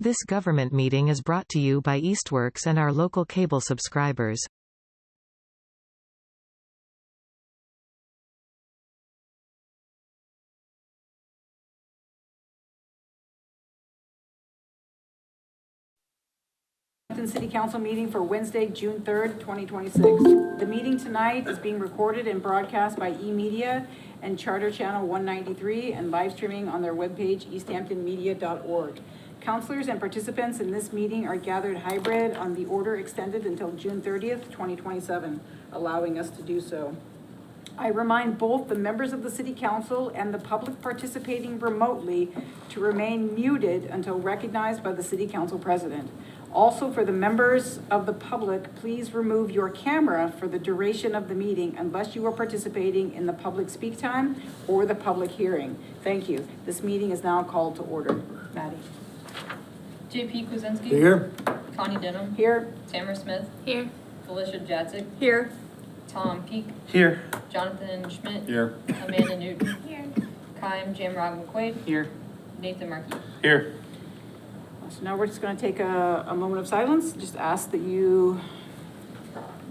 This government meeting is brought to you by Eastworks and our local cable subscribers. City Council meeting for Wednesday, June 3rd, 2026. The meeting tonight is being recorded and broadcast by eMedia and Charter Channel 193 and live streaming on their webpage, easthamptonmedia.org. Councilors and participants in this meeting are gathered hybrid on the order extended until June 30th, 2027, allowing us to do so. I remind both the members of the City Council and the public participating remotely to remain muted until recognized by the City Council President. Also, for the members of the public, please remove your camera for the duration of the meeting unless you are participating in the public speak time or the public hearing. Thank you. This meeting is now called to order. Maddie. JP Kuzinski. Here. Connie Denham. Here. Tamara Smith. Here. Felicia Jadzik. Here. Tom Peak. Here. Jonathan Schmidt. Here. Amanda Newton. Here. Kaim Jamrog McQuaid. Here. Nathan Markey. Here. So now we're just going to take a moment of silence. Just ask that you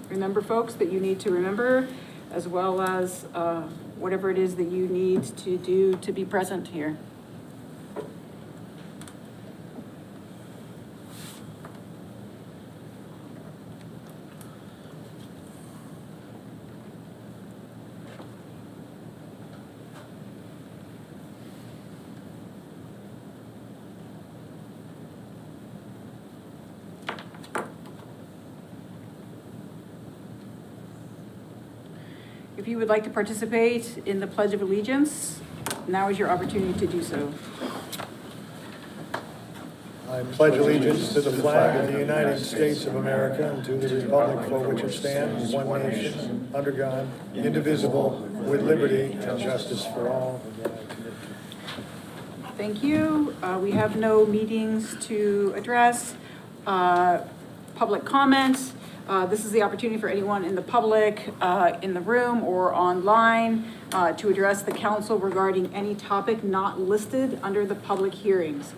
remember folks that you need to remember, as well as whatever it is that you need to do to be present here. If you would like to participate in the Pledge of Allegiance, now is your opportunity to do so. I pledge allegiance to the flag of the United States of America and to the republic for which it stands, one nation, under God, indivisible, with liberty and justice for all. Thank you. We have no meetings to address. Public comments. This is the opportunity for anyone in the public, in the room or online, to address the council regarding any topic not listed under the public hearings.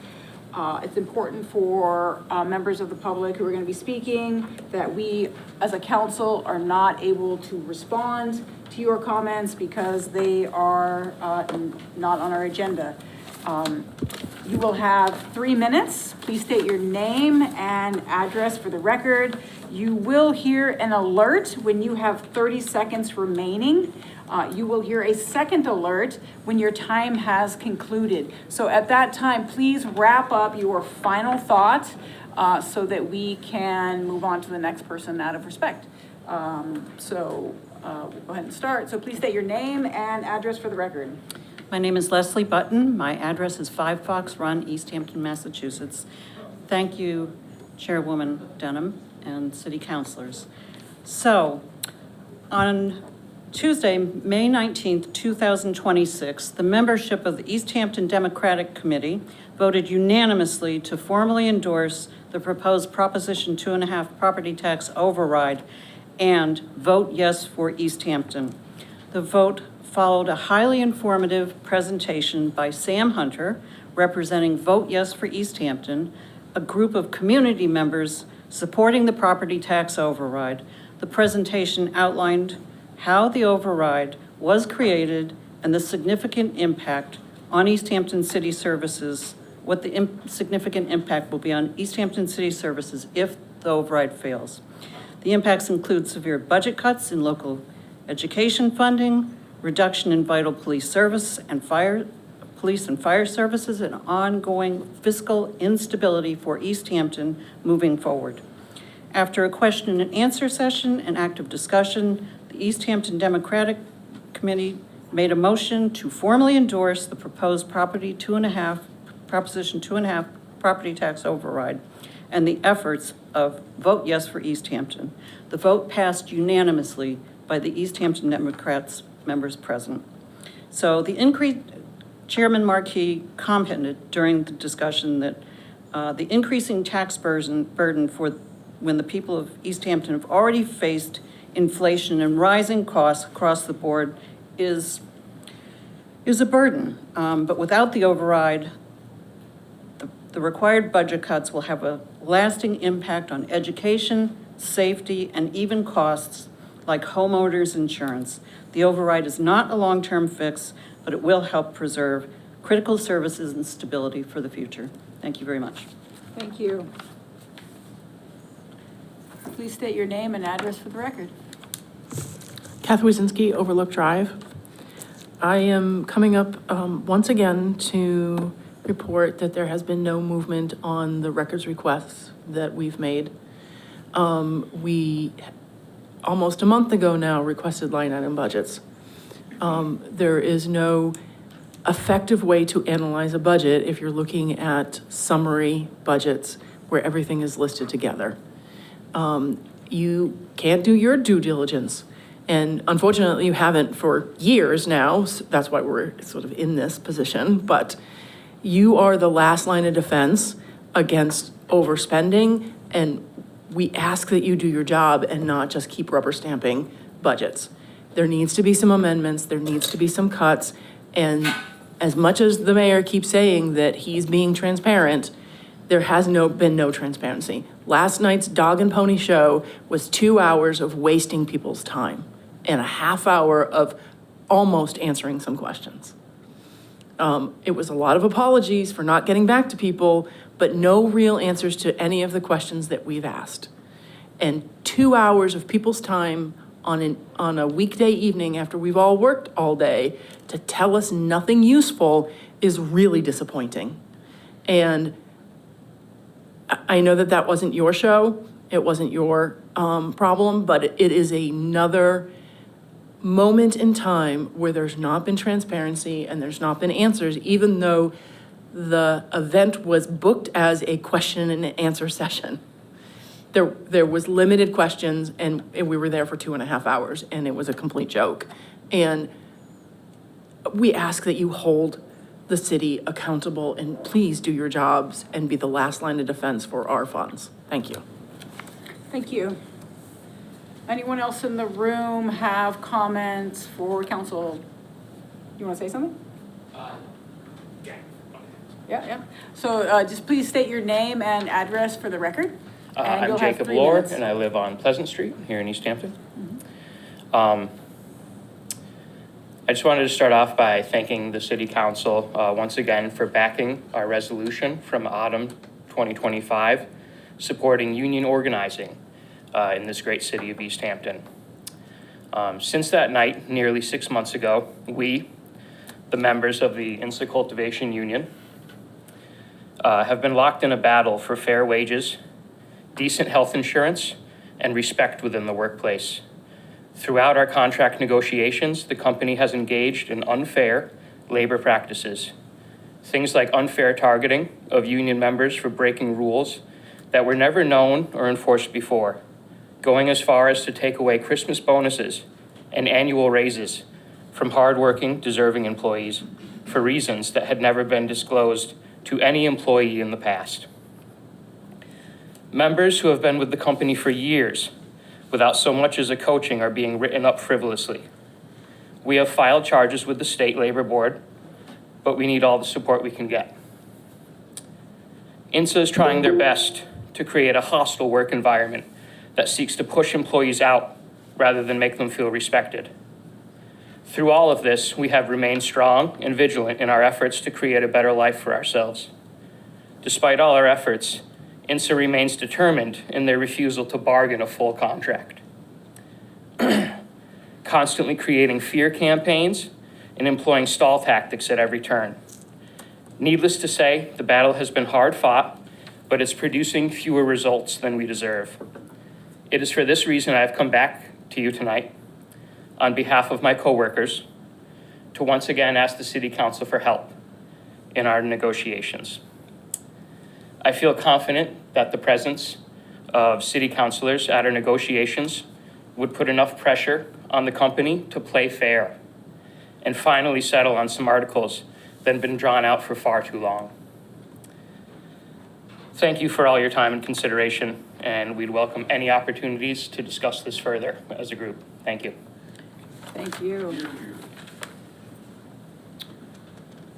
It's important for members of the public who are going to be speaking that we, as a council, are not able to respond to your comments because they are not on our agenda. You will have 3 minutes. Please state your name and address for the record. You will hear an alert when you have 30 seconds remaining. You will hear a second alert when your time has concluded. So at that time, please wrap up your final thought so that we can move on to the next person out of respect. We'll go ahead and start. So please state your name and address for the record. My name is Leslie Button. My address is 5 Fox Run, Easthampton, Massachusetts. Thank you, Chairwoman Denham and City Councilors. So, on Tuesday, May 19th, 2026, the membership of the Easthampton Democratic Committee voted unanimously to formally endorse the proposed Proposition 2.5 property tax override and vote yes for Easthampton. The vote followed a highly informative presentation by Sam Hunter, representing Vote Yes for Easthampton, a group of community members supporting the property tax override. The presentation outlined how the override was created and the significant impact on Easthampton City Services, what the significant impact will be on Easthampton City Services if the override fails. The impacts include severe budget cuts in local education funding, reduction in vital police service and police and fire services, and ongoing fiscal instability for Easthampton moving forward. After a question and answer session and active discussion, the Easthampton Democratic Committee made a motion to formally endorse the proposed Proposition 2.5 property tax override and the efforts of Vote Yes for Easthampton. The vote passed unanimously by the Easthampton Democrats members present. So the Chairman Markey commented during the discussion that the increasing tax burden for when the people of Easthampton have already faced inflation and rising costs across the board is a burden. But without the override, The required budget cuts will have a lasting impact on education, safety, and even costs like homeowners insurance. The override is not a long-term fix, but it will help preserve critical services and stability for the future. Thank you very much. Thank you. Please state your name and address for the record. Kath Wizinski, Overlook Drive. I am coming up once again to report that there has been no movement on the records requests that we've made. We, almost a month ago now, requested line item budgets. There is no effective way to analyze a budget if you're looking at summary budgets where everything is listed together. You can't do your due diligence. And unfortunately, you haven't for years now. So that's why we're sort of in this position. But you are the last line of defense against overspending. And we ask that you do your job and not just keep rubber stamping budgets. There needs to be some amendments. There needs to be some cuts. And as much as the mayor keeps saying that he's being transparent, there has been no transparency. Last night's dog and pony show was 2 hours of wasting people's time and a half hour of almost answering some questions. It was a lot of apologies for not getting back to people, but no real answers to any of the questions that we've asked. And 2 hours of people's time on a weekday evening after we've all worked all day to tell us nothing useful is really disappointing. And I know that that wasn't your show, it wasn't your problem, but it is another moment in time where there's not been transparency and there's not been answers, even though the event was booked as a question and answer session. There was limited questions and we were there for 2.5 hours and it was a complete joke. And we ask that you hold the city accountable and please do your jobs and be the last line of defense for our funds. Thank you. Thank you. Anyone else in the room have comments for council? You want to say something? Yeah. So just please state your name and address for the record. And I'm you'll have Jacob 3 Lohr, minutes. and I live on Pleasant Street here in Easthampton. I just wanted to start off by thanking the City Council once again for backing our resolution from autumn 2025, supporting union organizing in this great city of Easthampton. Since that night, nearly 6 months ago, we, the members of the Insta Cultivation Union, have been locked in a battle for fair wages, decent health insurance, and respect within the workplace. Throughout our contract negotiations, the company has engaged in unfair labor practices. Things like unfair targeting of union members for breaking rules that were never known or enforced before, going as far as to take away Christmas bonuses and annual raises from hardworking, deserving employees for reasons that had never been disclosed to any employee in the past. Members who have been with the company for years without so much as a coaching are being written up frivolously. We have filed charges with the State Labor Board, but we need all the support we can get. INSA is trying their best to create a hostile work environment that seeks to push employees out rather than make them feel respected. Through all of this, we have remained strong and vigilant in our efforts to create a better life for ourselves. Despite all our efforts, INSA remains determined in their refusal to bargain a full contract. Constantly creating fear campaigns and employing stall tactics at every turn. Needless to say, the battle has been hard fought, but it's producing fewer results than we deserve. It is for this reason I have come back to you tonight on behalf of my coworkers to once again ask the City Council for help in our negotiations. I feel confident that the presence of city councilors at our negotiations would put enough pressure on the company to play fair and finally settle on some articles that have been drawn out for far too long. Thank you for all your time and consideration, and we'd welcome any opportunities to discuss this further as a group. Thank you. Thank you.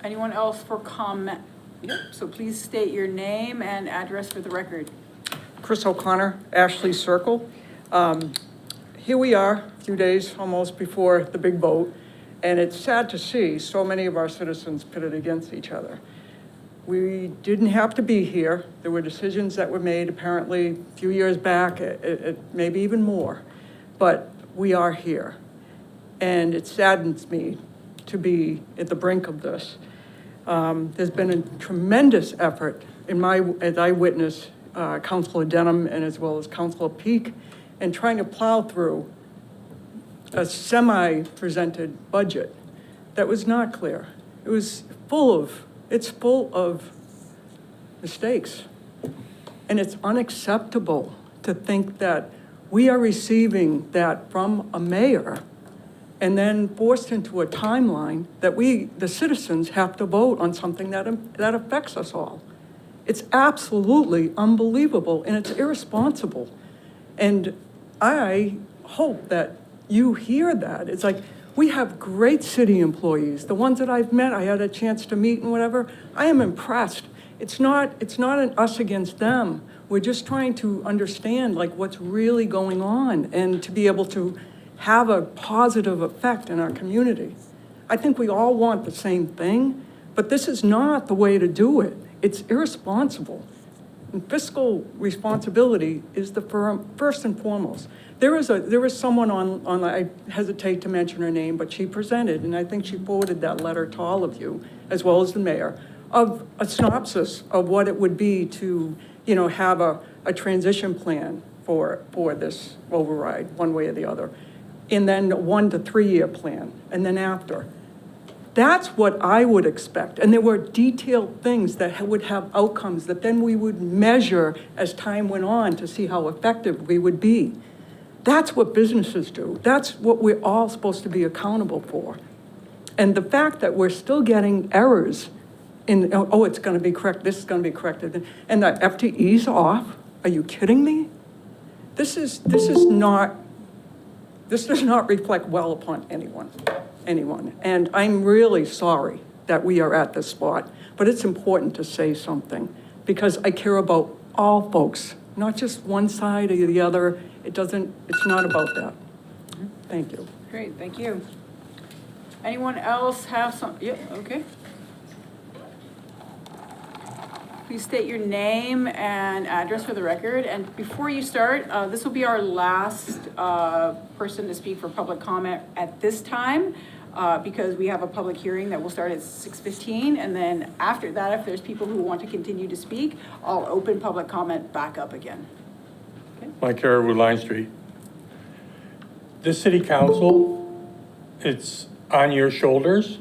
Anyone else for comment? Yep, so please state your name and address for the record. Chris O'Connor, Ashley Circle. Here we are, a few days almost before the big vote, and it's sad to see so many of our citizens pitted against each other. We didn't have to be here. There were decisions that were made apparently a few years back, maybe even more, but we are here. And it saddens me to be at the brink of this. There's been a tremendous effort as I witnessed Councilor Denham and as well as Councilor Peak in trying to plow through a semi-presented budget that was not clear. It's full of mistakes. And it's unacceptable to think that we are receiving that from a mayor and then forced into a timeline that the citizens, have to vote on something that affects us all. It's absolutely unbelievable and it's irresponsible. And I hope that you hear that. It's like, we have great city employees. The ones that I've met, I had a chance to meet and whatever, I am impressed. It's not an us against them. We're just trying to understand like what's really going on and to be able to have a positive effect in our community. I think we all want the same thing, but this is not the way to do it. It's irresponsible. And fiscal responsibility is the first and foremost. There was someone on, I hesitate to mention her name, but she presented, and I think she forwarded that letter to all of you, as well as the mayor, of a synopsis of what it would be to, have a transition plan for this override, one way or the other. And then a 1 to 3 year plan, and then after. That's what I would expect. And there were detailed things that would have outcomes that then we would measure as time went on to see how effective we would be. That's what businesses do. That's what we're all supposed to be accountable for. And the fact that we're still getting errors in, it's going to be correct, this is going to be corrected, and the FTE's off. Are you kidding me? This does not reflect well upon anyone. And I'm really sorry that we are at this spot, but it's important to say something because I care about all folks, not just one side or the other. It's not about that. Thank you. Great, thank you. Anyone else have some, yeah, okay. Please state your name and address for the record. And before you start, this will be our last person to speak for public comment at this time because we have a public hearing that will start at 6:15. And then after that, if there's people who want to continue to speak, I'll open public comment back up again. Okay. Mike Carrewood, Line Street. This city council, it's on your shoulders.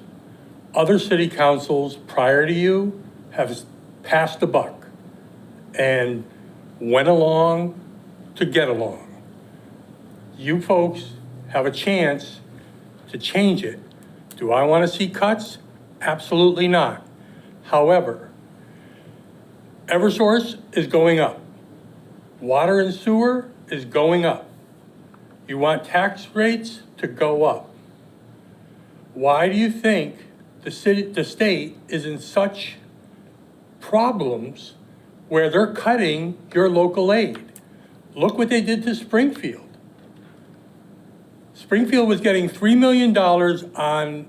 Other city councils prior to you have passed the buck and went along to get along. You folks have a chance to change it. Do I want to see cuts? Absolutely not. However, Eversource is going up. Water and sewer is going up. You want tax rates to go up. Why do you think the state is in such problems where they're cutting your local aid? Look what they did to Springfield. Springfield was getting $3 million on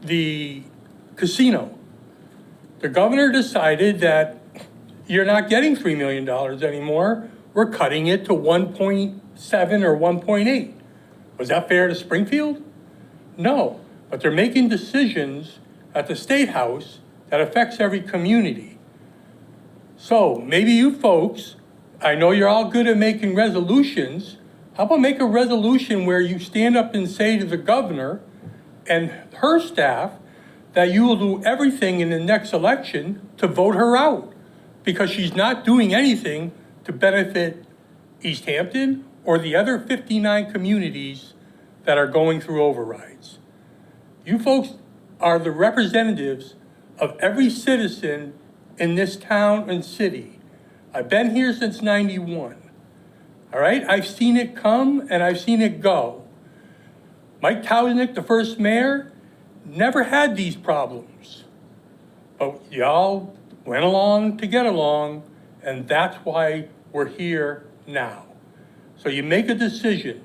the casino. The governor decided that you're not getting $3 million anymore. We're cutting it to 1.7 or 1.8. Was that fair to Springfield? No, but they're making decisions at the State House that affects every community. So maybe you folks, I know you're all good at making resolutions. How about make a resolution where you stand up and say to the governor and her staff that you will do everything in the next election to vote her out because she's not doing anything to benefit Easthampton or the other 59 communities that are going through overrides. You folks are the representatives of every citizen in this town and city. I've been here since '91. All right, I've seen it come and I've seen it go. Mike Tausnick, the first mayor, never had these problems. But y'all went along to get along, and that's why we're here now. So you make a decision.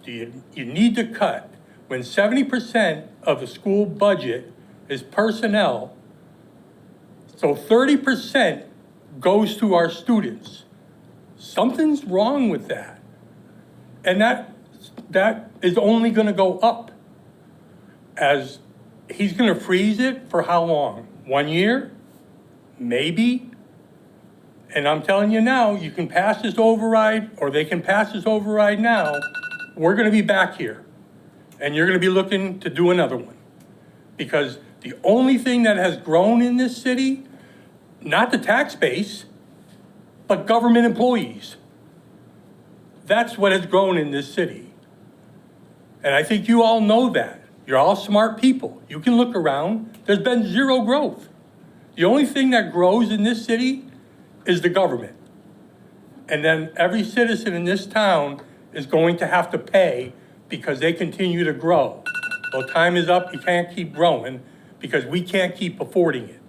You need to cut. When 70% of the school budget is personnel, so 30% goes to our students. Something's wrong with that. And that is only gonna go up. As he's gonna freeze it for how long? 1 year? Maybe? And I'm telling you now, you can pass this override, or they can pass this override now, we're gonna be back here. And you're gonna be looking to do another one. Because the only thing that has grown in this city, not the tax base, but government employees. That's what has grown in this city. And I think you all know that. You're all smart people. You can look around, there's been zero growth. The only thing that grows in this city is the government. And then every citizen in this town is going to have to pay because they continue to grow. Well, time is up, you can't keep growing because we can't keep affording it.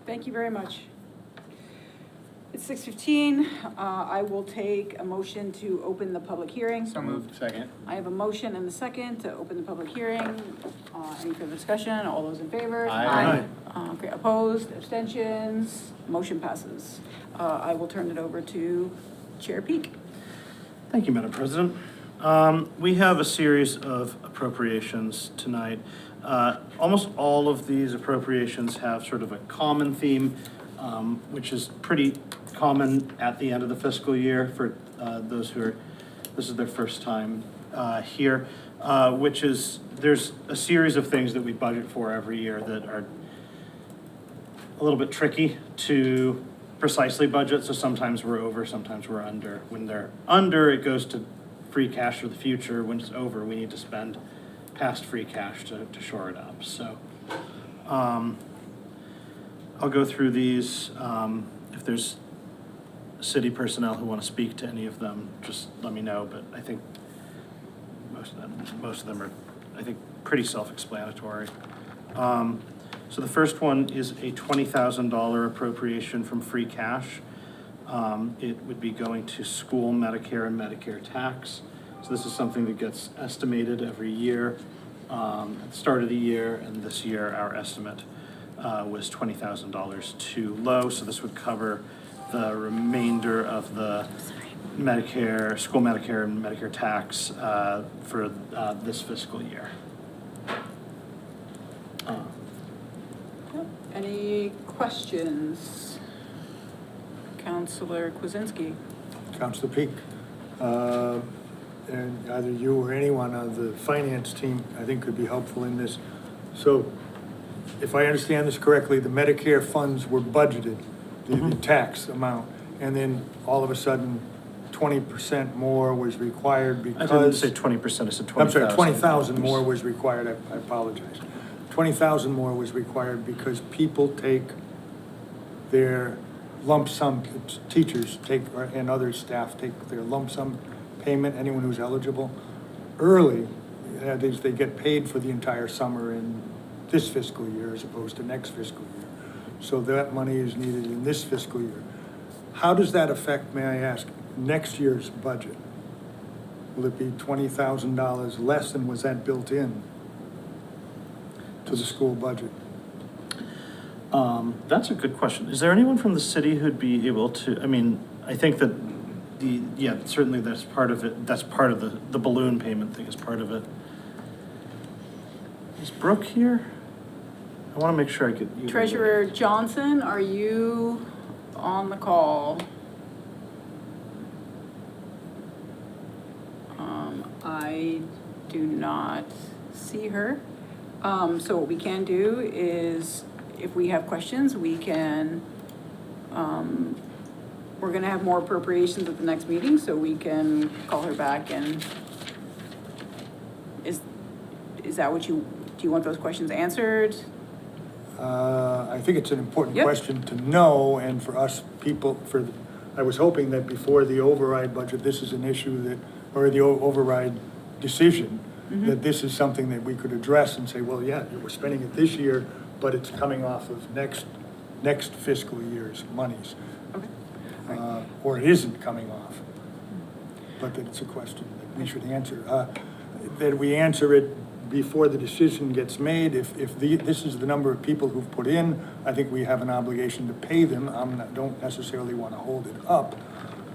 Thank you very much. It's 6:15. I will take a motion to open the public hearing. So moved. Second. I have a motion and a second to open the public hearing. Any further discussion? All those in favor? Aye. Okay, opposed, abstentions, motion passes. I will turn it over to Chair Peak. Thank you, Madam President. We have a series of appropriations tonight. Almost all of these appropriations have sort of a common theme, which is pretty common at the end of the fiscal year for those who are, this is their first time here, which is there's a series of things that we budget for every year that are a little bit tricky to precisely budget. So sometimes we're over, sometimes we're under. When they're under, it goes to free cash for the future. When it's over, we need to spend past free cash to shore it up. So I'll go through these. If there's city personnel who want to speak to any of them, just let me know. But I think most of them are, I think, pretty self-explanatory. So the first one is a $20,000 appropriation from free cash. It would be going to school Medicare and Medicare tax. So this is something that gets estimated every year at the start of the year, and this year our estimate was $20,000 too low. So this would cover the remainder of the Medicare, school Medicare and Medicare tax for this fiscal year. Any questions? Councilor Kwasinski. Councilor Peak, and either you or anyone on the finance team, I think, could be helpful in this. So, if I understand this correctly, the Medicare funds were budgeted, the tax amount, and then all of a sudden, 20% more was required because... I didn't say 20%, I said 20,000. I'm sorry, 20,000 more was required, I apologize. 20,000 more was required because people take their lump sum, teachers take, and other staff take their lump sum payment, anyone who's eligible, early. That is, they get paid for the entire summer in this fiscal year as opposed to next fiscal year. So that money is needed in this fiscal year. How does that affect, may I ask, next year's budget? Will it be $20,000 less, and was that built in to the school budget? That's a good question. Is there anyone from the city who'd be able to, I mean, I think that certainly that's part of it. That's part of the balloon payment thing is part of it. Is Brooke here? I want to make sure I get you. Treasurer Johnson, are you on the call? I do not see her. So what we can do is, if we have questions, we can, we're gonna have more appropriations at the next meeting, so we can call her back and, is that what do you want those questions answered? I think it's an important Yep. question to know, and for us people, I was hoping that before the override budget, this is an issue that, or the override decision, that this is something that we could address and say, well, yeah, we're spending it this year, but it's coming off of next next fiscal year's monies. Or it isn't coming off. But that it's a question that we should answer. That we answer it before the decision gets made. If this is the number of people who've put in, I think we have an obligation to pay them. Don't necessarily want to hold it up,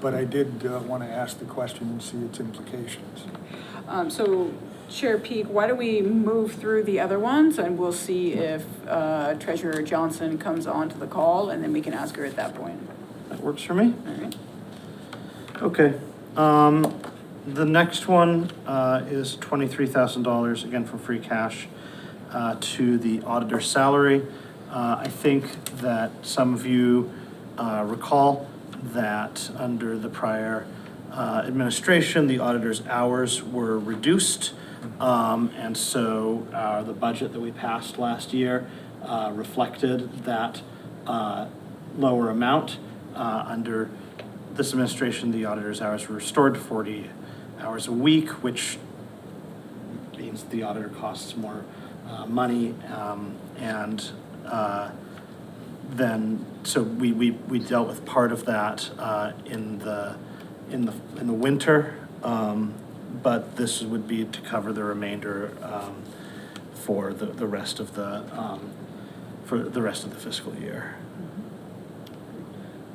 but I did want to ask the question and see its implications. So Chair Peak, why don't we move through the other ones and we'll see if Treasurer Johnson comes onto the call and then we can ask her at that point. That works for me. All right. Okay. The next one is $23,000, again from free cash, to the auditor's salary. I think that some of you recall that under the prior administration, the auditor's hours were reduced. And so the budget that we passed last year reflected that lower amount. Under this administration, the auditor's hours were restored to 40 hours a week, which means the auditor costs more money. Then, so we dealt with part of that in the winter, but this would be to cover the remainder for the rest of the fiscal year.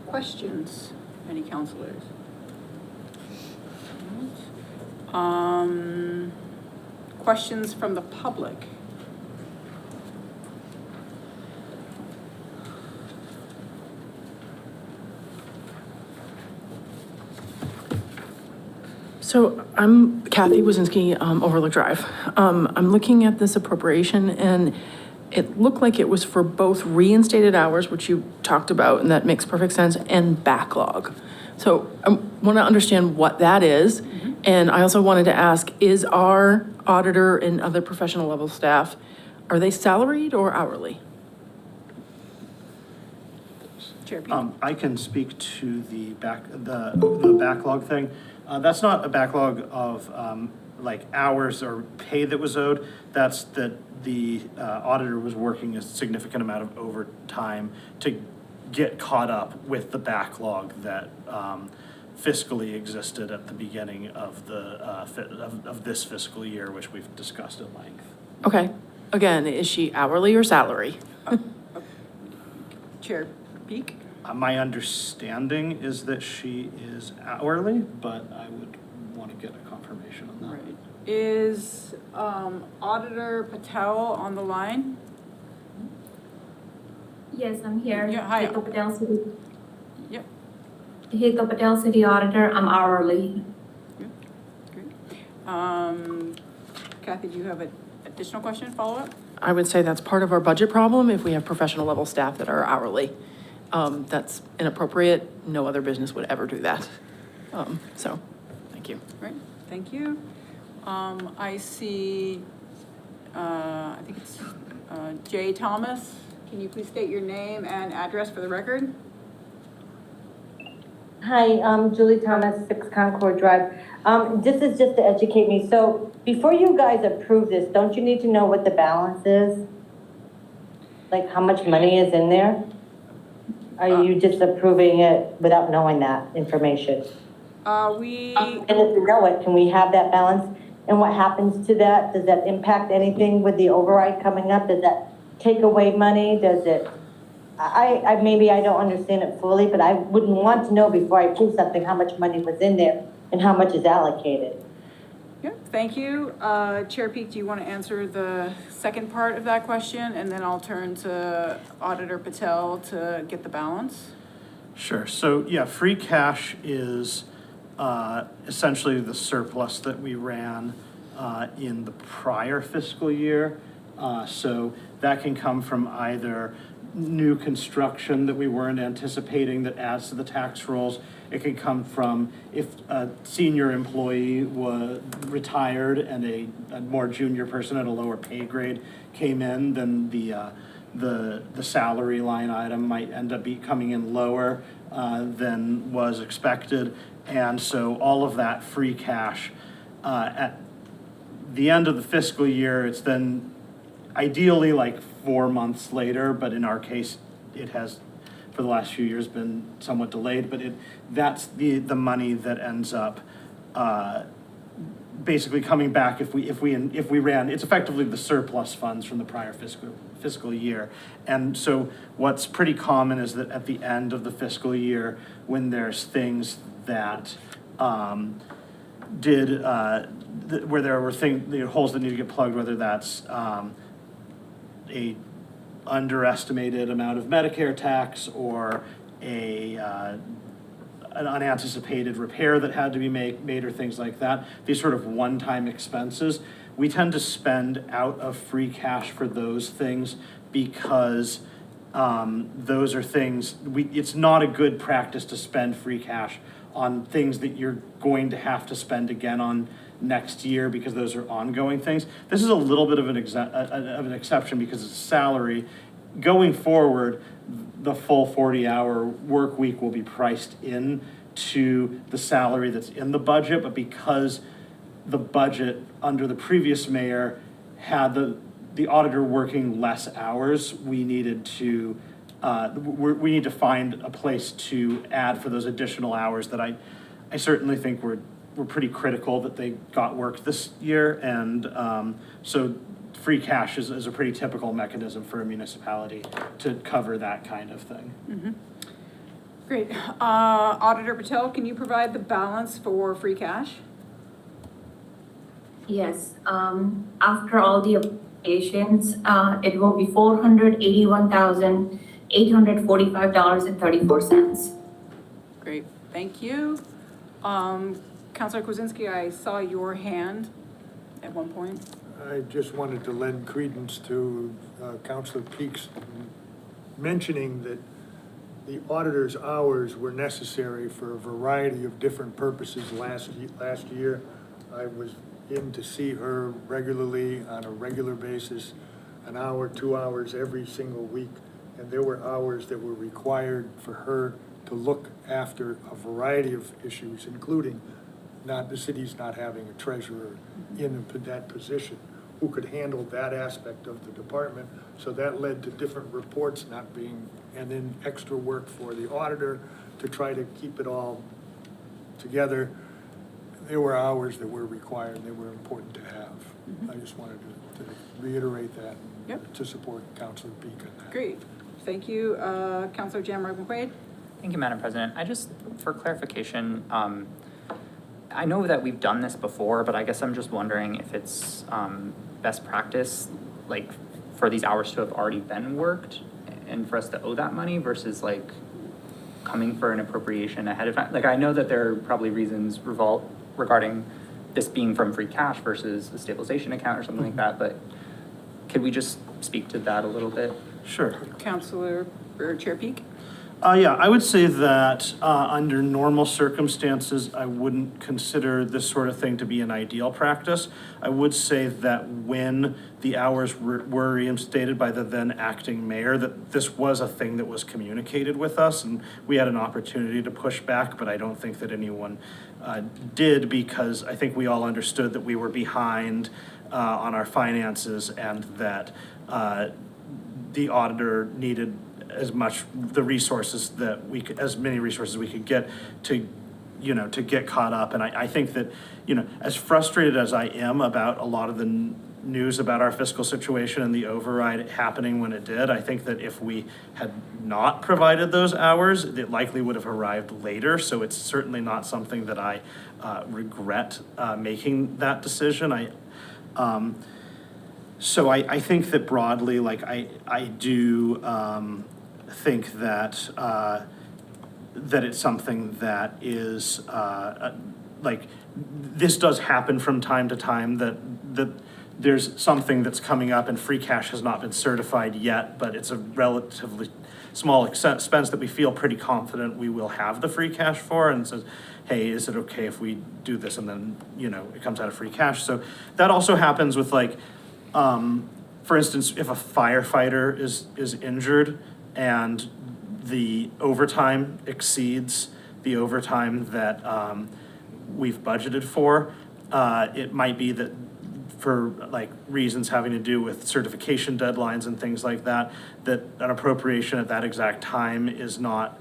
Questions? Any counselors? Questions from the public? So I'm Kathy Wazinski, Overlook Drive. I'm looking at this appropriation and it looked like it was for both reinstated hours, which you talked about, and that makes perfect sense, and backlog. So I want to understand what that is. And I also wanted to ask, is our auditor and other professional level staff, are they salaried or hourly? Chair Peak? I can speak to the backlog thing. That's not a backlog of like hours or pay that was owed. That's that the auditor was working a significant amount of overtime to get caught up with the backlog that fiscally existed at the beginning of of this fiscal year, which we've discussed at length. Okay. Again, is she hourly or salary? Chair Peak? My understanding is that she is hourly, but I would want to get a confirmation on that. Right. Is Auditor Patel on the line? Yes, I'm here. Yeah, hi. Hito Patel City. Yep. Hito Patel City Auditor, I'm hourly. Yep. Great. Kathy, do you have an additional question, follow-up? I would say that's part of our budget problem if we have professional level staff that are hourly. That's inappropriate. No other business would ever do that. So, thank you. Right, thank you. I see, I think it's Jay Thomas. Can you please state your name and address for the record? Hi, I'm Julie Thomas, 6 Concord Drive. This is just to educate me. So before you guys approve this, don't you need to know what the balance is? Like how much money is in there? Are you just approving it without knowing that information? And if you know it, can we have that balance? And what happens to that? Does that impact anything with the override coming up? Does that take away money? Does it? Maybe I don't understand it fully, but I wouldn't want to know before I approve something how much money was in there and how much is allocated. Yeah, thank you. Chair Peak, do you want to answer the second part of that question? And then I'll turn to Auditor Patel to get the balance. Sure. So yeah, free cash is essentially the surplus that we ran in the prior fiscal year. So that can come from either new construction that we weren't anticipating that adds to the tax rolls. It could come from if a senior employee was retired and a more junior person at a lower pay grade came in, then the salary line item might end up coming in lower than was expected. And so all of that free cash at the end of the fiscal year, it's then ideally like 4 months later, but in our case, it has, for the last few years, been somewhat delayed, but that's the money that ends up basically coming back if we ran, it's effectively the surplus funds from the prior fiscal year. And so what's pretty common is that at the end of the fiscal year, when there's things that where there were holes that need to get plugged, whether that's a underestimated amount of Medicare tax or an unanticipated repair that had to be made or things like that, these sort of one-time expenses, we tend to spend out of free cash for those things because those are things, it's not a good practice to spend free cash on things that you're going to have to spend again on next year because those are ongoing things. This is a little bit of an exception because it's salary. Going forward, the full 40-hour work week will be priced in to the salary that's in the budget, but because the budget under the previous mayor had the auditor working less hours, we needed to we need to find a place to add for those additional hours that I certainly think were pretty critical that they got worked this year. And so free cash is a pretty typical mechanism for a municipality to cover that kind of thing. Mm-hmm. Great. Auditor Patel, can you provide the balance for free cash? Yes, after all the applications, it will be $481,845.34. Great, thank you. Councilor Kwasinski, I saw your hand at one point. I just wanted to lend credence to Councilor Peak's mentioning that the auditor's hours were necessary for a variety of different purposes last year. I was in to see her regularly on a regular basis, an hour, 2 hours every single week. And there were hours that were required for her to look after a variety of issues, including the city's not having a treasurer in that position who could handle that aspect of the department. So that led to different reports not being, and then extra work for the auditor to try to keep it all together. There were hours that were required, they were important to have. I just wanted to reiterate that. Yep. To support Councilor Peak on that. Great, thank you. Councilor Jamrock McQuaid? Thank you, Madam President. For clarification, I know that we've done this before, but I guess I'm just wondering if it's best practice, like, for these hours to have already been worked and for us to owe that money versus like coming for an appropriation ahead of time. Like, I know that there are probably reasons regarding this being from free cash versus a stabilization account or something like that, but could we just speak to that a little bit? Sure. Councilor or Chair Peak? Yeah, I would say that under normal circumstances, I wouldn't consider this sort of thing to be an ideal practice. I would say that when the hours were reinstated by the then acting mayor, that this was a thing that was communicated with us, and we had an opportunity to push back, but I don't think that anyone did, because I think we all understood that we were behind on our finances and that the auditor needed as much the resources that as many resources we could get to get caught up. And I think that, as frustrated as I am about a lot of the news about our fiscal situation and the override happening when it did, I think that if we had not provided those hours, it likely would have arrived later. So it's certainly not something that I regret making that decision. So I think that broadly, like I do think that that it's something that is like this does happen from time to time, that there's something that's coming up and free cash has not been certified yet, but it's a relatively small expense that we feel pretty confident we will have the free cash for, and says, hey, is it okay if we do this? And then, it comes out of free cash. So that also happens with like, for instance, if a firefighter is injured and the overtime exceeds the overtime that we've budgeted for, it might be that for like reasons having to do with certification deadlines and things like that, that an appropriation at that exact time is not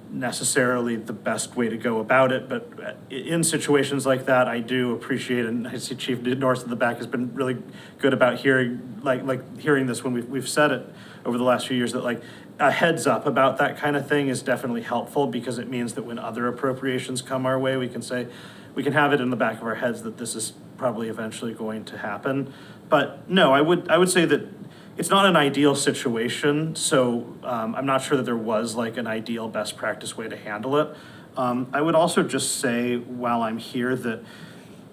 necessarily the best way to go about it, but in situations like that, I do appreciate, and I see Chief Norris in the back has been really good about hearing, like hearing this when we've said it over the last few years, that like a heads up about that kind of thing is definitely helpful, because it means that when other appropriations come our way, we can say, we can have it in the back of our heads that this is probably eventually going to happen. But no, I would say that it's not an ideal situation, so I'm not sure that there was like an ideal best practice way to handle it. I would also just say, while I'm here, that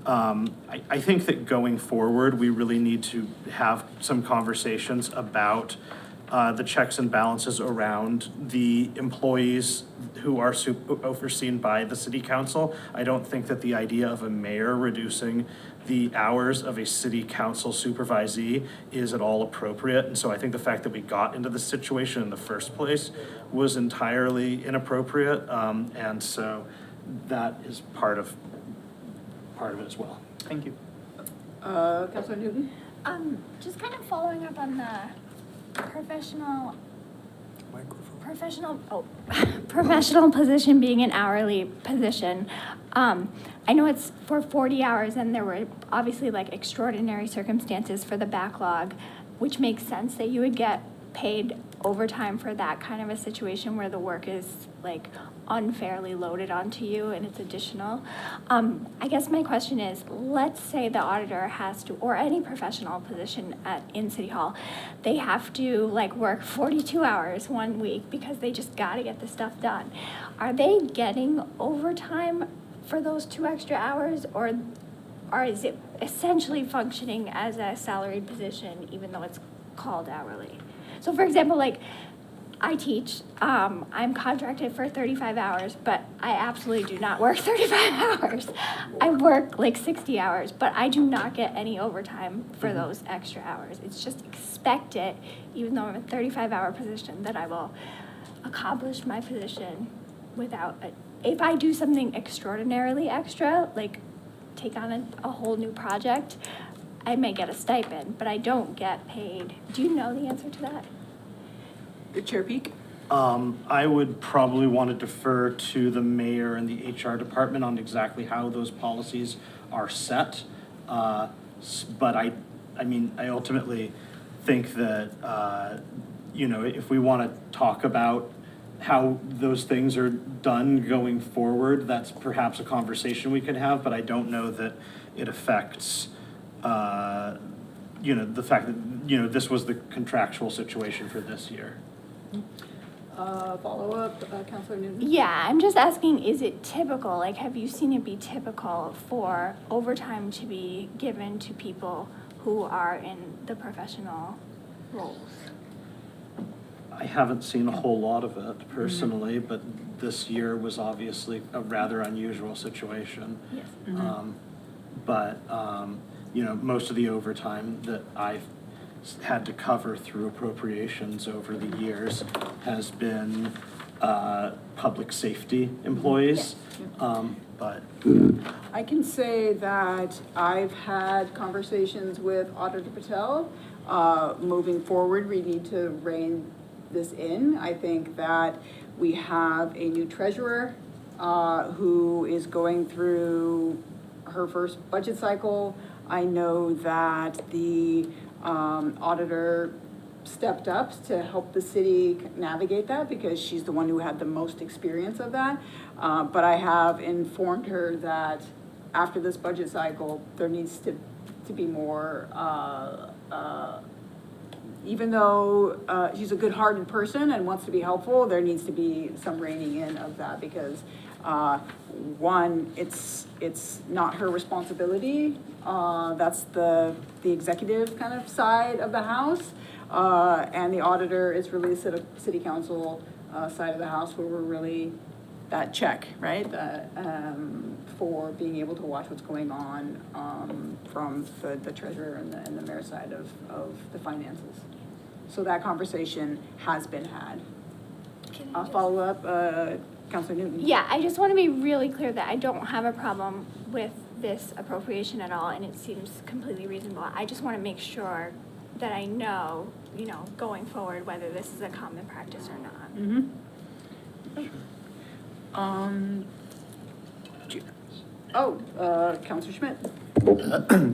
I think that going forward, we really need to have some conversations about the checks and balances around the employees who are overseen by the city council. I don't think that the idea of a mayor reducing the hours of a city council supervisee is at all appropriate. And so I think the fact that we got into this situation in the first place was entirely inappropriate. And so that is part of it as well. Thank you. Councilor Newton? Just kind of following up on the professional position being an hourly position. I know it's for 40 hours, and there were obviously like extraordinary circumstances for the backlog, which makes sense that you would get paid overtime for that kind of a situation where the work is like unfairly loaded onto you and it's additional. I guess my question is, let's say the auditor has to, or any professional position in City Hall, they have to like work 42 hours one week because they just got to get the stuff done. Are they getting overtime for those 2 extra hours, or is it essentially functioning as a salaried position even though it's called hourly? So for example, like I teach, I'm contracted for 35 hours, but I absolutely do not work 35 hours. I work like 60 hours, but I do not get any overtime for those extra hours. It's just expected, even though I'm a 35-hour position, that I will accomplish my position without it. If I do something extraordinarily extra, like take on a whole new project, I may get a stipend, but I don't get paid. Do you know the answer to that? Chair Peak? I would probably want to defer to the mayor and the HR department on exactly how those policies are set. But I ultimately think that, if we want to talk about how those things are done going forward, that's perhaps a conversation we can have, but I don't know that it affects, the fact that, this was the contractual situation for this year. Follow-up, Councilor Newton? Yeah, I'm just asking, is it typical? Like, have you seen it be typical for overtime to be given to people who are in the professional roles? I haven't seen a whole lot of it personally, but this year was obviously a rather unusual situation. Yes. But most of the overtime that I've had to cover through appropriations over the years has been public safety employees. But I can say that I've had conversations with Auditor Patel. Moving forward, we need to rein this in. I think that we have a new treasurer who is going through her first budget cycle. I know that the auditor stepped up to help the city navigate that because she's the one who had the most experience of that. But I have informed her that after this budget cycle, there needs to be more, even though she's a good-hearted person and wants to be helpful, there needs to be some reining in of that because one, it's not her responsibility. That's the executive kind of side of the house. And the auditor is really the city council side of the house where we're really that check, right? For being able to watch what's going on from the treasurer and the mayor side of the finances. So that conversation has been had. Follow up, Councilor Newton. Yeah, I just want to be really clear that I don't have a problem with this appropriation at all, and it seems completely reasonable. I just want to make sure that I know, you know, going forward, whether this is a common practice or not. Counselor Schmidt.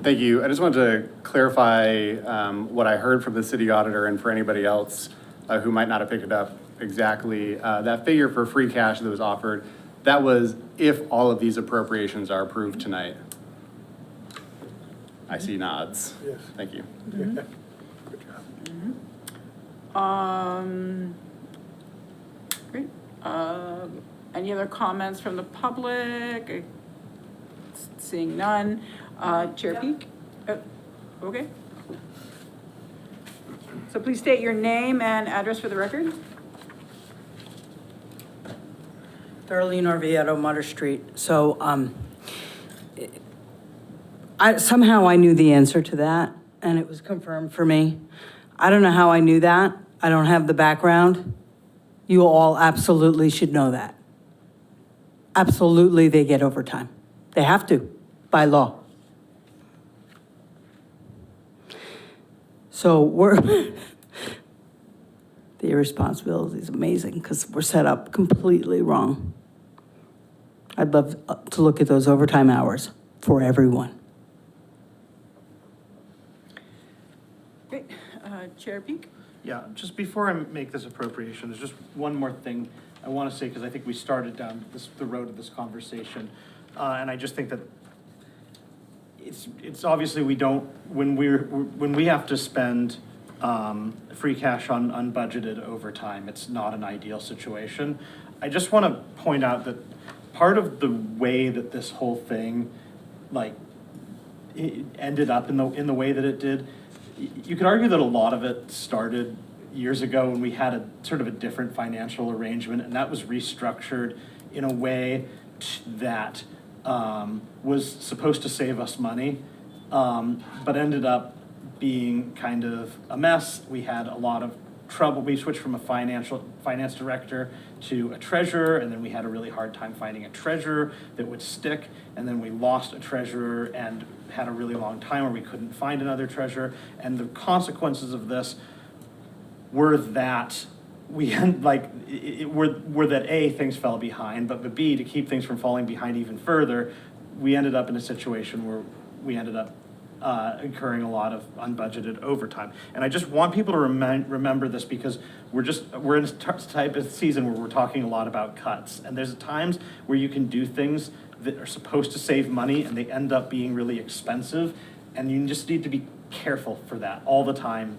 Thank you. I just wanted to clarify what I heard from the city auditor, and for anybody else who might not have picked it up exactly, that figure for free cash that was offered, that was if all of these appropriations are approved tonight. I see nods. Yes. Thank you. Good job. Great. Any other comments from the public? Seeing none. Chair Peak? Okay. So please state your name and address for the record. Darlene Orvieto, Mutter Street. So, somehow I knew the answer to that, and it was confirmed for me. I don't know how I knew that. I don't have the background. You all absolutely should know that. Absolutely, they get overtime. They have to, by law. So the irresponsibility is amazing because we're set up completely wrong. I'd love to look at those overtime hours for everyone. Great. Chair Peak? Yeah, just before I make this appropriation, there's just one more thing I want to say, because I think we started down the road of this conversation. And I just think that it's obviously we don't, when we have to spend free cash on unbudgeted overtime, it's not an ideal situation. I just want to point out that part of the way that this whole thing, it ended up in the way that it did, you could argue that a lot of it started years ago when we had a sort of a different financial arrangement, and that was restructured in a way that was supposed to save us money, but ended up being kind of a mess. We had a lot of trouble. We switched from a finance director to a treasurer, and then we had a really hard time finding a treasurer that would stick, and then we lost a treasurer and had a really long time where we couldn't find another treasurer. And the consequences of this were that we had were that A, things fell behind, but B, to keep things from falling behind even further, we ended up in a situation where we ended up incurring a lot of unbudgeted overtime. And I just want people to remember this, because we're in a type of season where we're talking a lot about cuts. And there's times where you can do things that are supposed to save money and they end up being really expensive. And you just need to be careful for that all the time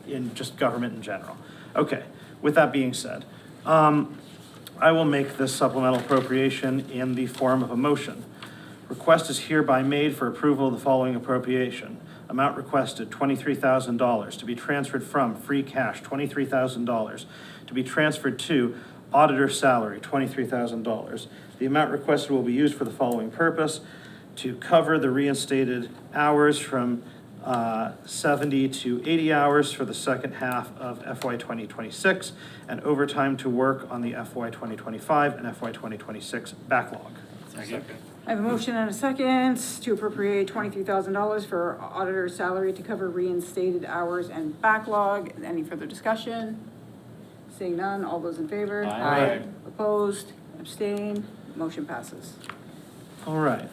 in just government in general. Okay, with that being said, I will make this supplemental appropriation in the form of a motion. Request is hereby made for approval of the following appropriation. Amount requested, $23,000, to be transferred from free cash, $23,000, to be transferred to auditor salary, $23,000. The amount requested will be used for the following purpose: to cover the reinstated hours from 70 to 80 hours for the second half of FY 2026, and overtime to work on the FY 2025 and FY 2026 backlog. Second. I have a motion and a second to appropriate $23,000 for auditor salary to cover reinstated hours and backlog. Any further discussion? Seeing none, all those in favor? Aye. Opposed? Abstain? Motion passes. All right,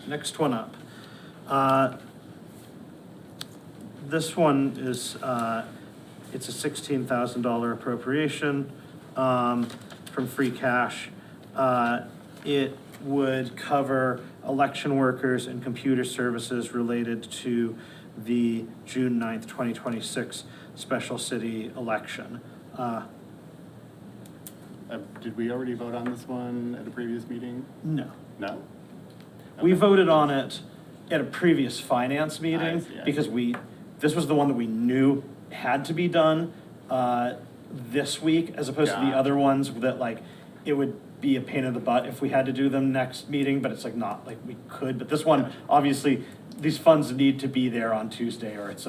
next one up. This one is, it's a $16,000 appropriation from free cash. It would cover election workers and computer services related to the June 9th, 2026 special city election. Did we already vote on this one at a previous meeting? No. No? We voted on it at a previous finance meeting I see. because this was the one that we knew had to be done this week, as opposed to the other ones that it would be a pain in the butt if we had to do them next meeting, but it's not like we could. But this one, obviously, these funds need to be there on Tuesday, or it's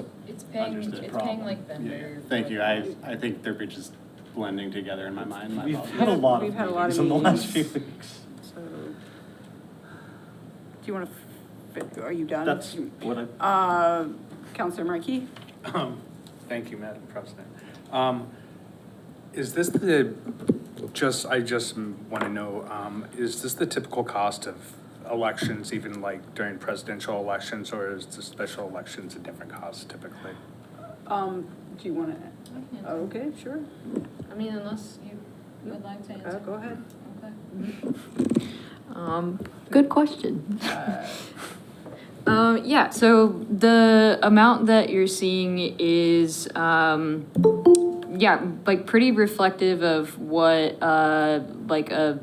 paying problem. like vendor. Yeah. Thank you. I think they're just blending together in my mind. My We've apologies. had a lot We've of had a lot of meetings in the last few meetings. weeks. So, you want to, are you done? That's what I. Counselor Markey? Thank you, Madam President. Is this I just want to know, is this the typical cost of elections, even like during presidential elections, or is the special elections a different cost typically? Do you want to, okay, sure. I mean, unless you would like to answer. Go ahead. Okay. Good question. Yeah, so the amount that you're seeing is, yeah, like pretty reflective of what, like a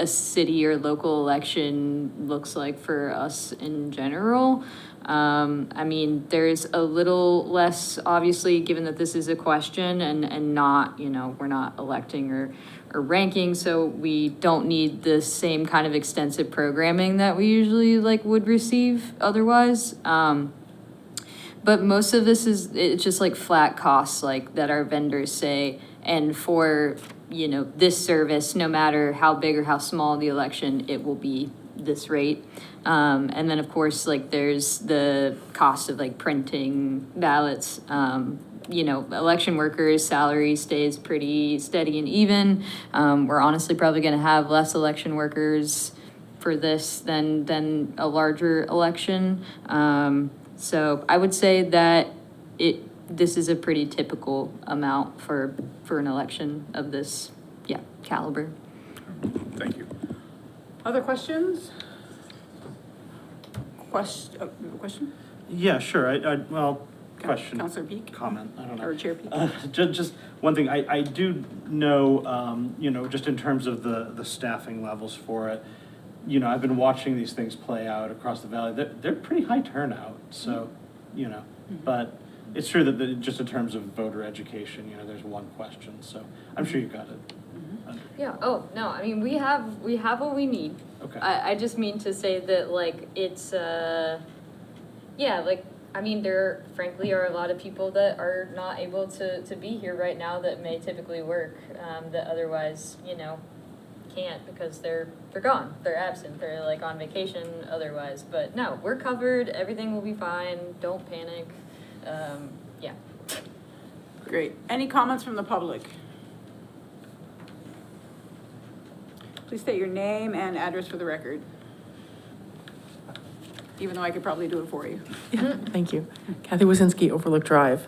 city or local election looks like for us in general. I mean, there's a little less, obviously, given that this is a question and not, you know, we're not electing or ranking, so we don't need the same kind of extensive programming that we usually like would receive otherwise. But most of this it's just like flat costs like that our vendors say, and for, you know, this service, no matter how big or how small the election, it will be this rate. And then of course, like there's the cost of like printing ballots. You know, election workers' salary stays pretty steady and even. We're honestly probably going to have less election workers for this than a larger election. So I would say that this is a pretty typical amount for an election of this, caliber. Thank you. Other questions? Question? Yeah, sure. Well, question. Counselor Peak? Comment, I don't know. Or Chair Peak? Just one thing, I do know, you know, just in terms of the staffing levels for it, you know, I've been watching these things play out across the valley. They're pretty high turnout, so, you know, but it's true that just in terms of voter education, you know, there's one question, so I'm sure you got it. Yeah, oh, no, I mean, we have what we need. Okay. I just mean to say that, like, it's, like, I mean, there frankly are a lot of people that are not able to be here right now that may typically work, that otherwise, you know, can't because they're gone, they're absent, they're like on vacation otherwise. But no, we're covered, everything will be fine, don't panic. Yeah. Great. Any comments from the public? Please state your name and address for the record. Even though I could probably do it for you. Yeah, thank you. Kathy Wazinski, Overlook Drive.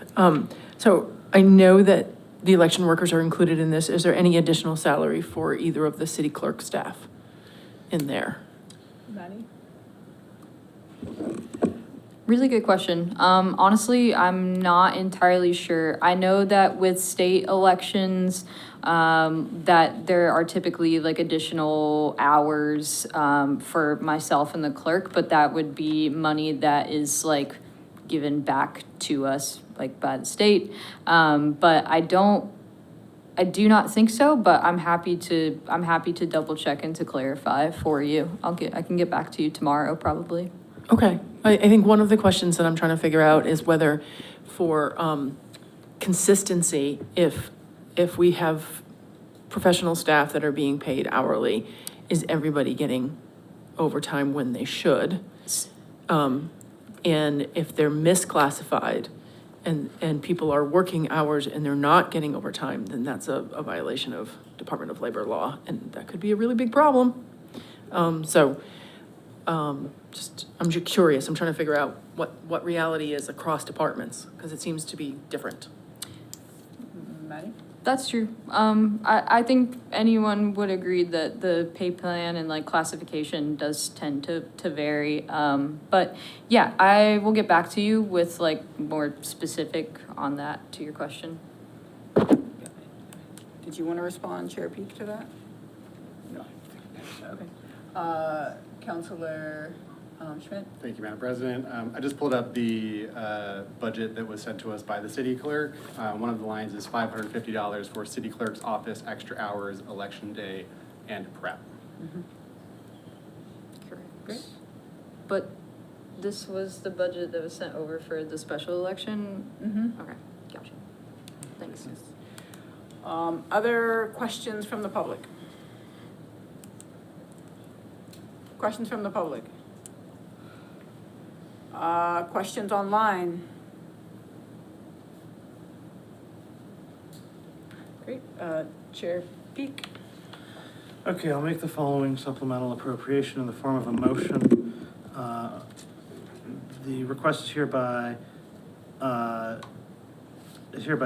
So I know that the election workers are included in this. Is there any additional salary for either of the city clerk staff in there? Maddie? Really good question. Honestly, I'm not entirely sure. I know that with state elections, that there are typically like additional hours for myself and the clerk, but that would be money that is like given back to us like by the state. But I do not think so, but I'm happy to double check and to clarify for you. I can get back to you tomorrow probably. Okay. I think one of the questions that I'm trying to figure out is whether for consistency, if we have professional staff that are being paid hourly, is everybody getting overtime when they should? And if they're misclassified and people are working hours and they're not getting overtime, then that's a violation of Department of Labor law, and that could be a really big problem. I'm just curious. I'm trying to figure out what reality is across departments, because it seems to be different. Maddie? That's true. I think anyone would agree that the pay plan and like classification does tend to vary. But yeah, I will get back to you with like more specific on that to your question. Did you want to respond, Chair Peak, to that? No. Okay. Counselor Schmidt? Thank you, Madam President. I just pulled up the budget that was sent to us by the city clerk. One of the lines is $550 for city clerk's office, extra hours, election day, and prep. Correct. Great. But this was the budget that was sent over for the special election? Mm-hmm. Okay, gotcha. Thanks. Other questions from the public? Questions from the public? Questions online? Great, Chair Peak. Okay, I'll make the following supplemental appropriation in the form of a motion. The request is hereby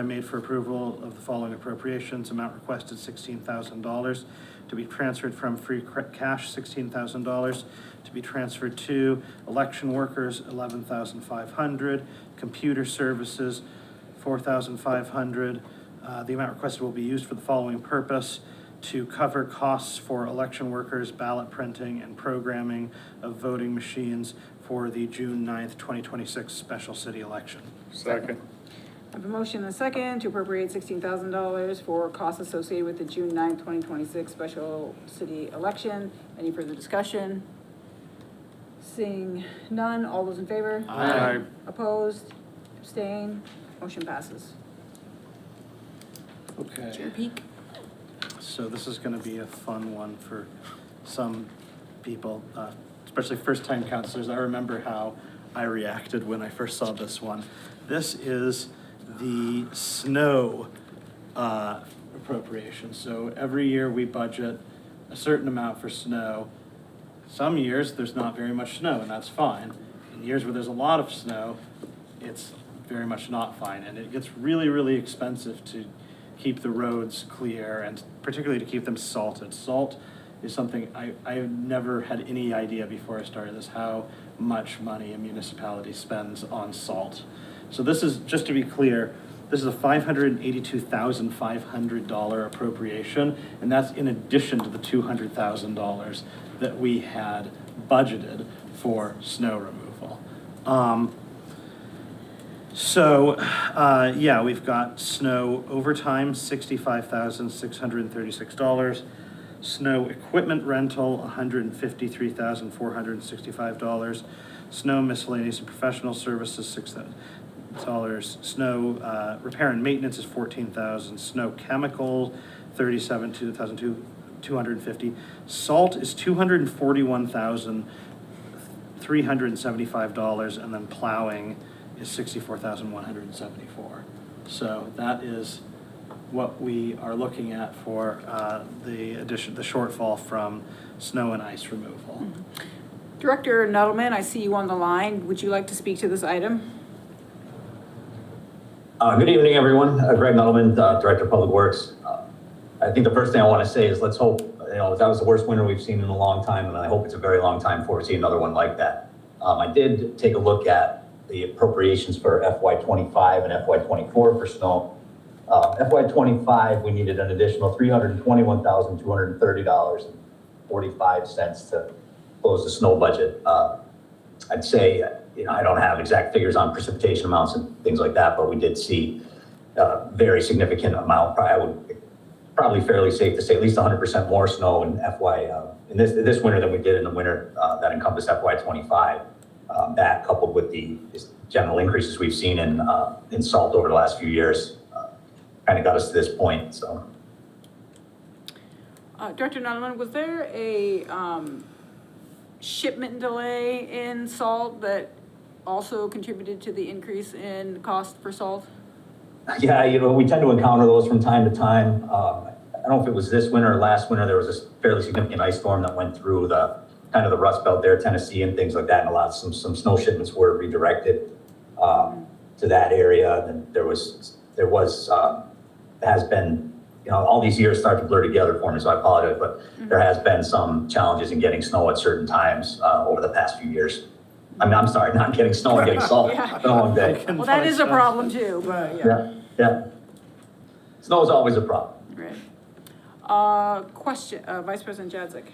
made for approval of the following appropriations. Amount requested $16,000 to be transferred from free cash, $16,000 to be transferred to election workers, $11,500, computer services, $4,500. The amount requested will be used for the following purpose: to cover costs for election workers, ballot printing, and programming of voting machines for the June 9th, 2026 special city election. Second. I have a motion and a second to appropriate $16,000 for costs associated with the June 9th, 2026 special city election. Any further discussion? Seeing none, all those in favor? Aye. Opposed? Abstain? Motion passes. Okay. Chair Peak. So this is gonna be a fun one for some people, especially first-time counselors. I remember how I reacted when I first saw this one. This is the snow appropriation. So every year we budget a certain amount for snow. Some years there's not very much snow, and that's fine. In years where there's a lot of snow, it's very much not fine, and it gets really, really expensive to keep the roads clear, and particularly to keep them salted. Salt is something I've never had any idea before I started this, how much money a municipality spends on salt. So this is, just to be clear, this is a $582,500 appropriation, and that's in addition to the $200,000 that we had budgeted for snow removal. Yeah, we've got snow overtime, $65,636. Snow equipment rental, $153,465. Snow miscellaneous and professional services, $6,000. Snow repair and maintenance is $14,000. Snow chemical, $37,250. Salt is $241,375, and then plowing is $64,174. So that is what we are looking at for the shortfall from snow and ice removal. Director Nuttleman, I see you on the line. Would you like to speak to this item? Good evening, everyone. Greg Nuttleman, Director of Public Works. I think the first thing I want to say is let's hope, that was the worst winter we've seen in a long time, and I hope it's a very long time before we see another one like that. I did take a look at the appropriations for FY25 and FY24 for snow. FY25, we needed an additional $321,230.45 to close the snow budget. I'd say, I don't have exact figures on precipitation amounts and things like that, but we did see a very significant amount. I would probably fairly safe to say at least 100% more snow in in this winter than we did in the winter that encompassed FY25. That coupled with the general increases we've seen in salt over the last few years kind of got us to this point. So, Director Nuttleman, was there a shipment delay in salt that also contributed to the increase in cost for salt? Yeah, we tend to encounter those from time to time. I don't know if it was this winter or last winter. There was a fairly significant ice storm that went through the Rust Belt there, Tennessee, and things like that, and some snow shipments were redirected to that area. And has been, all these years start to blur together for me, so I apologize, but there has been some challenges in getting snow at certain times over the past few years. I'm sorry, not getting snow and getting salt. Yeah. It's been a long day. Well, that is a problem too, but Yeah. Snow is always a problem. Right. Question, Vice President Jadzik.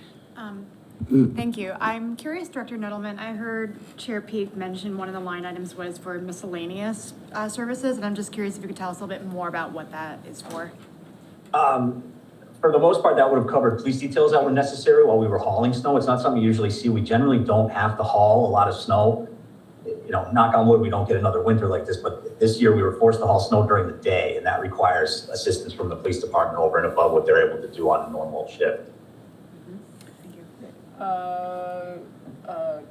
Thank you. I'm curious, Director Nuttleman, I heard Chair Peak mention one of the line items was for miscellaneous services, and I'm just curious if you could tell us a little bit more about what that is for. For the most part, that would have covered police details that were necessary while we were hauling snow. It's not something you usually see. We generally don't have to haul a lot of snow. Knock on wood, we don't get another winter like this, but this year we were forced to haul snow during the day, and that requires assistance from the police department over and above what they're able to do on a normal shift.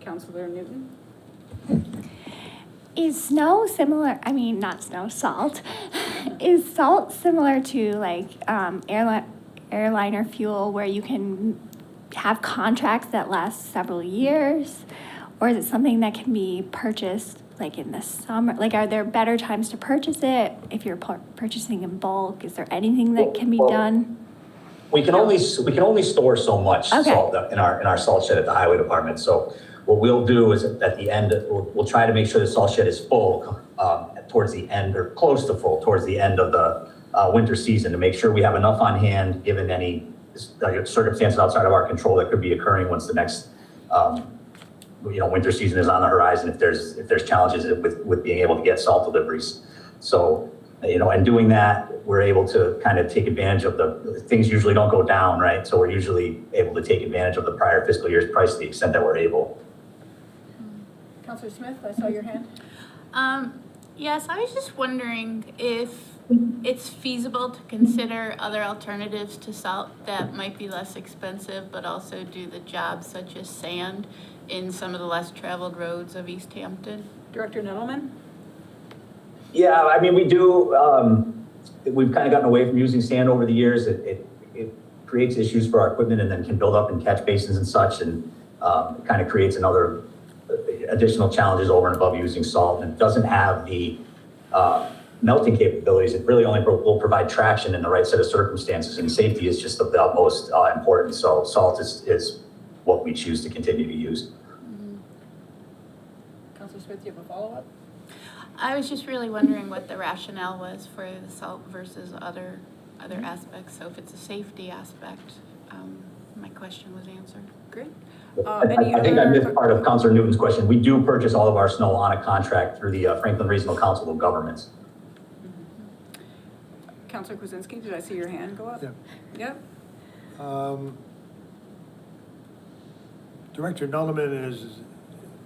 Councilor Newton? Is snow similar, I mean, not snow, salt. Is salt similar to like airliner fuel where you can have contracts that last several years? Or is it something that can be purchased like in the summer? Like, are there better times to purchase it if you're purchasing in bulk? Is there anything that can be done? We can only store so much salt in our salt shed at the highway department. So what we'll do is at the end, we'll try to make sure the salt shed is full towards the end or close to full towards the end of the winter season to make sure we have enough on hand given any circumstances outside of our control that could be occurring once the next winter season is on the horizon. If there's challenges with being able to get salt deliveries, so and doing that, we're able to kind of take advantage of the things usually don't go down, right? So we're usually able to take advantage of the prior fiscal year's price to the extent that we're able. Councilor Smith, I saw your hand. Yes, I was just wondering if it's feasible to consider other alternatives to salt that might be less expensive, but also do the job, such as sand, in some of the less traveled roads of Easthampton. Director Nettleman? Yeah, I mean, we do. We've kind of gotten away from using sand over the years. It creates issues for our equipment and then can build up in catch basins and such, and it kind of creates another additional challenges over and above using salt. And it doesn't have the melting capabilities. It really only will provide traction in the right set of circumstances, and safety is just of the utmost importance. So salt is what we choose to continue to use. Councilor Smith, do you have a follow-up? I was just really wondering what the rationale was for the salt versus other aspects. So if it's a safety aspect, my question was answered. Great. I think I missed part of Councilor Newton's question. We do purchase all of our snow on a contract through the Franklin Regional Council of Governments. Councilor Kwasinski, did I see your hand go up? Yeah. Yep. Director Nullman has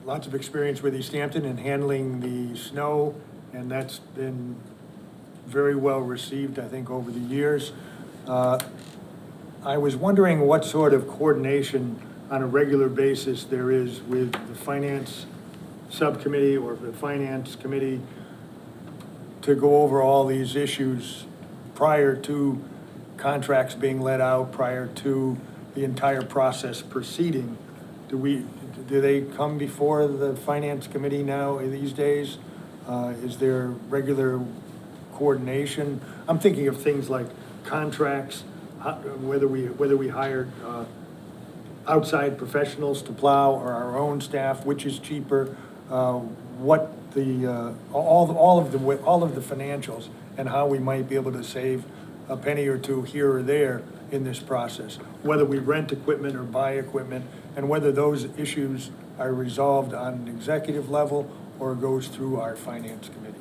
lots of experience with Easthampton in handling the snow, and that's been very well received, I think, over the years. I was wondering what sort of coordination on a regular basis there is with the finance subcommittee or the finance committee to go over all these issues prior to contracts being let out, prior to the entire process proceeding. Do they come before the finance committee now these days? Is there regular coordination? I'm thinking of things like contracts, whether we hired outside professionals to plow or our own staff, which is cheaper, what the all of the financials and how we might be able to save a penny or two here or there in this process, whether we rent equipment or buy equipment, and whether those issues are resolved on an executive level or goes through our finance committee.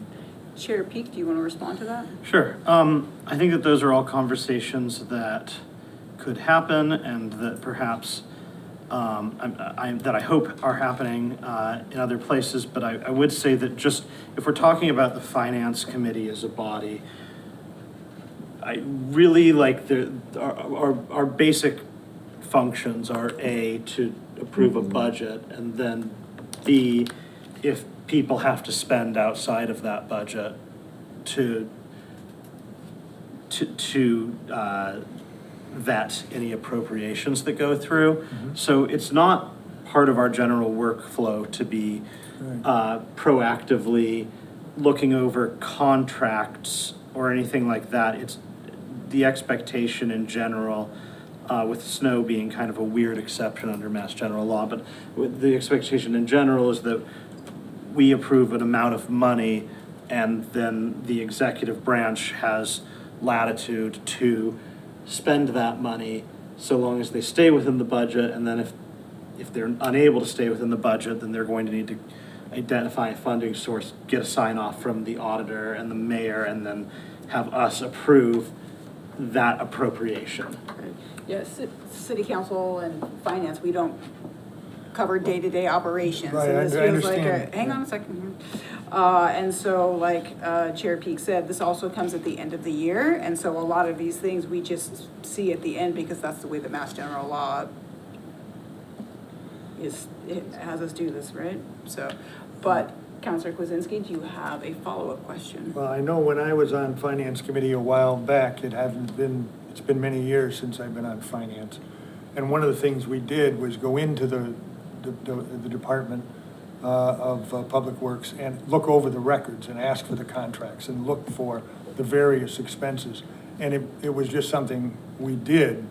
Chair Peak, do you want to respond to that? Sure. I think that those are all conversations that could happen and that perhaps that I hope are happening in other places. But I would say that just if we're talking about the finance committee as a body, I really like our basic functions are A, to approve a budget, and then B, if people have to spend outside of that budget to vet any appropriations that go through. Mm-hmm. So it's not part of our general workflow to be proactively looking over contracts or anything like that. It's the expectation in general, with snow being kind of a weird exception under Mass General Law, but the expectation in general is that we approve an amount of money and then the executive branch has latitude to spend that money so long as they stay within the budget, and then if they're unable to stay within the budget, then they're going to need to identify a funding source, get a sign off from the auditor and the mayor, and then have us approve that appropriation. Yes, City Council and Finance, we don't cover day-to-day operations. Right, and this I feels like understand. hang on a second here. And so like Chair Peak said, this also comes at the end of the year. And so a lot of these things we just see at the end because that's the way the Mass General Law it has us do this, right? So, but Counselor Kwasinski, do you have a follow-up question? Well, I know when I was on Finance Committee a while back, it's been many years since I've been on Finance. And one of the things we did was go into the Department of Public Works and look over the records and ask for the contracts and look for the various expenses. And it was just something we did.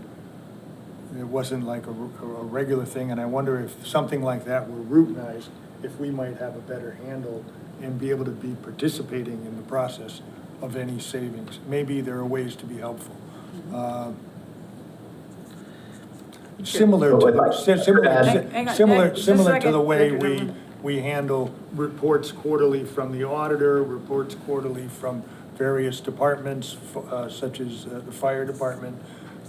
It wasn't like a regular thing, and I wonder if something like that were routinized, if we might have a better handle and be able to be participating in the process of any savings. Maybe there are ways to be helpful. Similar to the way we handle reports quarterly from the auditor, reports quarterly from various departments, such as the fire department,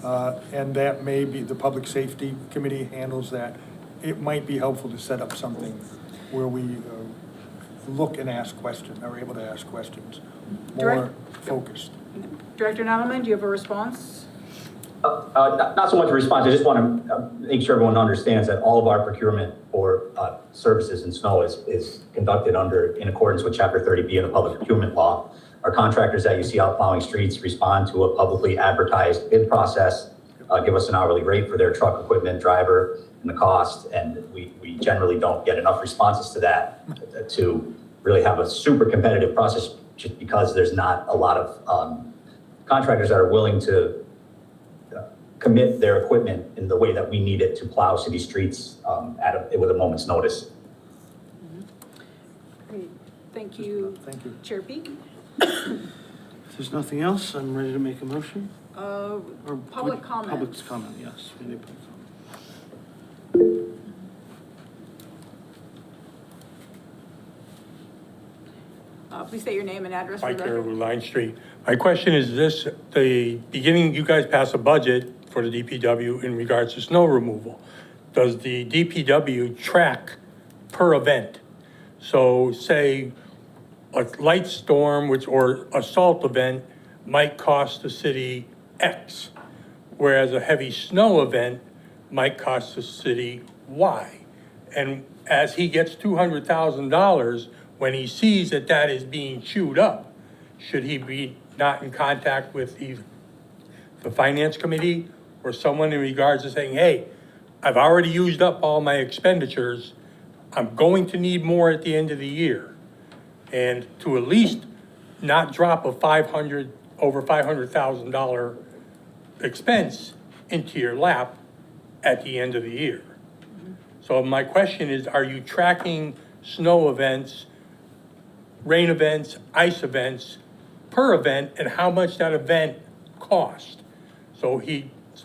and that may be, the Public Safety Committee handles that. It might be helpful to set up something where we look and ask questions, are able to ask questions, more focused. Director Nadelman, do you have a response? Not so much a response, I just want to make sure everyone understands that all of our procurement for services in snow is conducted in accordance with Chapter 30B of the Public Procurement Law. Our contractors that you see out plowing streets respond to a publicly advertised bid process, give us an hourly rate for their truck, equipment, driver, and the cost, and we generally don't get enough responses to that to really have a super competitive process, just because there's not a lot of contractors that are willing to commit their equipment in the way that we need it to plow city streets with a moment's notice. Great, thank you. Thank you. Chair Peak? If there's nothing else, I'm ready to make a motion. Or Public comment. Public's comment, yes. We need public comment. Please state your name and address for the Mike record. Carroll, Line Street. My question is this, the beginning, you guys pass a budget for the DPW in regards to snow removal. Does the DPW track per event? So say a light storm, or a salt event might cost the city X, whereas a heavy snow event might cost the city Y. And as he gets $200,000, when he sees that that is being chewed up, should he be not in contact with either the Finance Committee or someone in regards to saying, hey, I've already used up all my expenditures, I'm going to need more at the end of the year, and to at least not drop a over $500,000 expense into your lap at the end of the year. So my question is, are you tracking snow events, rain events, ice events per event, and how much that event cost? So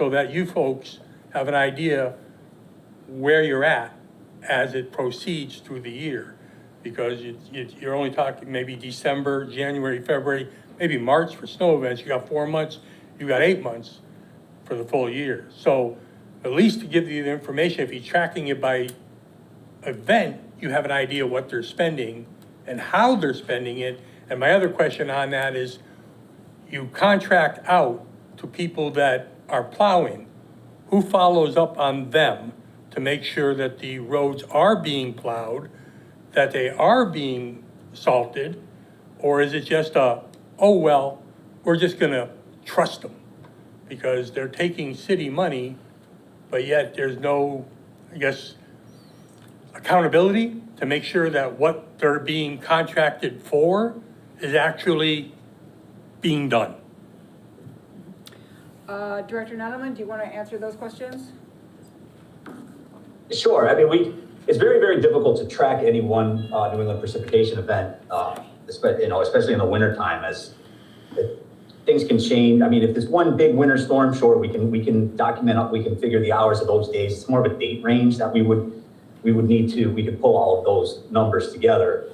that you folks have an idea where you're at as it proceeds through the year. Because you're only talking maybe December, January, February, maybe March for snow events. You got 4 months, you got 8 months for the full year. So at least to give you the information, if you're tracking it by event, you have an idea what they're spending and how they're spending it. And my other question on that is, you contract out to people that are plowing. Who follows up on them to make sure that the roads are being plowed, that they are being salted? Or is it just oh, well, we're just gonna trust them? Because they're taking city money, but yet there's no, I guess, accountability to make sure that what they're being contracted for is actually being done. Director Nadelman, do you want to answer those questions? Sure. I mean, it's very, very difficult to track any one New England precipitation event, especially in the wintertime, as things can change. I mean, if there's one big winter storm, sure, we can document, we can figure the hours of those days. It's more of a date range that we could pull all of those numbers together.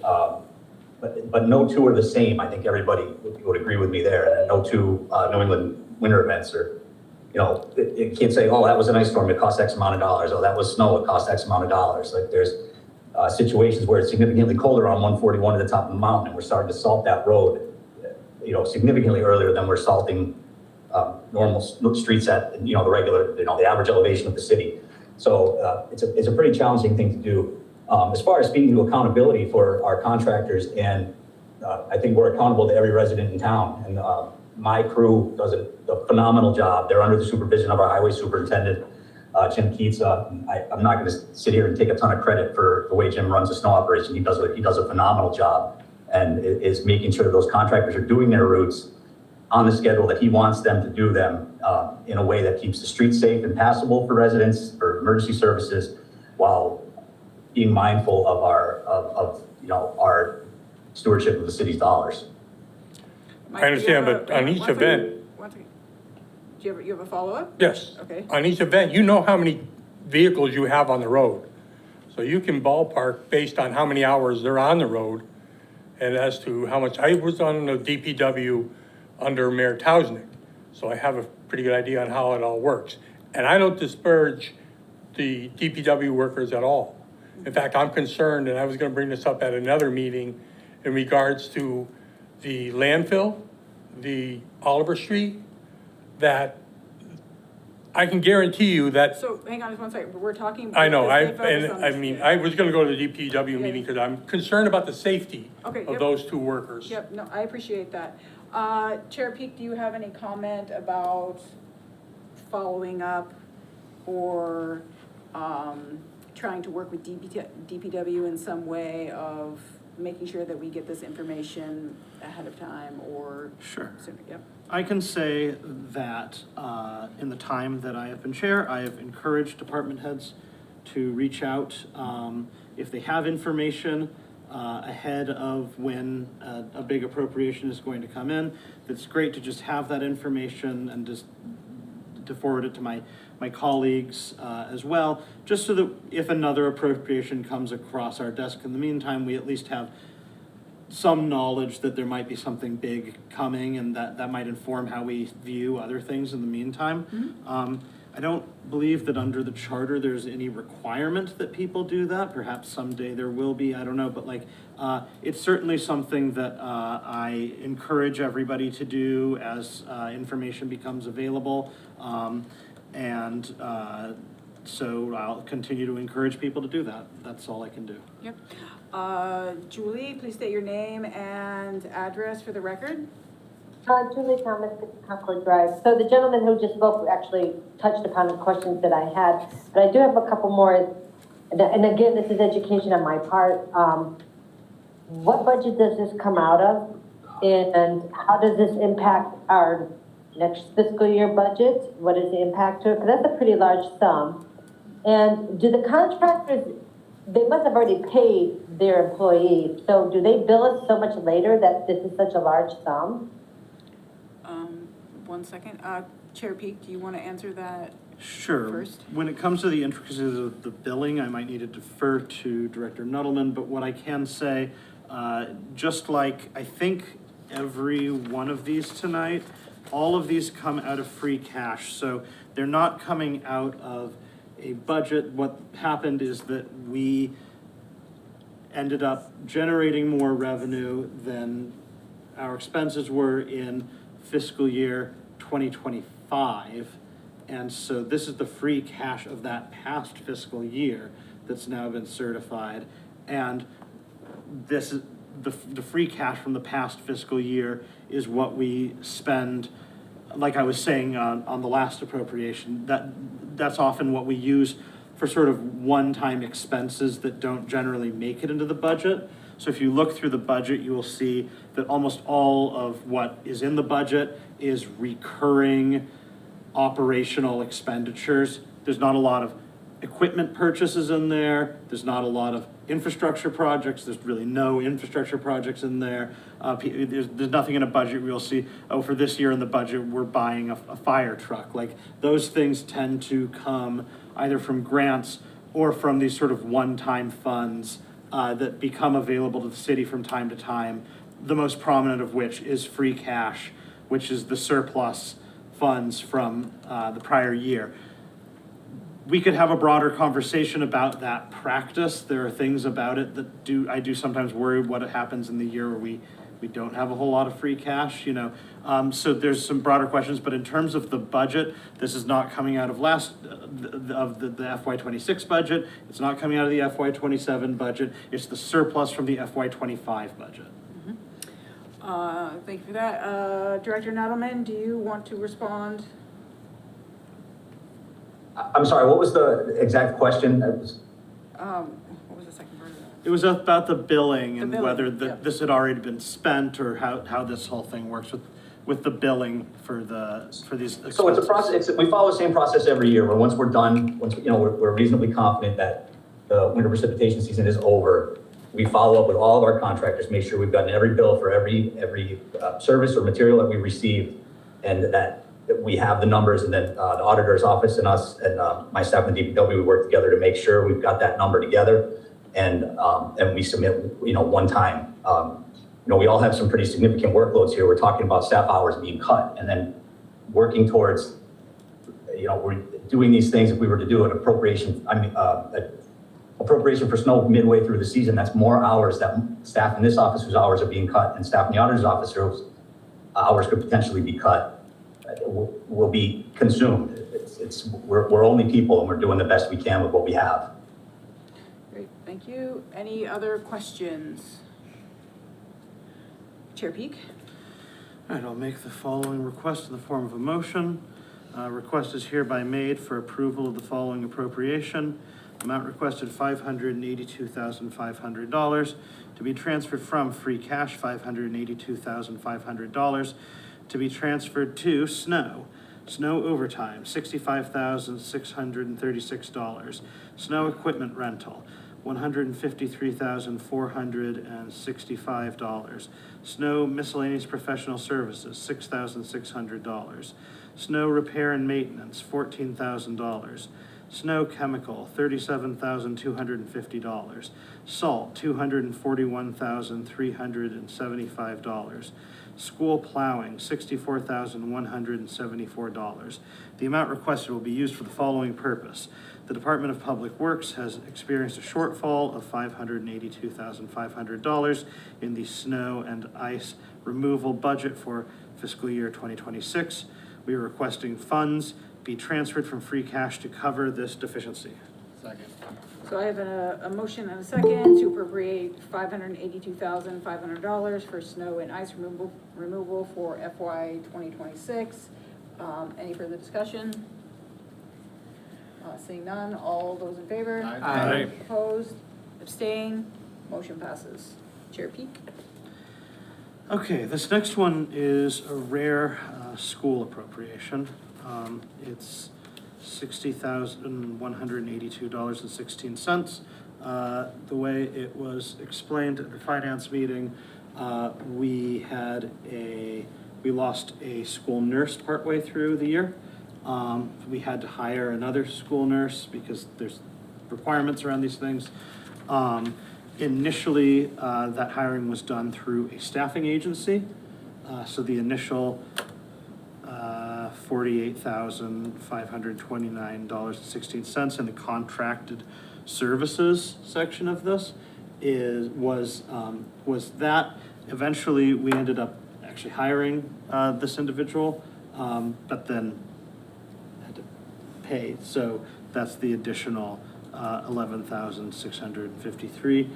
But no two are the same. I think everybody would agree with me there. And no two New England winter events are, it can't say, oh, that was an ice storm, it cost X amount of dollars. Oh, that was snow, it cost X amount of dollars. Like there's situations where it's significantly colder on 141 at the top of the mountain, and we're starting to salt that road, significantly earlier than we're salting normal streets at, the regular, the average elevation of the city. So it's a pretty challenging thing to do. As far as speaking to accountability for our contractors, and I think we're accountable to every resident in town. And my crew does a phenomenal job. They're under the supervision of our highway superintendent, Jim Keats. I'm not going to sit here and take a ton of credit for the way Jim runs the snow operation. He does a phenomenal job, and is making sure those contractors are doing their routes on the schedule that he wants them to do them, in a way that keeps the streets safe and passable for residents, for emergency services, while being mindful of our stewardship of the city's dollars. Mike, I do you understand, have but on each one second. event, One second. Do you have a follow-up? yes. Okay. On each event, you know how many vehicles you have on the road. So you can ballpark based on how many hours they're on the road and as to how much. I was on the DPW under Mayor Tausnig, so I have a pretty good idea on how it all works. And I don't disparage the DPW workers at all. In fact, I'm concerned, and I was gonna bring this up at another meeting, in regards to the landfill, the Oliver Street, that I can guarantee you that, So hang on just one second, we're talking. I know, let's stay focused on I this. mean, I was gonna go to the DPW meeting because I'm concerned about the safety Okay, of yep. those two workers. Yep, no, I appreciate that. Chair Peak, do you have any comment about following up or trying to work with DPW in some way of making sure that we get this information ahead of time or? Sure. sooner? Yep. I can say that in the time that I have been chair, I have encouraged department heads to reach out if they have information ahead of when a big appropriation is going to come in. It's great to just have that information and just to forward it to my colleagues as well, just so that if another appropriation comes across our desk in the meantime, we at least have some knowledge that there might be something big coming, and that might inform how we view other things in the meantime. I don't believe that under the charter there's any requirement that people do that. Perhaps someday there will be, I don't know, but like, it's certainly something that I encourage everybody to do as information becomes available. So I'll continue to encourage people to do that. That's all I can do. Yep. Julie, please state your name and address for the record. Julie Thomas, 6 Concord Drive. So the gentleman who just spoke actually touched upon the questions that I had, but I do have a couple more. And again, this is education on my part. What budget does this come out of? And how does this impact our next fiscal year budget? What is the impact to it? Because that's a pretty large sum. And do the contractors, they must have already paid their employees. So do they bill us so much later that this is such a large sum? 1 second. Chair Peak, do you want to answer that? Sure. First. When it comes to the intricacies of the billing, I might need to defer to Director Nuttleman, but what I can say, just like I think every one of these tonight, all of these come out of free cash. So they're not coming out of a budget. What happened is that we ended up generating more revenue than our expenses were in fiscal year 2025. And so this is the free cash of that past fiscal year that's now been certified. And this is the free cash from the past fiscal year is what we spend, like I was saying on the last appropriation, that's often what we use for sort of one-time expenses that don't generally make it into the budget. So if you look through the budget, you will see that almost all of what is in the budget is recurring operational expenditures. There's not a lot of equipment purchases in there. There's not a lot of infrastructure projects. There's really no infrastructure projects in there. There's nothing in a budget where you'll see, oh, for this year in the budget, we're buying a fire truck. Like those things tend to come either from grants or from these sort of one-time funds that become available to the city from time to time. The most prominent of which is free cash, which is the surplus funds from the prior year. We could have a broader conversation about that practice. There are things about it that I do sometimes worry what happens in the year where We don't have a whole lot of free cash, you know. So there's some broader questions, but in terms of the budget, this is not coming out of the FY '26 budget. It's not coming out of the FY '27 budget. It's the surplus from the FY '25 budget. Thank you for that. Director Nadelman, do you want to respond? I'm sorry, what was the exact question? What was the second part of that? It was about the billing The and billing, whether yeah. this had already been spent or how this whole thing works with the billing for these expenses. So it's a process, we follow the same process every year, where once we're done, we're reasonably confident that the winter precipitation season is over, we follow up with all of our contractors, make sure we've gotten every bill for every service or material that we received, and that we have the numbers, and then the auditor's office and us and my staff in DPW, we work together to make sure we've got that number together, and we submit, one time. We all have some pretty significant workloads here. We're talking about staff hours being cut, and then working towards, we're doing these things. If we were to do an appropriation for snow midway through the season, that's more hours that staff in this office whose hours are being cut, and staff in the auditor's office whose hours could potentially be cut, will be consumed. We're only people, and we're doing the best we can with what we have. Great, thank you. Any other questions? Chair Peak? All right, I'll make the following request in the form of a motion. Request is hereby made for approval of the following appropriation. Amount requested $582,500 to be transferred from free cash $582,500 to be transferred to snow overtime $65,636, snow equipment rental $153,465, snow miscellaneous professional services $6,600, snow repair and maintenance $14,000, snow chemical $37,250, salt $241,375, school plowing $64,174. The amount requested will be used for the following purpose. The Department of Public Works has experienced a shortfall of $582,500 in the snow and ice removal budget for fiscal year 2026. We are requesting funds be transferred from free cash to cover this deficiency. Second. So I have a motion and a second to appropriate $582,500 for snow and ice removal for FY 2026. Any further discussion? Seeing none, all those in favor? Aye. Opposed? Abstain? Motion passes. Chair Peak? Okay, this next one is a rare school appropriation. It's $60,182.16. The way it was explained at the finance meeting, we lost a school nurse partway through the year. We had to hire another school nurse because there's requirements around these things. Initially, that hiring was done through a staffing agency. So the initial $48,529.16 in the contracted services section of this was that. Eventually, we ended up actually hiring this individual, but then had to pay. So that's the additional $11,653.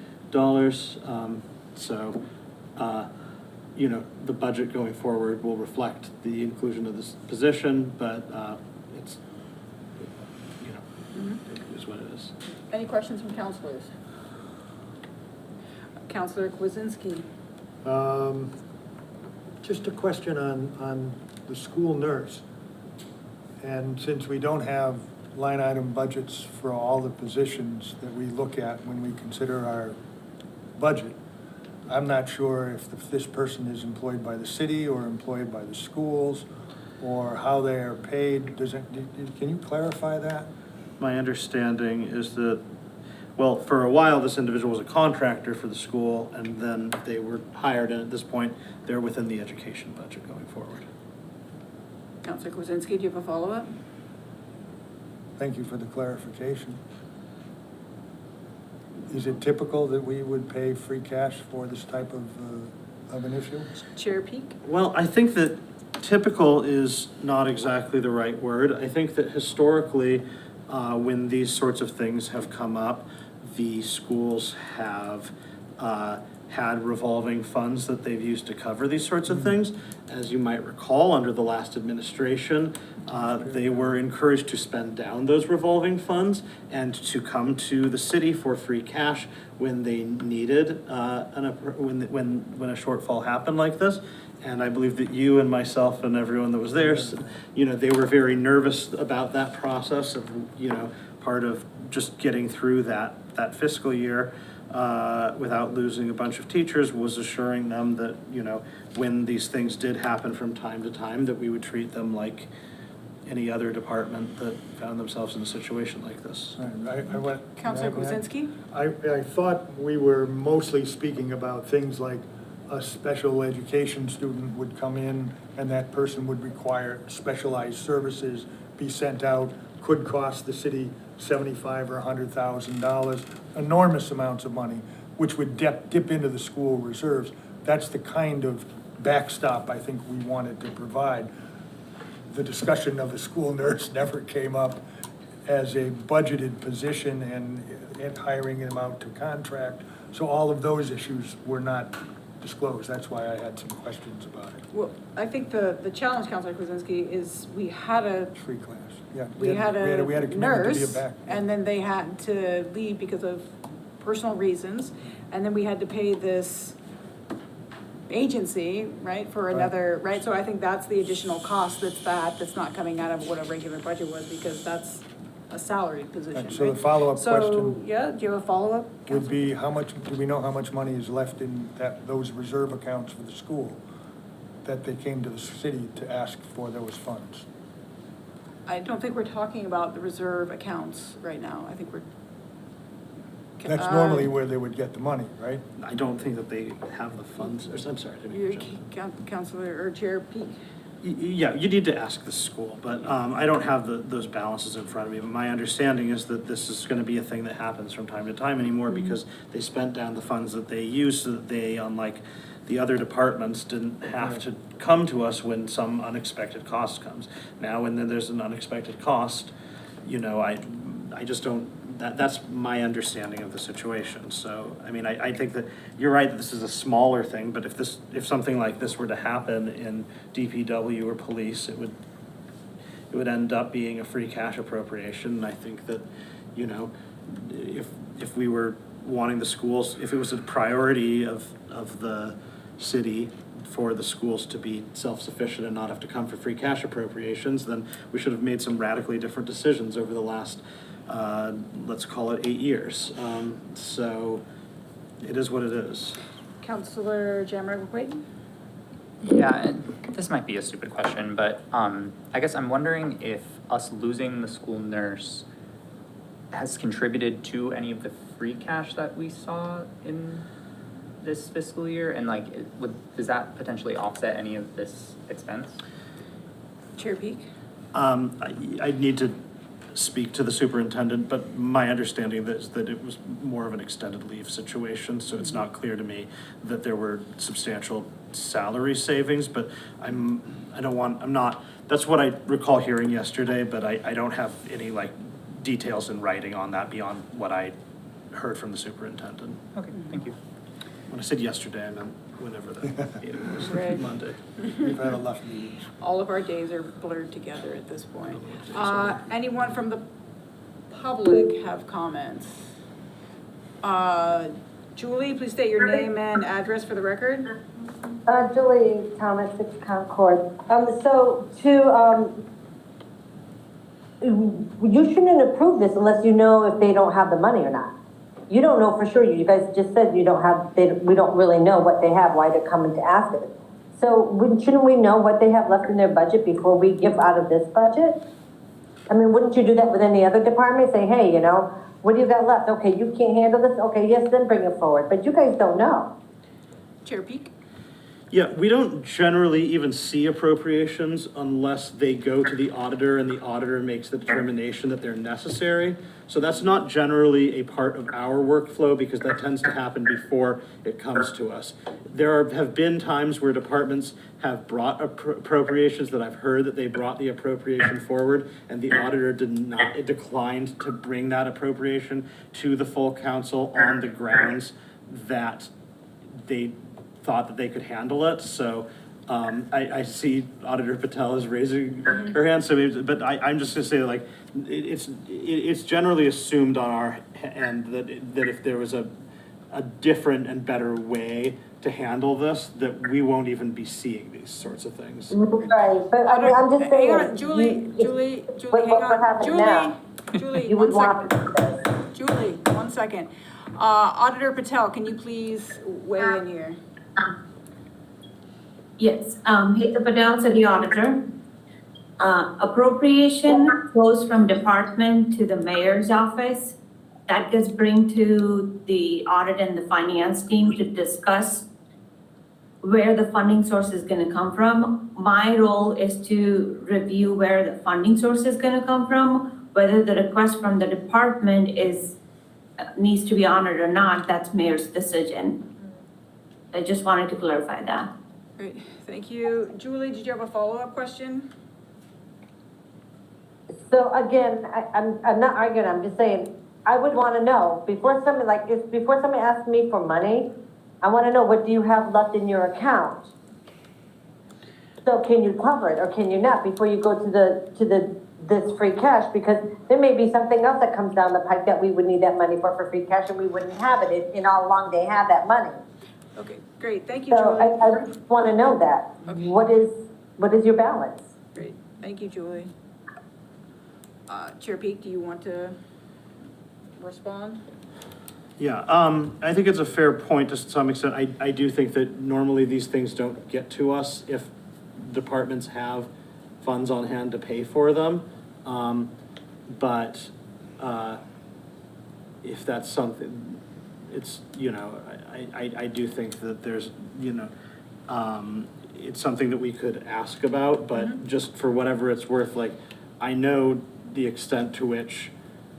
The budget going forward will reflect the inclusion of this position, but it's, it is what it is. Any questions from counselors? Counselor Kwasinski. Just a question on the school nurse. And since we don't have line item budgets for all the positions that we look at when we consider our budget, I'm not sure if this person is employed by the city or employed by the schools or how they are paid. Can you clarify that? My understanding is that, well, for a while, this individual was a contractor for the school, and then they were hired, and at this point, they're within the education budget going forward. Counselor Kwasinski, do you have a follow-up? Thank you for the clarification. Is it typical that we would pay free cash for this type of of an issue? Chair Peak? Well, I think that typical is not exactly the right word. I think that historically, when these sorts of things have come up, the schools have had revolving funds that they've used to cover these sorts of things. As you might recall, under the last administration, they were encouraged to spend down those revolving funds and to come to the city for free cash when they needed, when a shortfall happened like this. And I believe that you and myself and everyone that was there, you know, they were very nervous about that process of, you know, part of just getting through that fiscal year without losing a bunch of teachers was assuring them that, you know, when these things did happen from time to time, that we would treat them like any other department that found themselves in a situation like this. Councilor Kwasinski? I thought we were mostly speaking about things like a special education student would come in and that person would require specialized services be sent out, could cost the city $75,000 or $100,000, enormous amounts of money, which would dip into the school reserves. That's the kind of backstop I think we wanted to provide. The discussion of a school nurse never came up as a budgeted position and hiring them out to contract. So all of those issues were not disclosed. That's why I had some questions about it. Well, I think the challenge, Councilor Kwasinski, is we had a Free class, yeah. we had a commitment to be nurse, back. and then they had to leave because of personal reasons, and then we had to pay this agency, right, for another, right? So I think that's the additional cost that's not coming out of what a regular budget was, because that's a salaried position, Right, so the right? follow-up So, question yeah, do you have a follow-up? would be, how much, do we know how much money is left in those reserve accounts for the school that they came to the city to ask for those funds? I don't think we're talking about the reserve accounts right now. I think we're. That's normally where they would get the money, right? I don't think that they have the funds, I'm sorry. I didn't mean to interrupt. Councilor or Chair Peak. Yeah, you need to ask the school, but I don't have those balances in front of me. But my understanding is that this is going to be a thing that happens from time to time anymore because they spent down the funds that they used so that they, unlike the other departments, didn't have to come to us when some unexpected cost comes. Now, when there's an unexpected cost, you know, I just don't, that's my understanding of the situation. So, I mean, I think that you're right that this is a smaller thing, but if something like this were to happen in DPW or police, it would end up being a free cash appropriation. And I think that, you know, if we were wanting the schools, if it was a priority of the city for the schools to be self-sufficient and not have to come for free cash appropriations, then we should have made some radically different decisions over the last let's call it 8 years. So it is what it is. Councilor Jammer Clayton? Yeah, this might be a stupid question, but I guess I'm wondering if us losing the school nurse has contributed to any of the free cash that we saw in this fiscal year, and like, does that potentially offset any of this expense? Chair Peak? I'd need to speak to the superintendent, but my understanding is that it was more of an extended leave situation, so it's not clear to me that there were substantial salary savings, but that's what I recall hearing yesterday, but I don't have any like details in writing on that beyond what I heard from the superintendent. Okay, thank you. When I said yesterday, I meant whenever the meeting was, Right. Monday. We've had enough meetings. All of our days are blurred together at this point. Anyone from the public have comments? Julie, please state your name and address for the record. Julie Thomas, 6 Concord. You shouldn't approve this unless you know if they don't have the money or not. You don't know for sure. You guys just said we don't really know what they have, why they're coming to ask it. So shouldn't we know what they have left in their budget before we give out of this budget? I mean, wouldn't you do that with any other department? Say, hey, you know, what do you got left? Okay, you can't handle this? Okay, yes, then bring it forward. But you guys don't know. Chair Peak? Yeah, we don't generally even see appropriations unless they go to the auditor and the auditor makes the determination that they're necessary. So that's not generally a part of our workflow because that tends to happen before it comes to us. Have been times where departments have brought appropriations that I've heard that they brought the appropriation forward and the auditor declined to bring that appropriation to the full council on the grounds that they thought that they could handle it. So I see Auditor Patel is raising her hand, so maybe, but I'm just gonna say, like, it's generally assumed on our end that if there was a different and better way to handle this, that we won't even be seeing these sorts of things. Right, but I'm just saying. Hang on, Julie, hang on. Julie, You would one want second. Julie, 1 second. Auditor Patel, can you please weigh in here? Yes, Heta Patel, City Auditor. Appropriation goes from department to the mayor's office. That gets bring to the audit and the finance team to discuss where the funding source is gonna come from. My role is to review where the funding source is gonna come from, whether the request from the department needs to be honored or not, that's mayor's decision. I just wanted to clarify that. Great, thank you. Julie, did you have a follow-up question? So again, I'm not arguing, I'm just saying, I would want to know, before somebody asks me for money, I want to know, what do you have left in your account? So can you cover it or can you not before you go to this free cash? Because there may be something else that comes down the pipe that we would need that money for free cash and we wouldn't have it in how long they have that money. Okay, great, thank you, So Julie. I just want to know that. Okay. What is your balance? Great, thank you, Julie. Chair Peak, do you want to respond? Yeah, I think it's a fair point to some extent. I do think that normally these things don't get to us if departments have funds on hand to pay for them. But if that's something, it's, you know, I do think that there's, you know, it's something that we could ask about, but just for whatever it's worth, like, I know the extent to which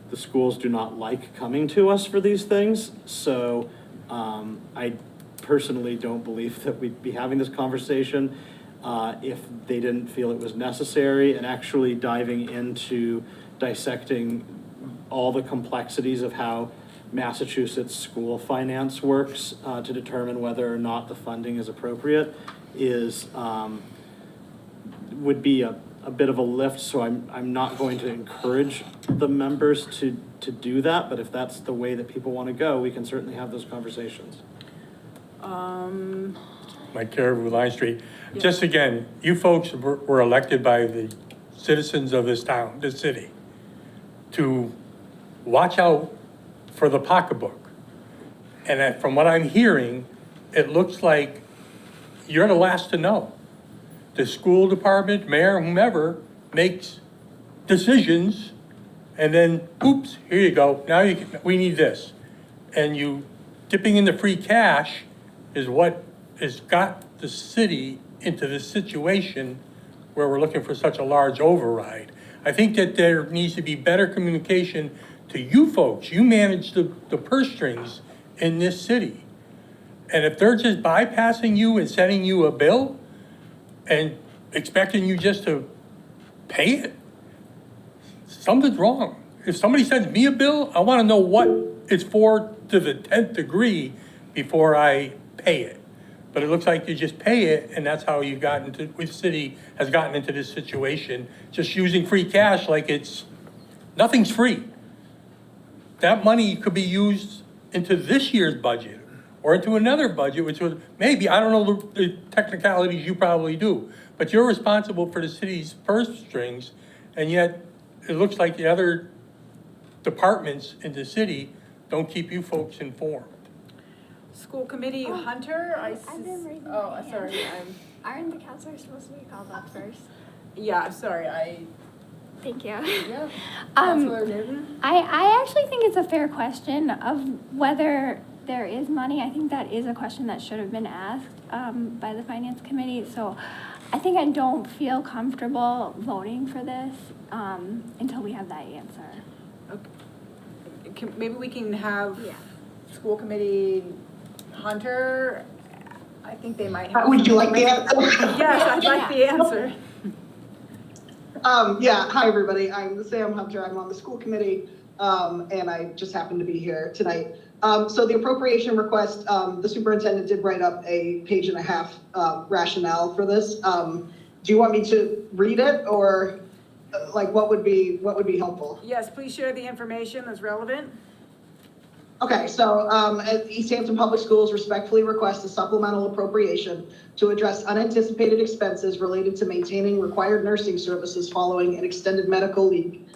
the schools do not like coming to us for these things. So I personally don't believe that we'd be having this conversation if they didn't feel it was necessary, and actually diving into dissecting all the complexities of how Massachusetts school finance works to determine whether or not the funding is appropriate would be a bit of a lift. So I'm not going to encourage the members to do that, but if that's the way that people want to go, we can certainly have those conversations. Mike Carreyrou, Line Street. Just again, you folks were elected by the citizens of this town, this city, to watch out for the pocketbook. And from what I'm hearing, it looks like you're the last to know. The school department, mayor, whomever, makes decisions, and then, oops, here you go, now we need this. And you dipping into free cash is what has got the city into this situation where we're looking for such a large override. I think that there needs to be better communication to you folks. You manage the purse strings in this city. And if they're just bypassing you and sending you a bill and expecting you just to pay it, something's wrong. If somebody sends me a bill, I want to know what it's for to the 10th degree before I pay it. But it looks like you just pay it, and that's how you got into, the city has gotten into this situation, just using free cash like nothing's free. That money could be used into this year's budget or into another budget, which was maybe, I don't know the technicalities, you probably do, but you're responsible for the city's purse strings, and yet it looks like the other departments in the city don't keep you folks informed. School committee, Hunter, I've been raising my hand. Sorry, Aren't the counselors supposed to be called up first? yeah, sorry, Thank you. yeah. Counselor Newton? I actually think it's a fair question of whether there is money. I think that is a question that should have been asked by the finance committee. So I think I don't feel comfortable voting for this until we have that answer. Maybe we can have school committee Hunter, I think they might have. Would you like the answer? Yes, I'd like the answer. Yeah, hi, everybody. I'm Sam Hunter. I'm on the school committee, and I just happened to be here tonight. So the appropriation request, the superintendent did write up a 1.5-page rationale for this. Do you want me to read it, or like what would be helpful? Yes, please share the information that's relevant. Okay, so Easthampton Public Schools respectfully request a supplemental appropriation to address unanticipated expenses related to maintaining required nursing services following an extended medical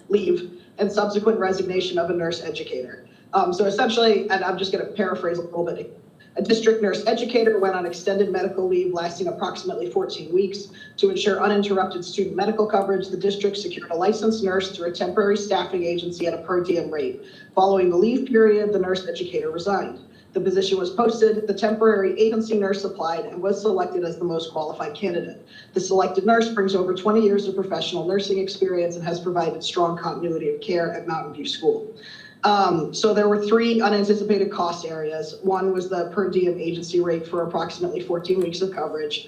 leave and subsequent resignation of a nurse educator. So essentially, and I'm just going to paraphrase a little bit, a district nurse educator went on extended medical leave lasting approximately 14 weeks. To ensure uninterrupted student medical coverage, the district secured a licensed nurse through a temporary staffing agency at a per diem rate. Following the leave period, the nurse educator resigned. The position was posted, the temporary agency nurse applied and was selected as the most qualified candidate. The selected nurse brings over 20 years of professional nursing experience and has provided strong continuity of care at Mountain View School. So there were 3 unanticipated cost areas. 1 was the per diem agency rate for approximately 14 weeks of coverage.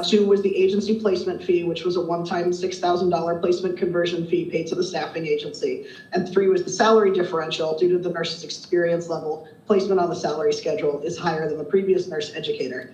2 was the agency placement fee, which was a one-time $6,000 placement conversion fee paid to the staffing agency. And 3 was the salary differential due to the nurse's experience level. Placement on the salary schedule is higher than the previous nurse educator.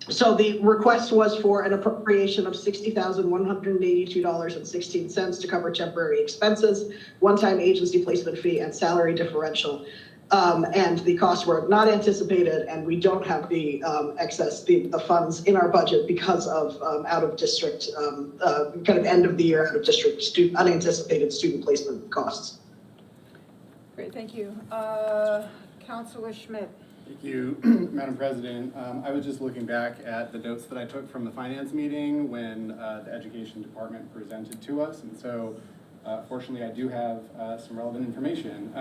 So the request was for an appropriation of $60,182.16 to cover temporary expenses, one-time agency placement fee, and salary differential. And the costs were not anticipated, and we don't have the the funds in our budget because of out-of-district, kind of end-of-the-year out-of-district unanticipated student placement costs. Great, thank you. Councilor Schmidt. Thank you, Madam President. I was just looking back at the notes that I took from the finance meeting when the education department presented to us. And so fortunately, I do have some relevant information.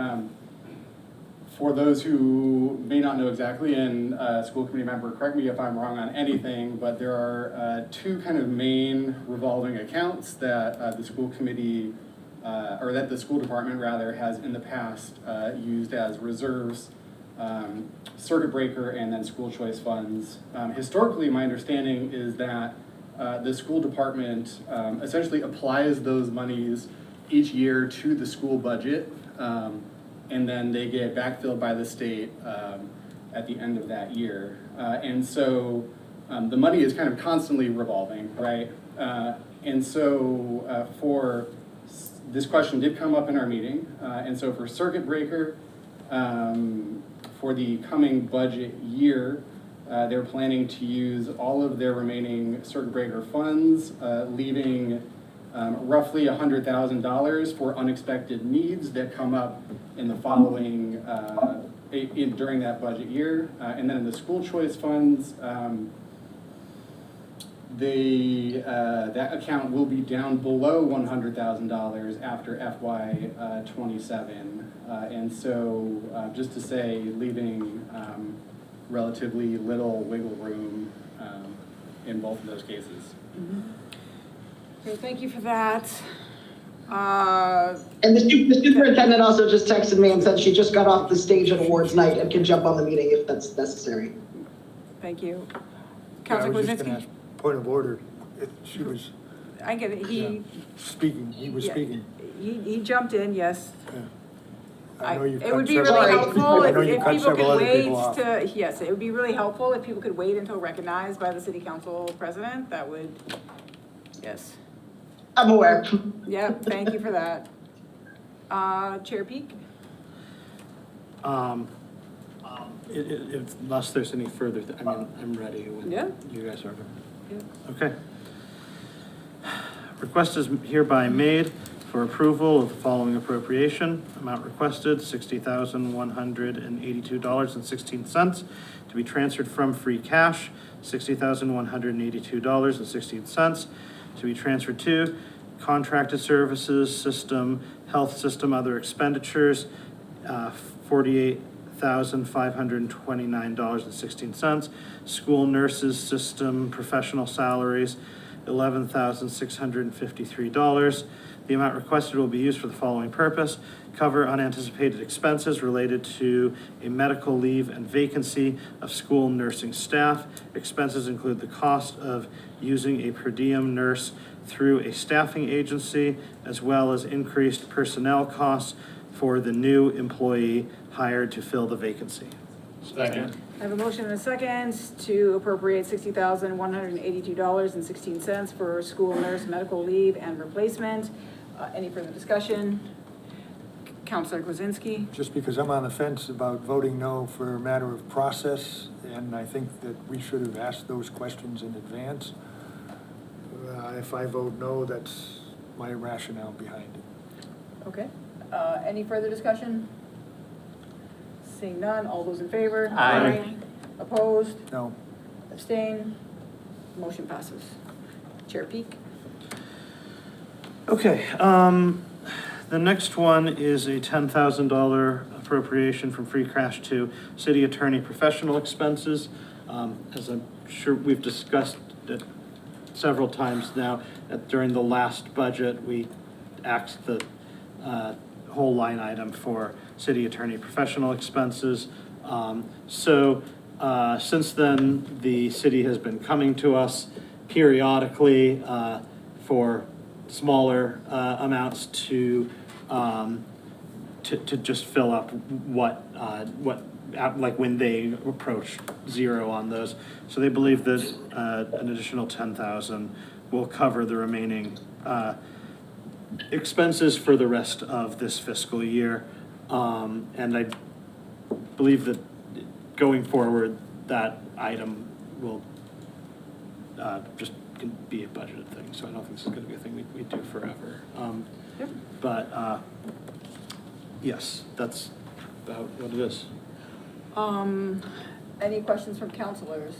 For those who may not know exactly, and school committee member, correct me if I'm wrong on anything, but there are 2 kind of main revolving accounts that the school committee, or that the school department rather, has in the past used as reserves. Circuit breaker and then school choice funds. Historically, my understanding is that the school department essentially applies those monies each year to the school budget, and then they get backfilled by the state at the end of that year. And so the money is kind of constantly revolving, right? And so for this question did come up in our meeting, and so for circuit breaker, for the coming budget year, they're planning to use all of their remaining circuit breaker funds, leaving roughly $100,000 for unexpected needs that come up in the following, during that budget year. And then in the school choice funds, that account will be down below $100,000 after FY '27. And so just to say, leaving relatively little wiggle room in both of those cases. Okay, thank you for that. And the superintendent also just texted me and said she just got off the stage at awards night and can jump on the meeting if that's necessary. Thank you. Yeah, I Councilor was just gonna Kwasinski? ask, point of order, she was I get it, he was Yeah. speaking. he jumped in, yes. I know you've It would cut be really several- helpful I if know you cut people several could other wait people off. yes, it would be really helpful if people could wait until recognized by the city council president. That would, yes. I'm aware. Yeah, thank you for that. Chair Peak? Unless there's any further, I mean, I'm ready when Yeah. you guys are. Yeah. Okay. Request is hereby made for approval of the following appropriation. Amount requested, $60,182.16 to be transferred from free cash, $60,182.16 to be transferred to contracted services, system, health system, other expenditures, $5,529.16. School nurses system professional salaries, $11,653. The amount requested will be used for the following purpose: cover unanticipated expenses related to a medical leave and vacancy of school nursing staff. Expenses include the cost of using a per diem nurse through a staffing agency, as well as increased personnel costs for the new employee hired to fill the vacancy. I have a motion and a second to appropriate $60,182.16 for school nurse medical leave and replacement. Any further discussion? Counselor Kwasinski? Just because I'm on the fence about voting no for a matter of process, and I think that we should have asked those questions in advance. If I vote no, that's my rationale behind it. Okay. Any further discussion? Seeing none, all those in favor? Aye. Opposed? No. Abstain? Motion passes. Chair Peak? Okay, the next one is a $10,000 appropriation from free cash to city attorney professional expenses. As I'm sure we've discussed it several times now, during the last budget, we axed the whole line item for city attorney professional expenses. Since then, the city has been coming to us periodically for smaller amounts to just fill up what like when they approach zero on those. So they believe that an additional 10,000 will cover the remaining expenses for the rest of this fiscal year. And I believe that going forward, that item will just be a budgeted thing. So I don't think this is going to be a thing we do forever. Yep. But yes, that's about what it is. Any questions from counselors?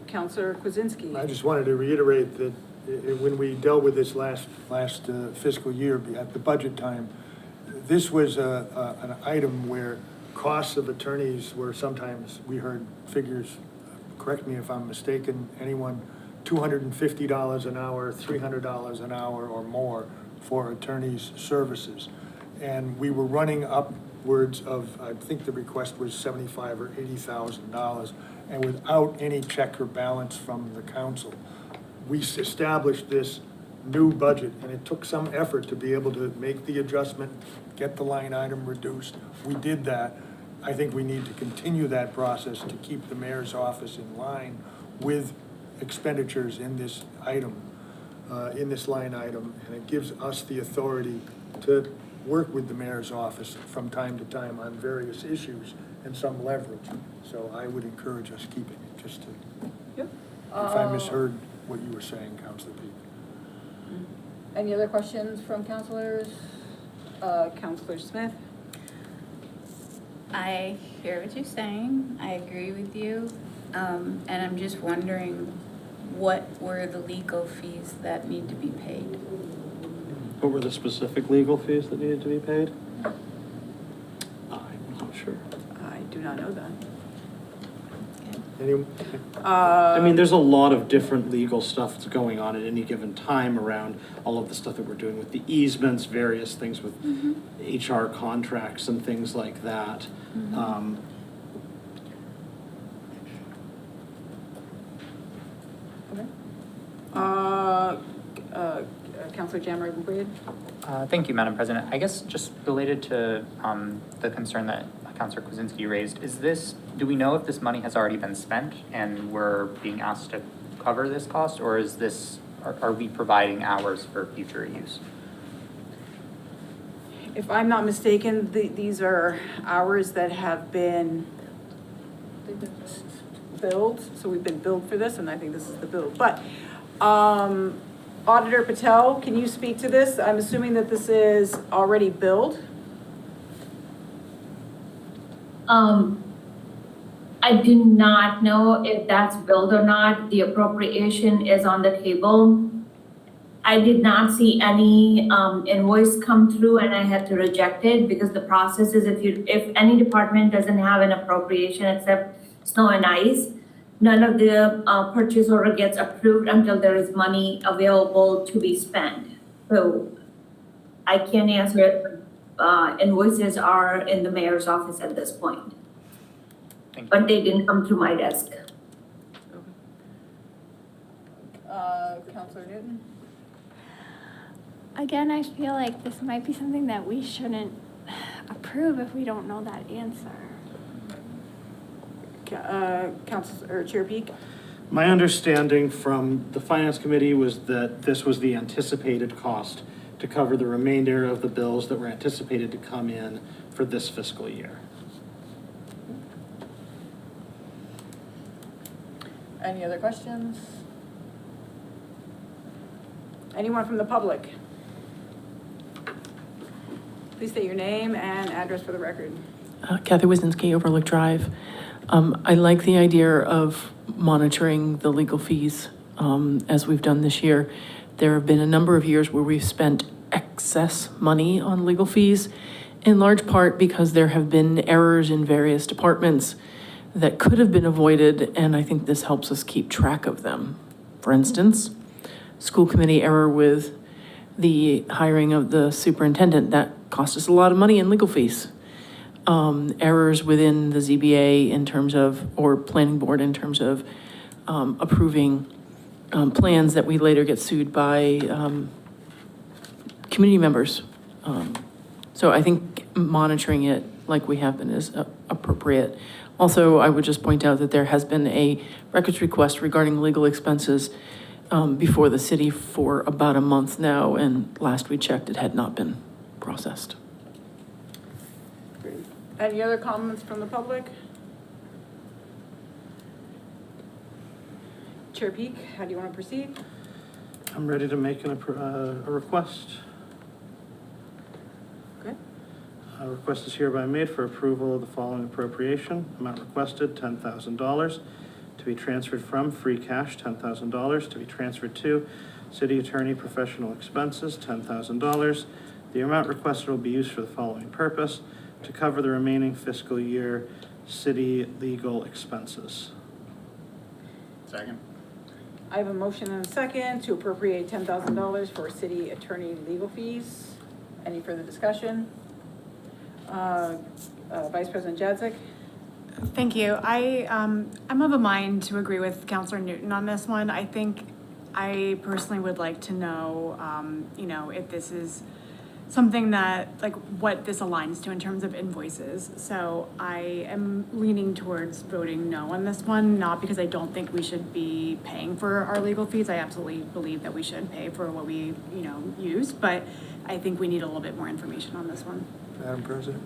Counselor Kwasinski? I just wanted to reiterate that when we dealt with this last fiscal year at the budget time, this was an item where costs of attorneys were sometimes, we heard figures, correct me if I'm mistaken, anyone, $250 an hour, $300 an hour or more for attorneys' services. And we were running upwards of, I think the request was $75,000 or $80,000, and without any check or balance from the council. We established this new budget, and it took some effort to be able to make the adjustment, get the line item reduced. We did that. I think we need to continue that process to keep the mayor's office in line with expenditures in this item, in this line item, and it gives us the authority to work with the mayor's office from time to time on various issues and some leverage. So I would encourage us keeping it, just to, Yep. if I misheard what you were saying, Councilor Peak. Any other questions from counselors? Counselor Smith? I hear what you're saying. I agree with you. And I'm just wondering, what were the legal fees that need to be paid? What were the specific legal fees that needed to be paid? I'm not sure. I do not know that. I mean, there's a lot of different legal stuff that's going on at any given time around all of the stuff that we're doing with the easements, various things with HR contracts and things like that. Counselor Jammer-Boyd? Thank you, Madam President. I guess just related to the concern that Councilor Kwasinski raised, do we know if this money has already been spent and we're being asked to cover this cost, or is are we providing hours for future use? If I'm not mistaken, these are hours that have been billed, so we've been billed for this, and I think this is the bill. But Auditor Patel, can you speak to this? I'm assuming that this is already billed? I do not know if that's billed or not. The appropriation is on the table. I did not see any invoice come through and I had to reject it because the process is if any department doesn't have an appropriation except snow and ice, none of the purchase order gets approved until there is money available to be spent. So I can't answer it. Invoices are in the mayor's office at this point. But they didn't come through my desk. Counselor Newton? Again, I feel like this might be something that we shouldn't approve if we don't know that answer. Council, or Chair Peak? My understanding from the Finance Committee was that this was the anticipated cost to cover the remainder of the bills that were anticipated to come in for this fiscal year. Any other questions? Anyone from the public? Please state your name and address for the record. Kathy Wisinski, Overlook Drive. I like the idea of monitoring the legal fees as we've done this year. There have been a number of years where we've spent excess money on legal fees, in large part because there have been errors in various departments that could have been avoided, and I think this helps us keep track of them. For instance, school committee error with the hiring of the superintendent, that cost us a lot of money in legal fees. Errors within the ZBA in terms of, or planning board in terms of approving plans that we later get sued by community members. So I think monitoring it like we have been is appropriate. Also, I would just point out that there has been a records request regarding legal expenses before the city for about a month now, and last we checked, it had not been processed. Any other comments from the public? Chair Peak, how do you want to proceed? I'm ready to make a request. Okay. A request is hereby made for approval of the following appropriation. Amount requested, $10,000. To be transferred from free cash, $10,000. To be transferred to city attorney professional expenses, $10,000. The amount requested will be used for the following purpose: to cover the remaining fiscal year city legal expenses. Second. I have a motion and a second to appropriate $10,000 for city attorney legal fees. Any further discussion? Vice President Jadzik? Thank you. I'm of a mind to agree with Counselor Newton on this one. I think I personally would like to know, if this is something that, like, what this aligns to in terms of invoices. So I am leaning towards voting no on this one, not because I don't think we should be paying for our legal fees. I absolutely believe that we should pay for what we, use, but I think we need a little bit more information on this one. Madam President?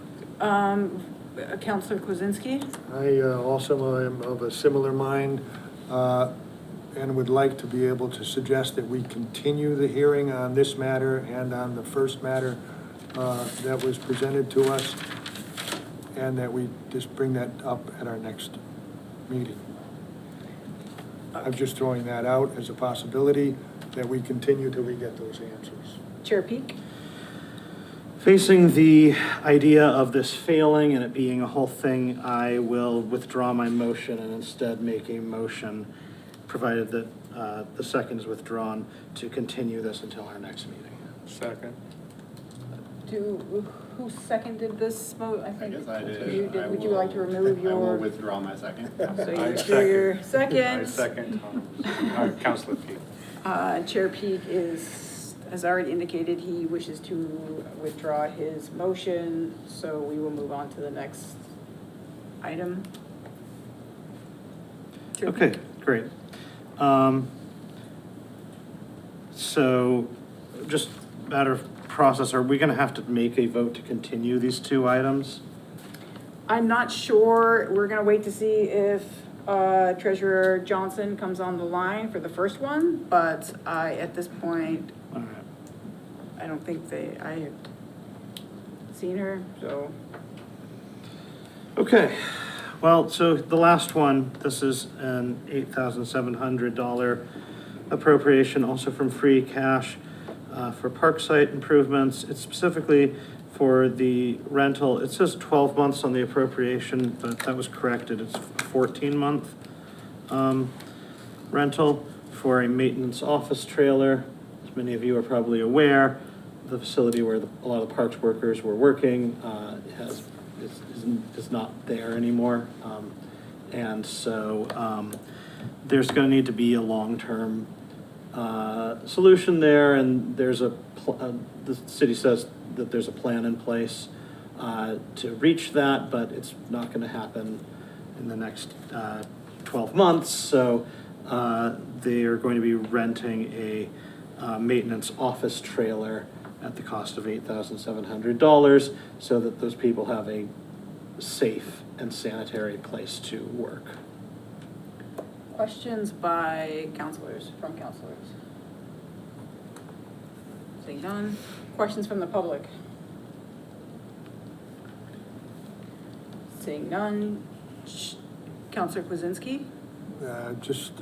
Counselor Kwasinski? I also am of a similar mind and would like to be able to suggest that we continue the hearing on this matter and on the first matter that was presented to us, and that we just bring that up at our next meeting. I'm just throwing that out as a possibility, that we continue till we get those answers. Chair Peak? Facing the idea of this failing and it being a whole thing, I will withdraw my motion and instead make a motion, provided that the second is withdrawn, to continue this until our next meeting. Second. Who seconded this vote? I think guess I did. you did. Would you like to remove your? I will withdraw my second. So you withdrew your second. I second. Counselor Peak. Chair Peak has already indicated he wishes to withdraw his motion, so we will move on to the next item. Chair Okay, Peak. great. So just matter of process, are we going to have to make a vote to continue these two items? I'm not sure. We're gonna wait to see if Treasurer Johnson comes on the line for the first one, but at this point, All right. I don't think I have seen her, so. Okay, well, so the last one, this is an $8,700 appropriation, also from free cash, For park site improvements, it's specifically for the rental. It says 12 months on the appropriation, but that was corrected. It's 14-month rental for a maintenance office trailer. As many of you are probably aware, the facility where a lot of the parks workers were working is not there anymore. And so there's going to need to be a long-term solution there, and there's the city says that there's a plan in place to reach that, but it's not going to happen in the next 12 months. So they are going to be renting a maintenance office trailer at the cost of $8,700 so that those people have a safe and sanitary place to work. Questions by counselors, from counselors? Seeing none. Questions from the public? Seeing none. Counselor Kwasinski? Just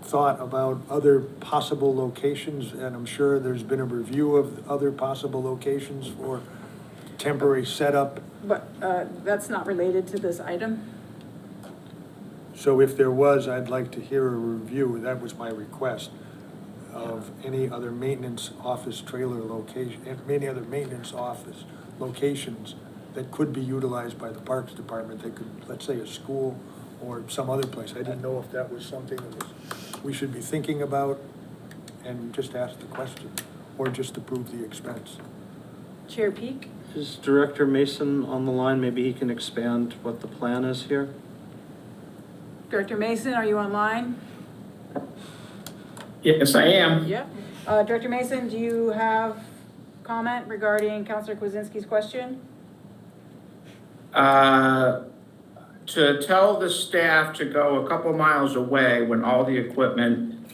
thought about other possible locations, and I'm sure there's been a review of other possible locations for temporary setup. But that's not related to this item? So if there was, I'd like to hear a review, that was my request, of any other maintenance office trailer location, and any other maintenance office locations that could be utilized by the Parks Department. They could, let's say, a school or some other place. I didn't know if that was something that we should be thinking about, and just ask the question, or just approve the expense. Chair Peak? Is Director Mason on the line? Maybe he can expand what the plan is here. Director Mason, are you online? Yes, I am. Yep. Director Mason, do you have comment regarding Counselor Kwasinski's question? To tell the staff to go a couple miles away when all the equipment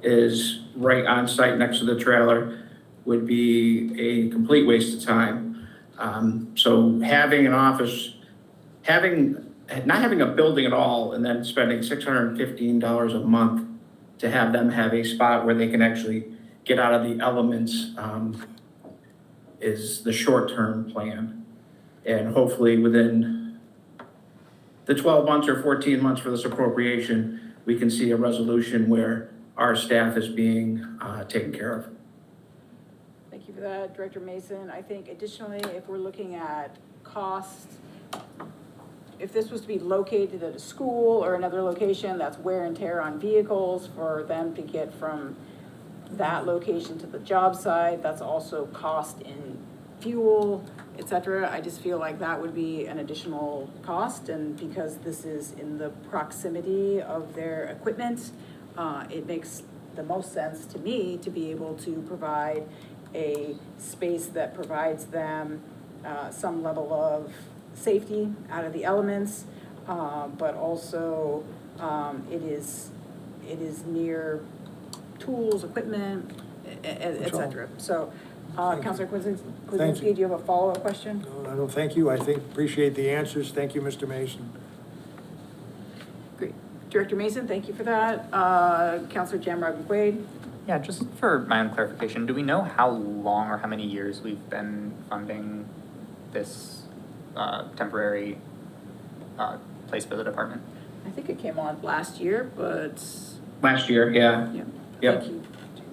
is right on site next to the trailer would be a complete waste of time. So having an office, not having a building at all, and then spending $615 a month to have them have a spot where they can actually get out of the elements is the short-term plan. And hopefully within the 12 months or 14 months for this appropriation, we can see a resolution where our staff is being taken care of. Thank you for that, Director Mason. I think additionally, if we're looking at cost, if this was to be located at a school or another location, that's wear and tear on vehicles for them to get from that location to the job site. That's also cost in fuel, et cetera. I just feel like that would be an additional cost, and because this is in the proximity of their equipment, it makes the most sense to me to be able to provide a space that provides them some level of safety out of the elements, but also it is near tools, equipment, et cetera. So, Councilor Kwasinski, do you have a follow-up question? No, I don't, thank you. I appreciate the answers. Thank you, Mr. Mason. Great. Director Mason, thank you for that. Councilor Jamrog McQuaid? Yeah, just for my own clarification, do we know how long or how many years we've been funding this temporary place for the department? I think it came on last year, but. Last year, yeah. Yeah. Yep. Thank you.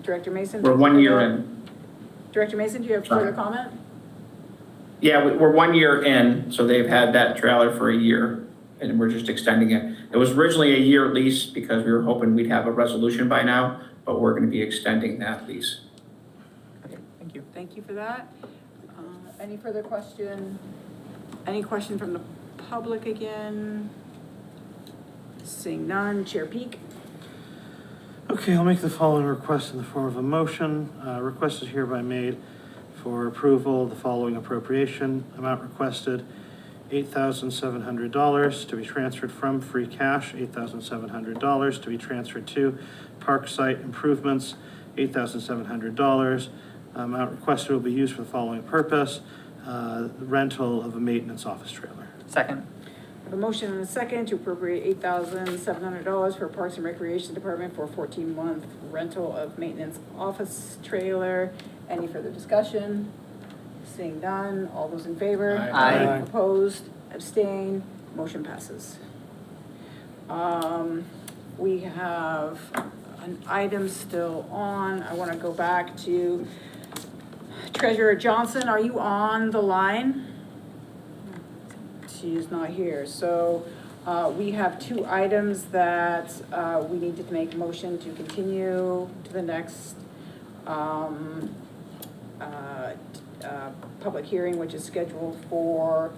Director Mason? We're 1 year in. Director Mason, do you have further comment? Yeah, we're 1 year in, so they've had that trailer for a year, and we're just extending it. It was originally a year lease because we were hoping we'd have a resolution by now, but we're going to be extending that lease. Okay, thank you. Thank you for that. Any further question? Any question from the public again? Seeing none, Chair Peak. Okay, I'll make the following request in the form of a motion. Request is hereby made for approval of the following appropriation. Amount requested, $8,700 to be transferred from free cash, $8,700 to be transferred to park site improvements, $8,700. Amount requested will be used for the following purpose, rental of a maintenance office trailer. Second. have a motion and a second to appropriate $8,700 for Parks and Recreation Department for a 14-month rental of maintenance office trailer. Any further discussion? Seeing none, all those in favor? Aye. Opposed, abstained, motion passes. We have an item still on. I want to go back to Treasurer Johnson. Are you on the line? She is not here. So we have two items that we need to make a motion to continue to the next public hearing, which is scheduled for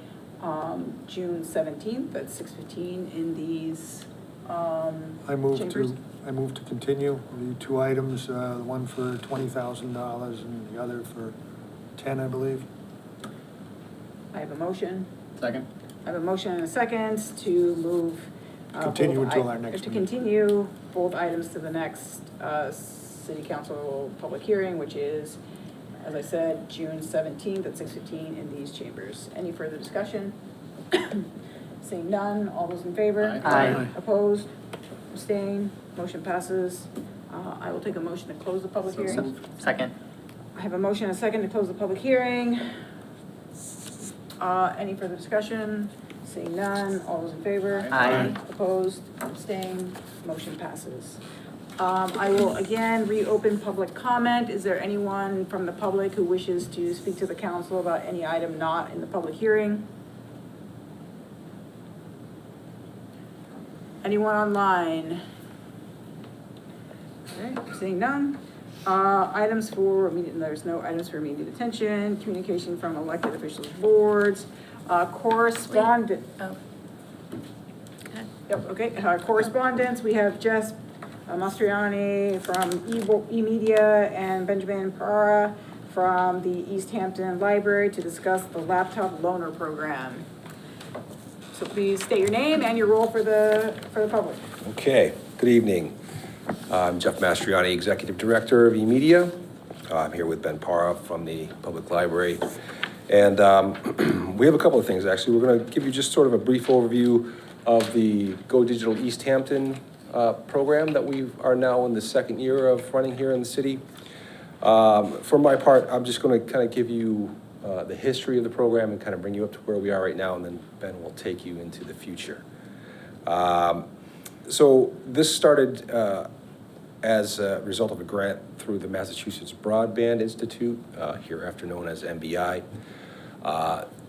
June 17th at 6:15 in these I move chambers. to continue the two items, the one for $20,000 and the other for 10, I believe. I have a motion. Second? I have a motion and a second to move. Continue both until our next To meeting. continue both items to the next city council public hearing, which is, as I said, June 17th at 6:15 in these chambers. Any further discussion? Seeing none, all those in favor? Aye. Opposed? Abstained? Motion passes. I will take a motion to close the public hearing. Second. I have a motion and a second to close the public hearing. Any further discussion? Seeing none, all those in favor? Aye. Opposed, abstained, motion passes. I will again reopen public comment. Is there anyone from the public who wishes to speak to the council about any item not in the public hearing? Anyone online? Okay, seeing none. Items for immediate, there's no items for immediate attention, communication from elected officials, boards, correspondence. Oh. Yep, okay, correspondence, we have Jess Mastriani from eMedia and Benjamin Parra from the Easthampton Library to discuss the laptop loaner program. So please state your name and your role for the public. Okay, good evening. I'm Jeff Mastriani, Executive Director of eMedia. I'm here with Ben Parra from the Public Library. And we have a couple of things, actually. We're going to give you just sort of a brief overview of the Go Digital Easthampton program that we are now in the second year of running here in the city. For my part, I'm just going to kind of give you the history of the program and kind of bring you up to where we are right now, and then Ben will take you into the future. So this started as a result of a grant through the Massachusetts Broadband Institute, hereafter known as MBI.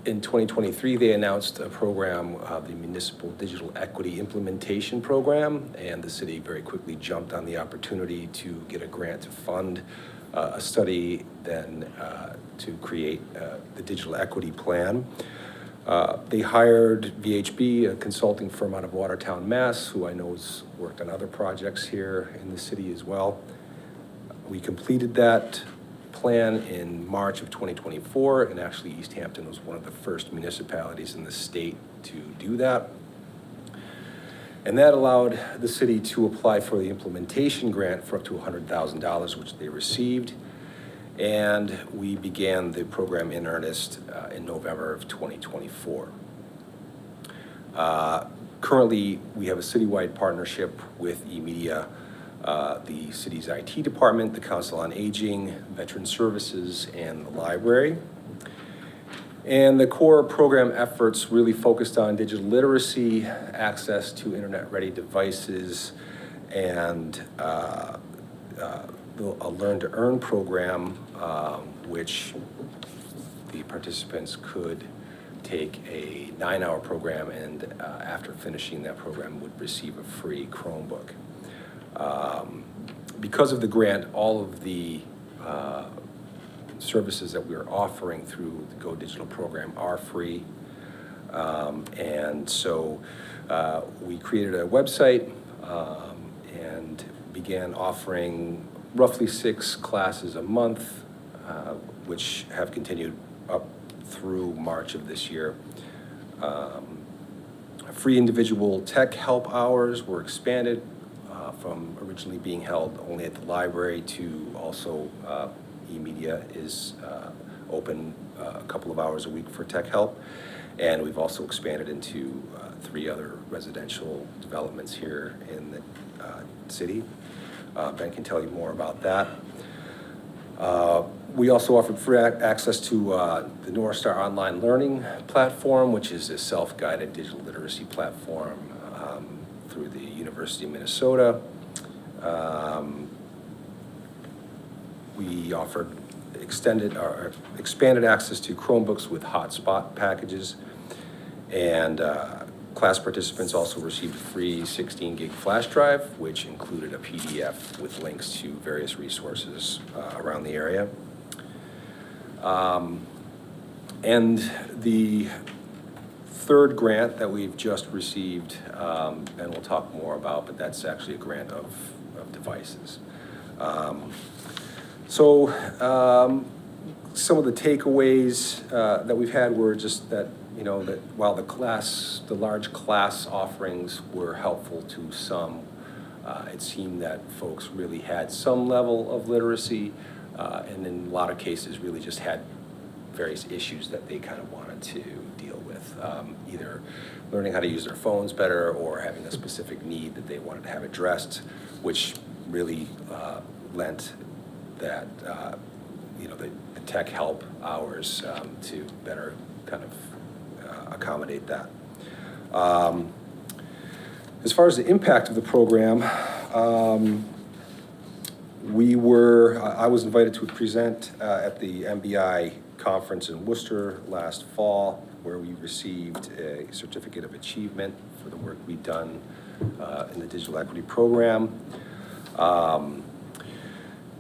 In 2023, they announced a program, the Municipal Digital Equity Implementation Program, and the city very quickly jumped on the opportunity to get a grant to fund a study then to create the Digital Equity Plan. They hired VHB, a consulting firm out of Watertown, Mass., who I know has worked on other projects here in the city as well. We completed that plan in March of 2024, and actually Easthampton was one of the first municipalities in the state to do that. And that allowed the city to apply for the implementation grant for up to $100,000, which they received. And we began the program in earnest in November of 2024. Currently, we have a citywide partnership with eMedia, the city's IT department, the Council on Aging, Veteran Services, and the library. And the core program efforts really focused on digital literacy, access to internet-ready devices, and a learn-to-earn program, which the participants could take a 9-hour program and after finishing that program would receive a free Chromebook. Because of the grant, all of the services that we're offering through the Go Digital program are free. And so we created a website and began offering roughly 6 classes a month, which have continued up through March of this year. Free individual tech help hours were expanded from originally being held only at the library to also eMedia is open a couple of hours a week for tech help. And we've also expanded into 3 other residential developments here in the city. Ben can tell you more about that. We also offered free access to the North Star Online Learning Platform, which is a self-guided digital literacy platform through the University of Minnesota. We offered expanded access to Chromebooks with hotspot packages, and class participants also received a free 16 gig flash drive, which included a PDF with links to various resources around the area. And the third grant that we've just received, and we'll talk more about, but that's actually a grant of devices. Some of the takeaways that we've had were just that, you know, that while the large class offerings were helpful to some, it seemed that folks really had some level of literacy, and in a lot of cases really just had various issues that they kind of wanted to deal with, either learning how to use their phones better or having a specific need that they wanted to have addressed, which really lent that, you know, the tech help hours to better kind of accommodate that. As far as the impact of the program, I was invited to present at the MBI conference in Worcester last fall, where we received a certificate of achievement for the work we've done in the digital equity program.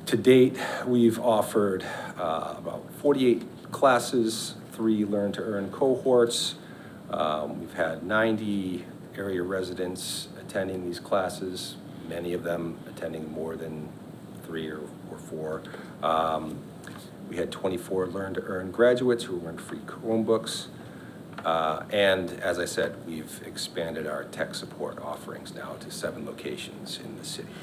To date, we've offered about 48 classes, 3 learn-to-earn cohorts. We've had 90 area residents attending these classes, many of them attending more than 3 or 4. We had 24 learn-to-earn graduates who earned free Chromebooks. And as I said, we've expanded our tech support offerings now to 7 locations in the city.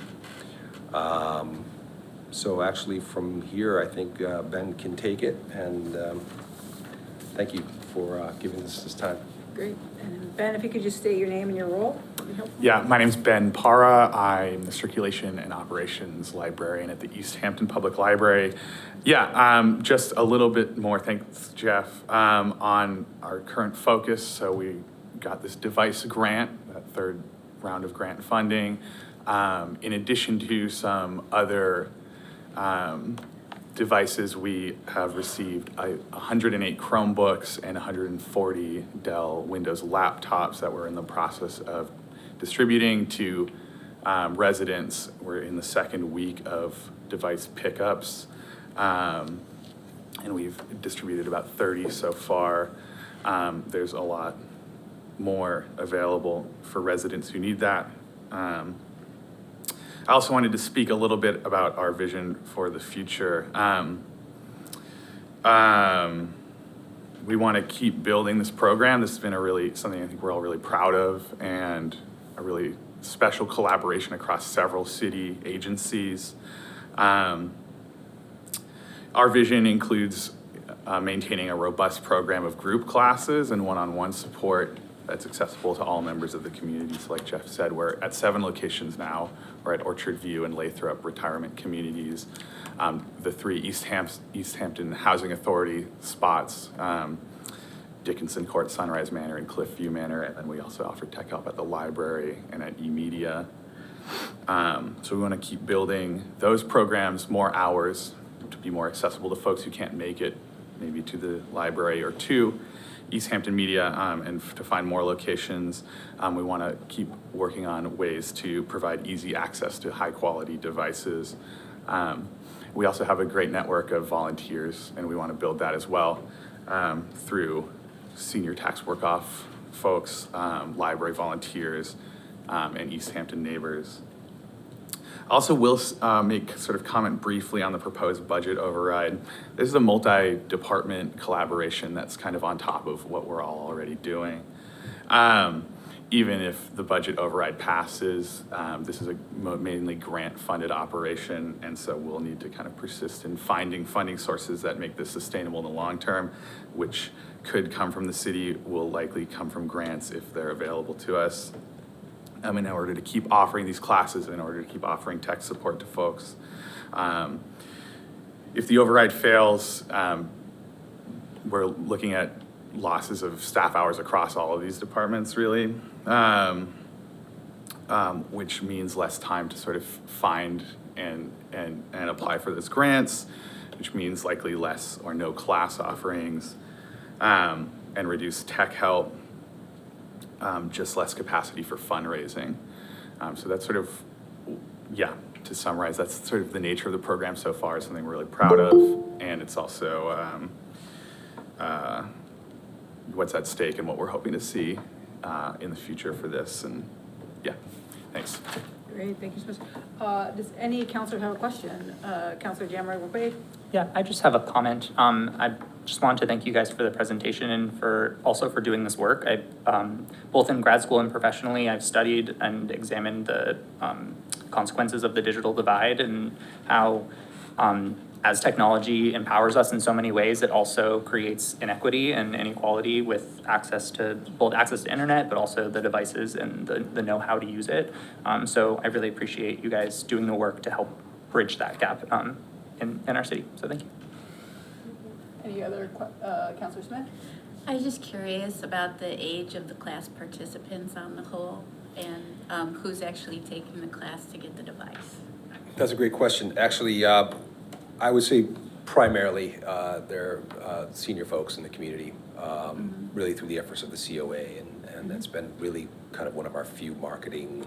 So actually from here, I think Ben can take it, and thank you for giving us this time. Great. And Ben, if you could just state your name and your role, that'd be helpful. Yeah, my name's Ben Para. I'm the Circulation and Operations Librarian at the Easthampton Public Library. Yeah, just a little bit more, thanks Jeff, on our current focus. So we got this device grant, that 3rd round of grant funding, in addition to some other devices. We have received 108 Chromebooks and 140 Dell Windows laptops that we're in the process of distributing to residents. We're in the 2nd week of device pickups, and we've distributed about 30 so far. There's a lot more available for residents who need that. I also wanted to speak a little bit about our vision for the future. We want to keep building this program. This has been something I think we're all really proud of, and a really special collaboration across several city agencies. Our vision includes maintaining a robust program of group classes and one-on-one support that's accessible to all members of the community. So like Jeff said, we're at 7 locations now. We're at Orchard View and Lathrop retirement communities. The 3 Easthampton Housing Authority spots, Dickinson Court, Sunrise Manor, and Cliffview Manor. And then we also offer tech help at the library and at eMedia. So we want to keep building those programs, more hours, to be more accessible to folks who can't make it maybe to the library or to Easthampton Media, and to find more locations. We want to keep working on ways to provide easy access to high quality devices. We also have a great network of volunteers, and we want to build that as well through senior tax work-off folks, library volunteers, and Easthampton neighbors. I also will make sort of comment briefly on the proposed budget override. This is a multi-department collaboration that's kind of on top of what we're all already doing. even if the budget override passes, this is a mainly grant-funded operation, and so we'll need to kind of persist in finding funding sources that make this sustainable in the long term, which could come from the city, will likely come from grants if they're available to us. In order to keep offering these classes, in order to keep offering tech support to folks. If the override fails, we're looking at losses of staff hours across all of these departments, really, which means less time to sort of find and apply for those grants, which means likely less or no class offerings, and reduced tech help, just less capacity for fundraising. So that's sort of, yeah, to summarize, that's sort of the nature of the program so far. It's something we're really proud of, and it's also what's at stake and what we're hoping to see in the future for this. And yeah, thanks. Great, thank you so much. Does any counselor have a question? Counselor Jamroy-Wade? Yeah, I just have a comment. I just wanted to thank you guys for the presentation and also for doing this work. Both in grad school and professionally, I've studied and examined the consequences of the digital divide and how as technology empowers us in so many ways, it also creates inequity and inequality with access to internet, but also the devices and the know-how to use it. So I really appreciate you guys doing the work to help bridge that gap in our city. So thank you. Any other, Counselor Smith? I was just curious about the age of the class participants on the whole, and who's actually taking the class to get the device. That's a great question. Actually, I would say primarily they're senior folks in the community, really through the efforts of the COA, and that's been really kind of one of our few marketing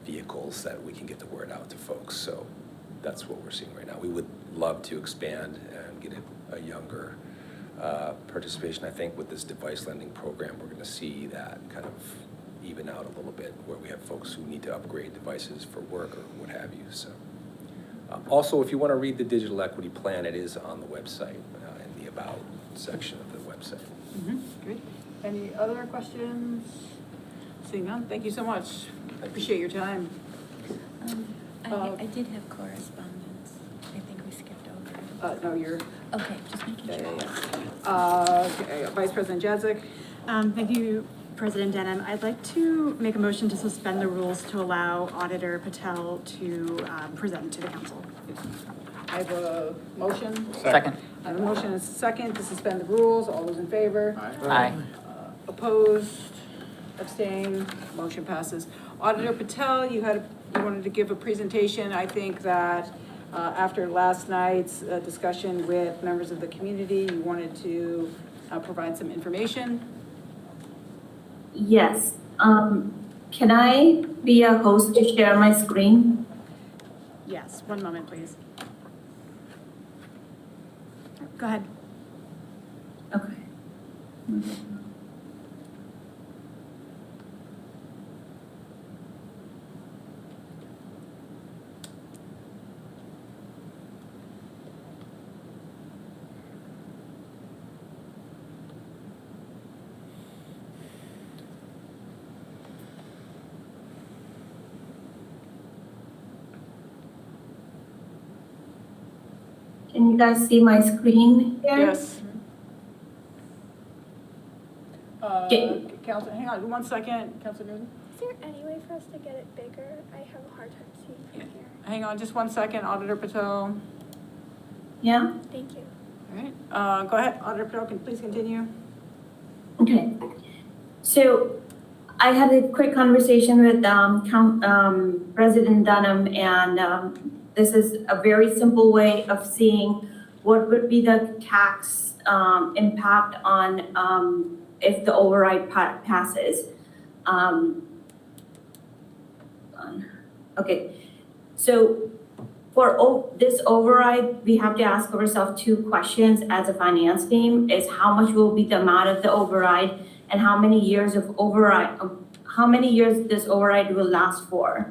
vehicles that we can get the word out to folks. So that's what we're seeing right now. We would love to expand and get a younger participation. I think with this device lending program, we're going to see that kind of even out a little bit, where we have folks who need to upgrade devices for work or what have you. So. Also, if you want to read the digital equity plan, it is on the website, in the About section of the website. Great. Any other questions? Seeing none, thank you so much. I appreciate your time. I did have correspondence. I think we skipped over it. No, you're. Okay, just making sure. Okay, Vice President Jadzik. Thank you, President Denham. I'd like to make a motion to suspend the rules to allow Auditor Patel to present to the council. I have a motion. Second. I have a motion and a second to suspend the rules. All those in favor? Aye. Opposed? Abstained? Motion passes. Auditor Patel, you wanted to give a presentation. I think that after last night's discussion with members of the community, you wanted to provide some information. Yes. Can I be a host to share my screen? Yes, one moment, please. Go ahead. Okay. Can you guys see my screen here? Yes. Okay. Council, hang on 1 second, Councilor Newton. Is there any way for us to get it bigger? I have a hard time seeing from here. Hang on just 1 second, Auditor Patel. Yeah? Thank you. All right, go ahead, Auditor Patel, can please continue. Okay. So I had a quick conversation with President Dunham, and this is a very simple way of seeing what would be the tax impact on if the override passes. Okay, so for this override, we have to ask ourselves two questions as a finance team: is how much will be the amount of the override, and how many years of override, how many years this override will last for.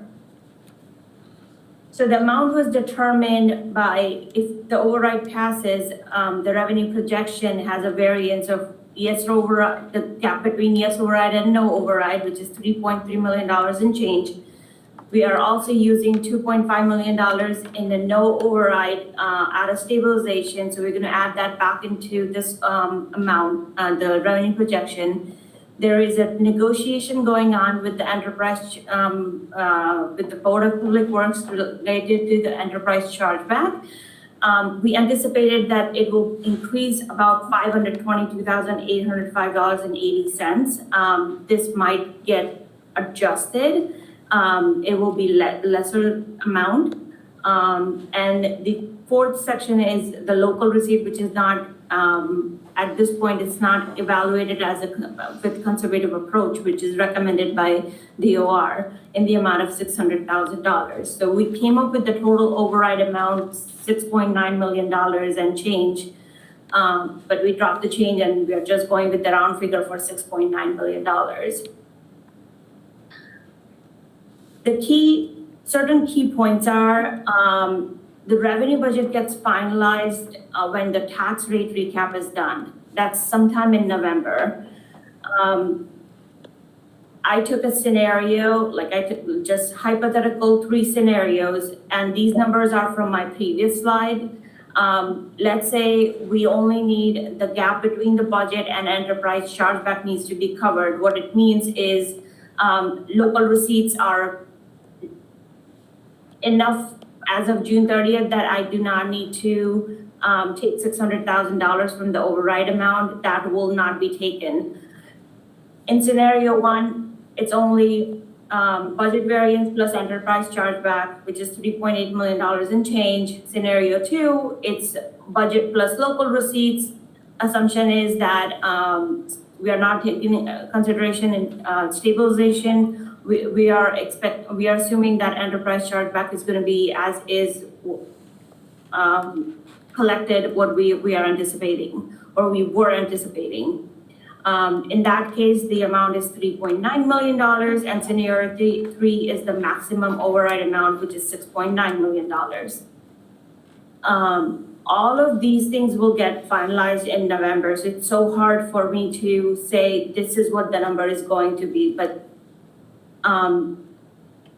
So the amount was determined by, if the override passes, the revenue projection has a variance of yes override, the gap between yes override and no override, which is $3.3 million and change. We are also using $2.5 million in the no override out of stabilization. So we're going to add that back into this amount, the revenue projection. There is a negotiation going on with the enterprise, with the Board of Public Works related to the enterprise chargeback. We anticipated that it will increase about $522,805.80. This might get adjusted. It will be lesser amount. And the fourth section is the local receipt, which is not, at this point, it's not evaluated as with conservative approach, which is recommended by DOR in the amount of $600,000. So we came up with the total override amount, $6.9 million and change. But we dropped the change and we are just going with the round figure for $6.9 million. Certain key points are, the revenue budget gets finalized when the tax rate recap is done. That's sometime in November. I took a scenario, like I took just hypothetical 3 scenarios, and these numbers are from my previous slide. Let's say we only need the gap between the budget and enterprise chargeback needs to be covered. What it means is local receipts are enough as of June 30th that I do not need to take $600,000 from the override amount. That will not be taken. In scenario 1, it's only budget variance plus enterprise chargeback, which is $3.8 million in change. Scenario 2, it's budget plus local receipts. Assumption is that we are not taking consideration in stabilization. We are assuming that enterprise chargeback is going to be as is collected what we are anticipating, or we were anticipating. In that case, the amount is $3.9 million, and scenario 3 is the maximum override amount, which is $6.9 million. All of these things will get finalized in November, so it's so hard for me to say this is what the number is going to be, but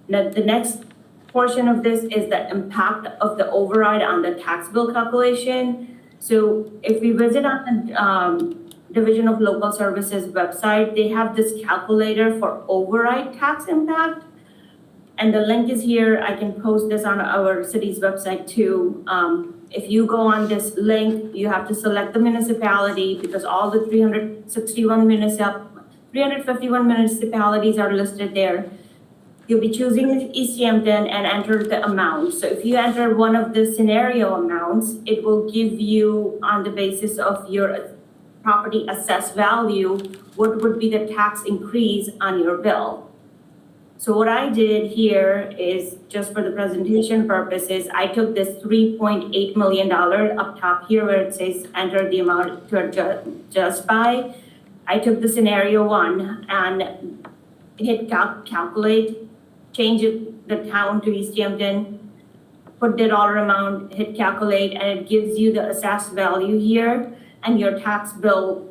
the next portion of this is the impact of the override on the tax bill calculation. So if we visit on the Division of Local Services website, they have this calculator for override tax impact. And the link is here. I can post this on our city's website too. If you go on this link, you have to select the municipality because all the 351 municipalities are listed there. You'll be choosing Easthampton and enter the amount. So if you enter one of the scenario amounts, it will give you, on the basis of your property assessed value, what would be the tax increase on your bill. So what I did here is, just for the presentation purposes, I took this $3.8 million up top here where it says enter the amount to adjust by. I took the scenario 1 and hit calculate, change the town to Easthampton, put the dollar amount, hit calculate, and it gives you the assessed value here and your tax bill.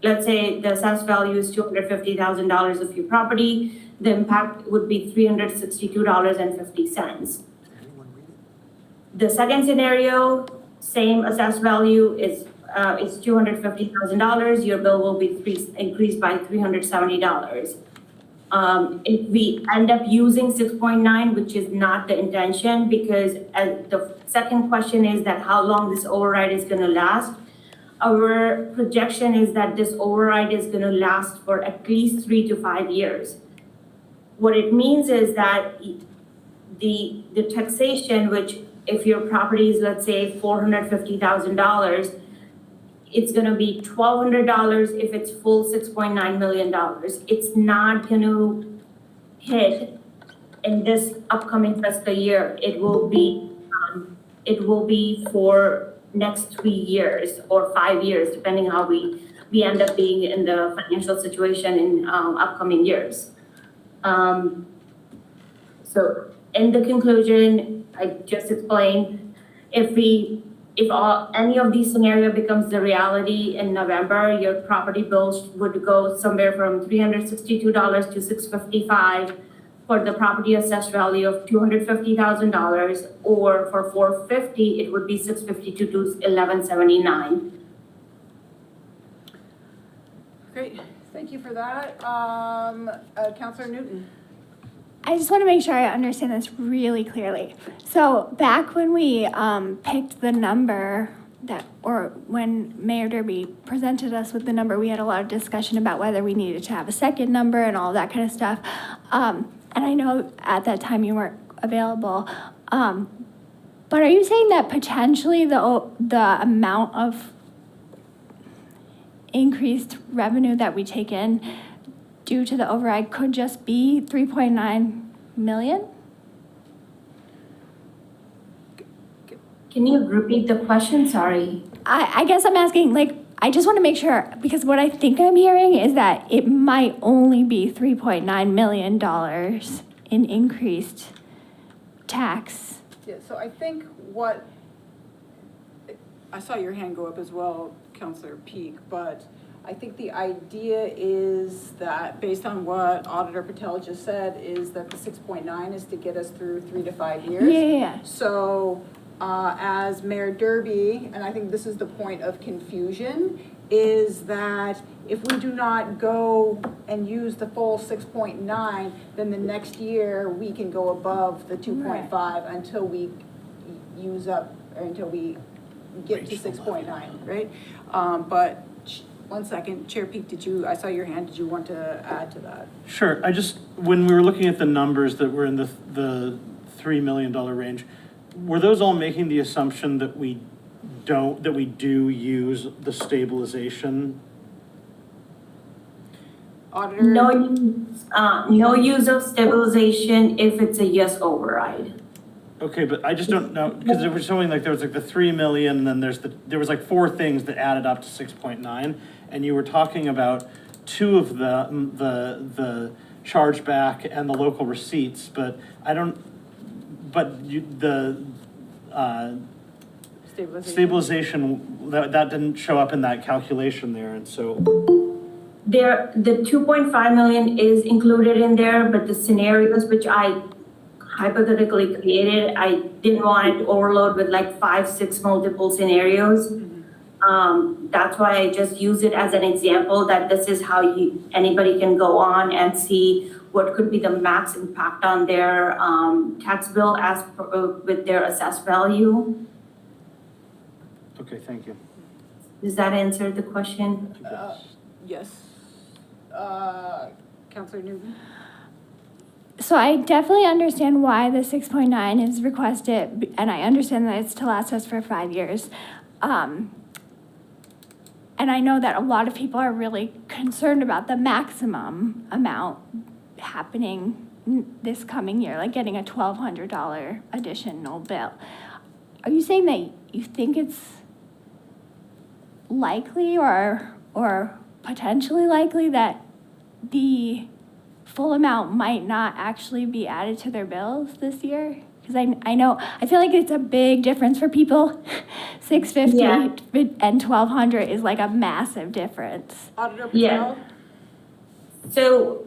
Let's say the assessed value is $250,000 of your property. The impact would be $362.50. The second scenario, same assessed value is $250,000. Your bill will be increased by $370. If we end up using 6.9, which is not the intention, because the second question is that how long this override is going to last. Our projection is that this override is going to last for at least 3 to 5 years. What it means is that the taxation, which if your property is, let's say, $450,000, it's going to be $1,200 if it's full $6.9 million. It's not going to hit in this upcoming fiscal year. It will be for next 3 years or 5 years, depending how we end up being in the financial situation in upcoming years. So in the conclusion, I just explained, if we if any of these scenario becomes the reality in November, your property bills would go somewhere from $362 to $655 for the property assessed value of $250,000, or for 450, it would be $652 to $1179. Great, thank you for that. Counselor Newton? I just want to make sure I understand this really clearly. So back when we picked the number or when Mayor Derby presented us with the number, we had a lot of discussion about whether we needed to have a second number and all that kind of stuff. And I know at that time you weren't available. But are you saying that potentially the amount of increased revenue that we take in due to the override could just be 3.9 million? Can you repeat the question? Sorry. I guess I'm asking, like, I just want to make sure, because what I think I'm hearing is that it might only be $3.9 million in increased tax. Yeah, so I think I saw your hand go up as well, Counselor Peak, but I think the idea is that, based on what Auditor Patel just said, is that the 6.9 is to get us through 3 to 5 years. Yeah. So, as Mayor Derby, and I think this is the point of confusion, is that if we do not go and use the full 6.9, then the next year we can go above the 2.5 until we use up, or until we get to 6.9, right? But one second, Chair Peak, I saw your hand, did you want to add to that? Sure, when we were looking at the numbers that were in the $3 million range, were those all making the assumption that we do use the stabilization? Auditor? No use of stabilization if it's a yes override. Okay, but I just don't know, because there was showing like, there was like the 3 million, and then there was like 4 things that added up to 6.9, and you were talking about 2 of the chargeback and the local receipts, but the stabilization, that didn't show up in that calculation there, and so. The 2.5 million is included in there, but the scenarios which I hypothetically created, I didn't want it to overload with like 5, 6 multiple scenarios. That's why I just use it as an example that this is how anybody can go on and see what could be the max impact on their tax bill with their assessed value. Okay, thank you. Does that answer the question? Yes. Counselor Newton? So I definitely understand why the 6.9 is requested, and I understand that it's to last us for 5 years. And I know that a lot of people are really concerned about the maximum amount happening this coming year, like getting a $1,200 additional bill. Are you saying that you think it's likely or potentially likely that the full amount might not actually be added to their bills this year? Because I feel like it's a big difference for people. $650 and $1,200 is like a massive difference. Auditor Patel? So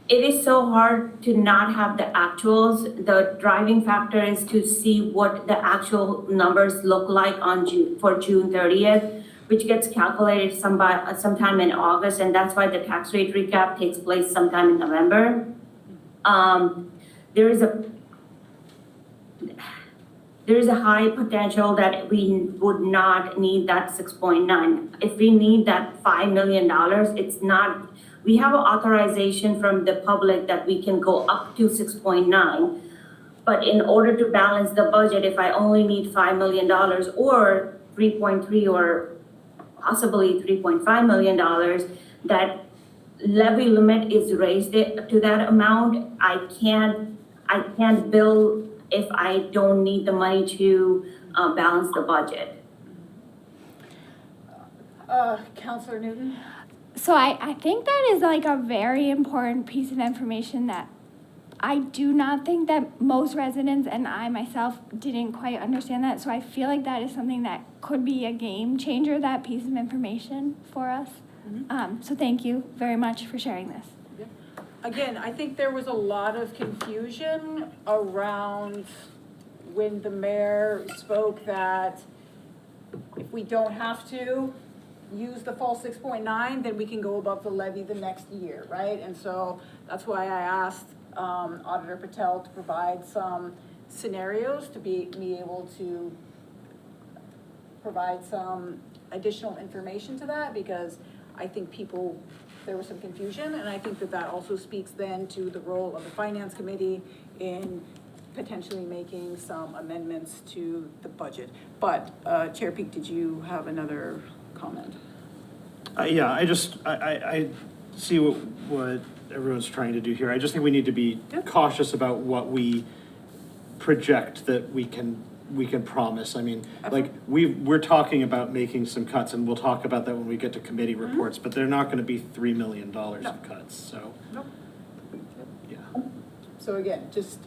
it is so hard to not have the actuals. The driving factor is to see what the actual numbers look like for June 30th, which gets calculated sometime in August, and that's why the tax rate recap takes place sometime in November. There is a high potential that we would not need that 6.9. If we need that $5 million, it's not, we have an authorization from the public that we can go up to 6.9. But in order to balance the budget, if I only need $5 million or 3.3 or possibly $3.5 million, that levy limit is raised to that amount. I can't bill if I don't need the money to balance the budget. Counselor Newton? So I think that is like a very important piece of information that I do not think that most residents and I myself didn't quite understand that. So I feel like that is something that could be a game changer, that piece of information for us. So thank you very much for sharing this. Again, I think there was a lot of confusion around when the mayor spoke that if we don't have to use the full 6.9, then we can go above the levy the next year, right? And so that's why I asked Auditor Patel to provide some scenarios to be able to provide some additional information to that, because I think there was some confusion, and I think that that also speaks then to the role of the Finance Committee in potentially making some amendments to the budget. But Chair Peak, did you have another comment? Yeah, I see what everyone's trying to do here. I just think we need to be cautious about what we project that we can promise. I mean, like, we're talking about making some cuts, and we'll talk about that when we get to committee reports, but they're not gonna be $3 million of cuts, so. Nope. Yeah. So again, just,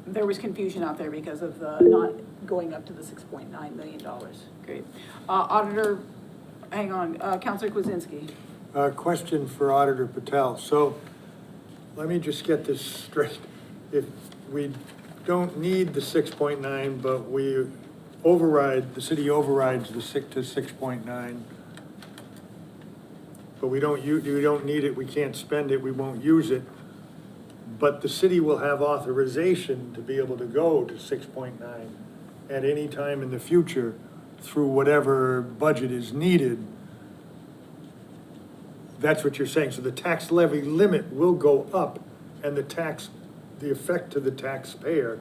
there was confusion out there because of the not going up to the $6.9 million. Great. Auditor, hang on, Counselor Kwasinski. Question for Auditor Patel. So let me just get this straight. If we don't need the 6.9, but we override, the city overrides the 6 to 6.9, but we don't need it, we can't spend it, we won't use it, but the city will have authorization to be able to go to 6.9 at any time in the future through whatever budget is needed. That's what you're saying. So the tax levy limit will go up, and the effect to the taxpayer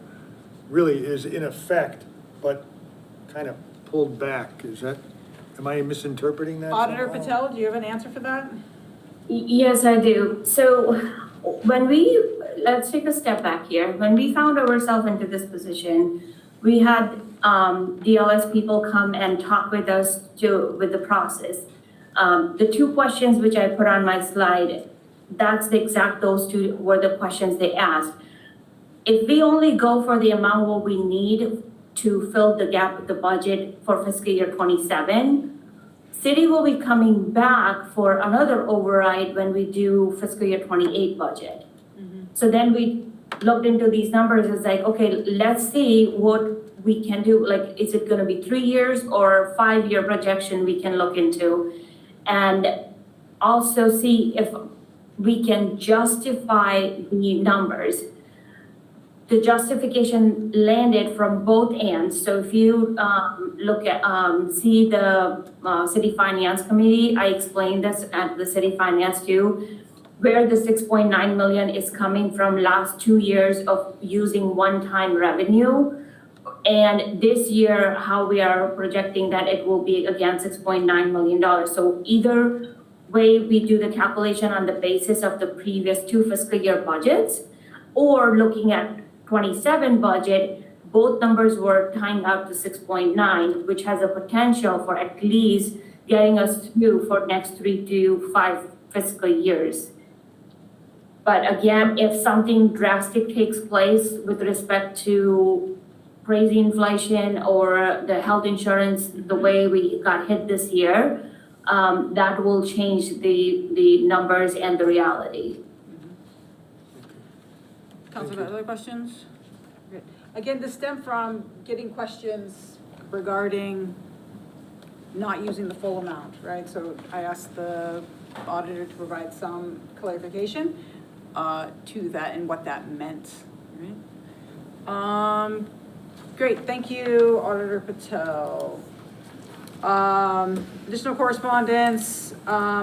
really is in effect, but kind of pulled back. Am I misinterpreting that? Auditor Patel, do you have an answer for that? Yes, I do. So let's take a step back here. When we found ourselves into this position, we had DLS people come and talk with us with the process. The two questions which I put on my slide, those two were the questions they asked. If we only go for the amount what we need to fill the gap with the budget for fiscal year 27, city will be coming back for another override when we do fiscal year 28 budget. So then we looked into these numbers. It's like, okay, let's see what we can do. Like, is it gonna be 3 years or 5-year projection we can look into? And also see if we can justify the numbers. The justification landed from both ends. So if you look at, see the City Finance Committee, I explained this at the City Finance too, where the 6.9 million is coming from last 2 years of using one-time revenue. And this year, how we are projecting that it will be again $6.9 million. So either way, we do the calculation on the basis of the previous 2 fiscal year budgets, or looking at 27 budget, both numbers were tying out to 6.9, which has a potential for at least getting us through for next 3 to 5 fiscal years. But again, if something drastic takes place with respect to crazy inflation or the health insurance, the way we got hit this year, that will change the numbers and the reality. Councilor, other questions? Great. Again, this stemmed from getting questions regarding not using the full amount, right? So I asked the auditor to provide some clarification to that and what that meant, right? Great, thank you, Auditor Patel. Additional correspondence.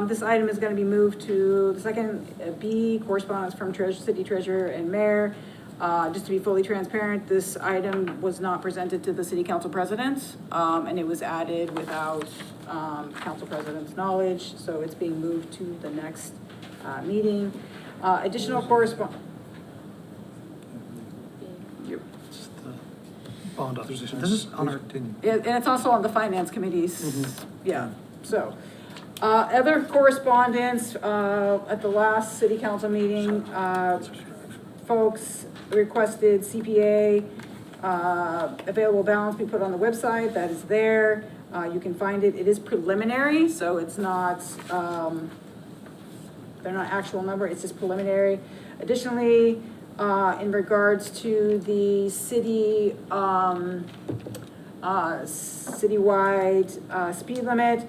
This item is going to be moved to the second B, correspondence from City Treasurer and Mayor. Just to be fully transparent, this item was not presented to the City Council President, and it was added without Council President's knowledge, so it's being moved to the next meeting. Additional correspondence. Bond authorization. This is on our. And it's also on the Finance Committee's, yeah, so. Other correspondence, at the last City Council meeting, folks requested CPA available balance be put on the website. That is there. You can find it. It is preliminary, so it's not, they're not actual number, it's just preliminary. Additionally, in regards to the city, citywide speed limit,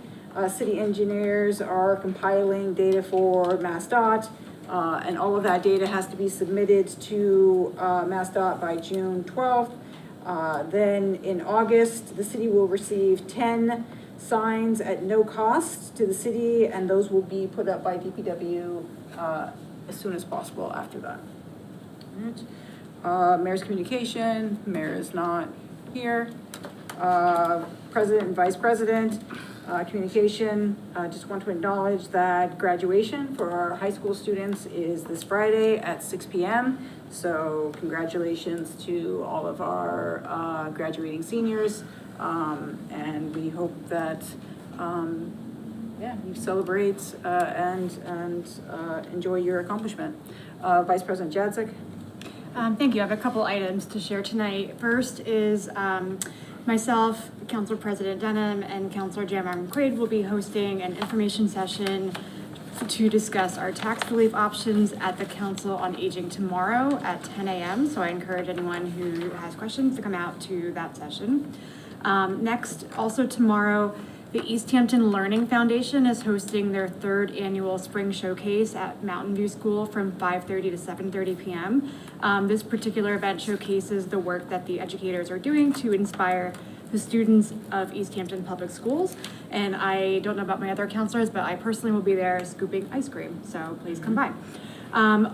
city engineers are compiling data for MassDOT, and all of that data has to be submitted to MassDOT by June 12th. Then in August, the city will receive 10 signs at no cost to the city, and those will be put up by DPW as soon as possible after that. All right. Mayor's communication, mayor is not here. President and vice president, communication, just want to acknowledge that graduation for our high school students is this Friday at 6 p.m. So congratulations to all of our graduating seniors. And we hope that, you celebrate and enjoy your accomplishment. Vice President Jadzik. Thank you. I have a couple items to share tonight. First is myself, Council President Denham, and Councilor Jamar McQuaid will be hosting an information session to discuss our tax relief options at the Council on Aging tomorrow at 10 a.m. So I encourage anyone who has questions to come out to that session. Next, also tomorrow, the Easthampton Learning Foundation is hosting their 3rd annual spring showcase at Mountain View School from 5:30 to 7:30 p.m. This particular event showcases the work that the educators are doing to inspire the students of Easthampton Public Schools. And I don't know about my other counselors, but I personally will be there scooping ice cream, so please come by.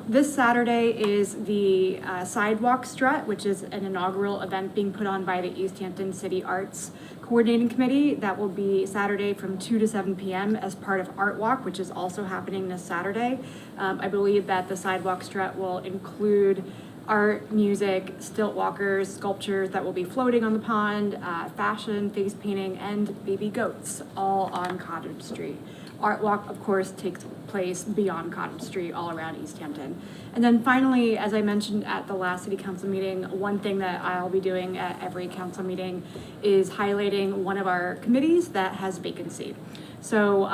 This Saturday is the Sidewalk Strut, which is an inaugural event being put on by the Easthampton City Arts Coordinating Committee. That will be Saturday from 2 to 7 p.m. as part of Art Walk, which is also happening this Saturday. I believe that the Sidewalk Strut will include art, music, stilt walkers, sculptures that will be floating on the pond, fashion, face painting, and baby goats, all on Cottage Street. Art Walk, of course, takes place beyond Cottage Street, all around Easthampton. And then finally, as I mentioned at the last city council meeting, one thing that I'll be doing at every council meeting is highlighting one of our committees that has vacancy. So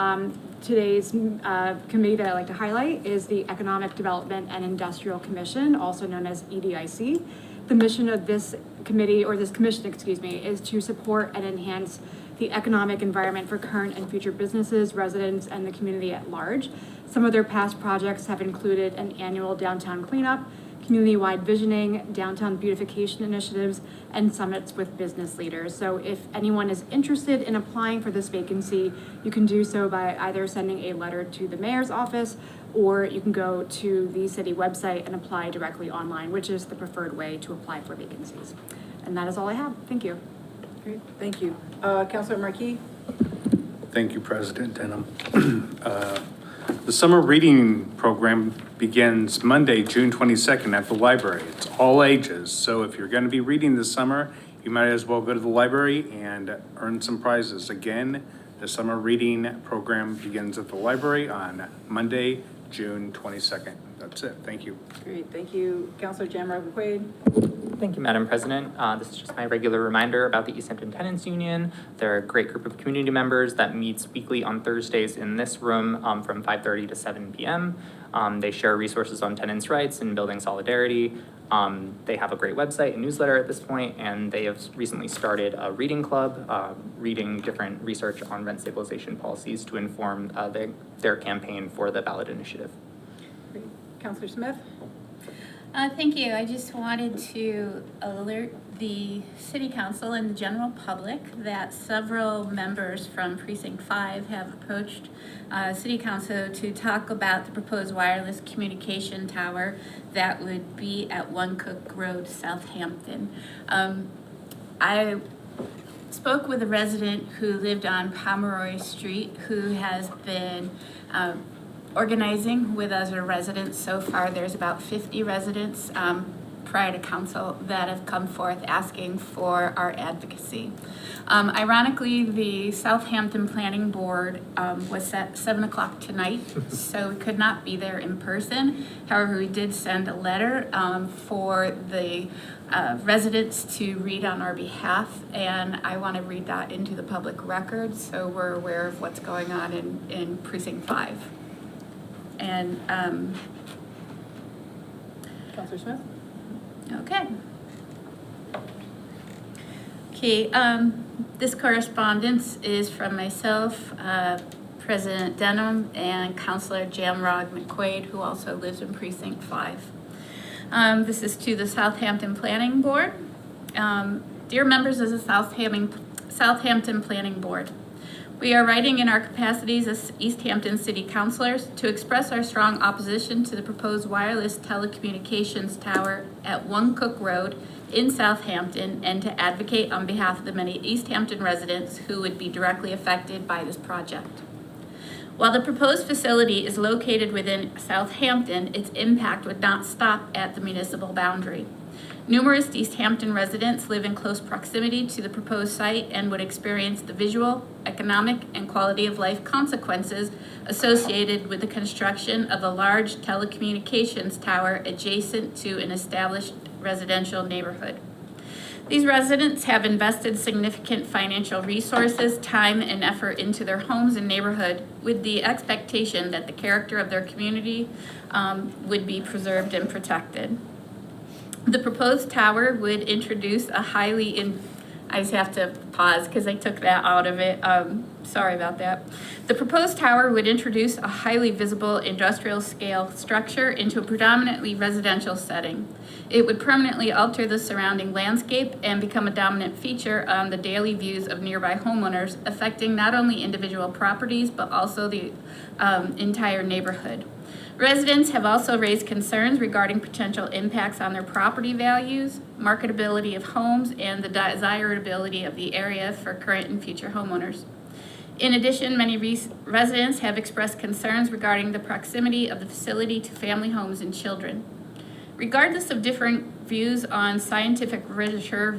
today's committee that I like to highlight is the Economic Development and Industrial Commission, also known as EDIC. The mission of this committee, or this commission, excuse me, is to support and enhance the economic environment for current and future businesses, residents, and the community at large. Some of their past projects have included an annual downtown cleanup, community-wide visioning, downtown beautification initiatives, and summits with business leaders. So if anyone is interested in applying for this vacancy, you can do so by either sending a letter to the mayor's office, or you can go to the city website and apply directly online, which is the preferred way to apply for vacancies. And that is all I have. Thank you. Great, thank you. Councilor Marquis? Thank you, President Denham. The summer reading program begins Monday, June 22nd at the library. It's all ages, so if you're going to be reading this summer, you might as well go to the library and earn some prizes. Again, the summer reading program begins at the library on Monday, June 22nd. That's it. Thank you. Great, thank you. Councilor Jamar McQuaid? Thank you, Madam President. This is just my regular reminder about the Easthampton Tenants Union. They're a great group of community members that meets weekly on Thursdays in this room from 5:30 to 7 p.m. They share resources on tenants' rights and building solidarity. They have a great website and newsletter at this point, and they have recently started a reading club, reading different research on rent stabilization policies to inform their campaign for the ballot initiative. Great. Councilor Smith? Thank you. I just wanted to alert the City Council and the general public that several members from Precinct 5 have approached City Council to talk about the proposed wireless communication tower that would be at One Cook Road, Southampton. I spoke with a resident who lived on Pomeroy Street who has been organizing with other residents. So far there's about 50 residents prior to council that have come forth asking for our advocacy. Ironically, the Southampton Planning Board was at 7 o'clock tonight, so we could not be there in person. However, we did send a letter for the residents to read on our behalf, and I want to read that into the public record so we're aware of what's going on in Precinct 5. And Counselor Smith? okay. Okay, this correspondence is from myself, President Denham, and Councilor Jamrod McQuaid, who also lives in Precinct 5. This is to the Southampton Planning Board. Dear members of the Southampton Planning Board, we are writing in our capacities as Easthampton City Councilors to express our strong opposition to the proposed wireless telecommunications tower at 1 Cook Road in Southampton and to advocate on behalf of the many Easthampton residents who would be directly affected by this project. While the proposed facility is located within Southampton, its impact would not stop at the municipal boundary. Numerous Easthampton residents live in close proximity to the proposed site and would experience the visual, economic, and quality of life consequences associated with the construction of a large telecommunications tower adjacent to an established residential neighborhood. These residents have invested significant financial resources, time, and effort into their homes and neighborhood with the expectation that the character of their community would be preserved and protected. The proposed tower would introduce a I just have to pause because I took that out of it. Sorry about that. The proposed tower would introduce a highly visible industrial scale structure into a predominantly residential setting. It would permanently alter the surrounding landscape and become a dominant feature on the daily views of nearby homeowners, affecting not only individual properties, but also the entire neighborhood. Residents have also raised concerns regarding potential impacts on their property values, marketability of homes, and the desirability of the area for current and future homeowners. In addition, many residents have expressed concerns regarding the proximity of the facility to family homes and children. Regardless of differing views on scientific literature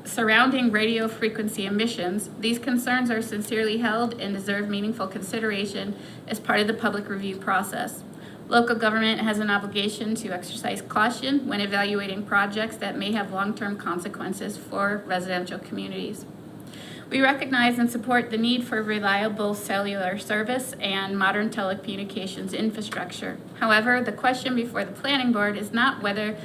surrounding radio frequency emissions, these concerns are sincerely held and deserve meaningful consideration as part of the public review process. Local government has an obligation to exercise caution when evaluating projects that may have long-term consequences for residential communities. We recognize and support the need for reliable cellular service and modern telecommunications infrastructure. However, the question before the planning board is not whether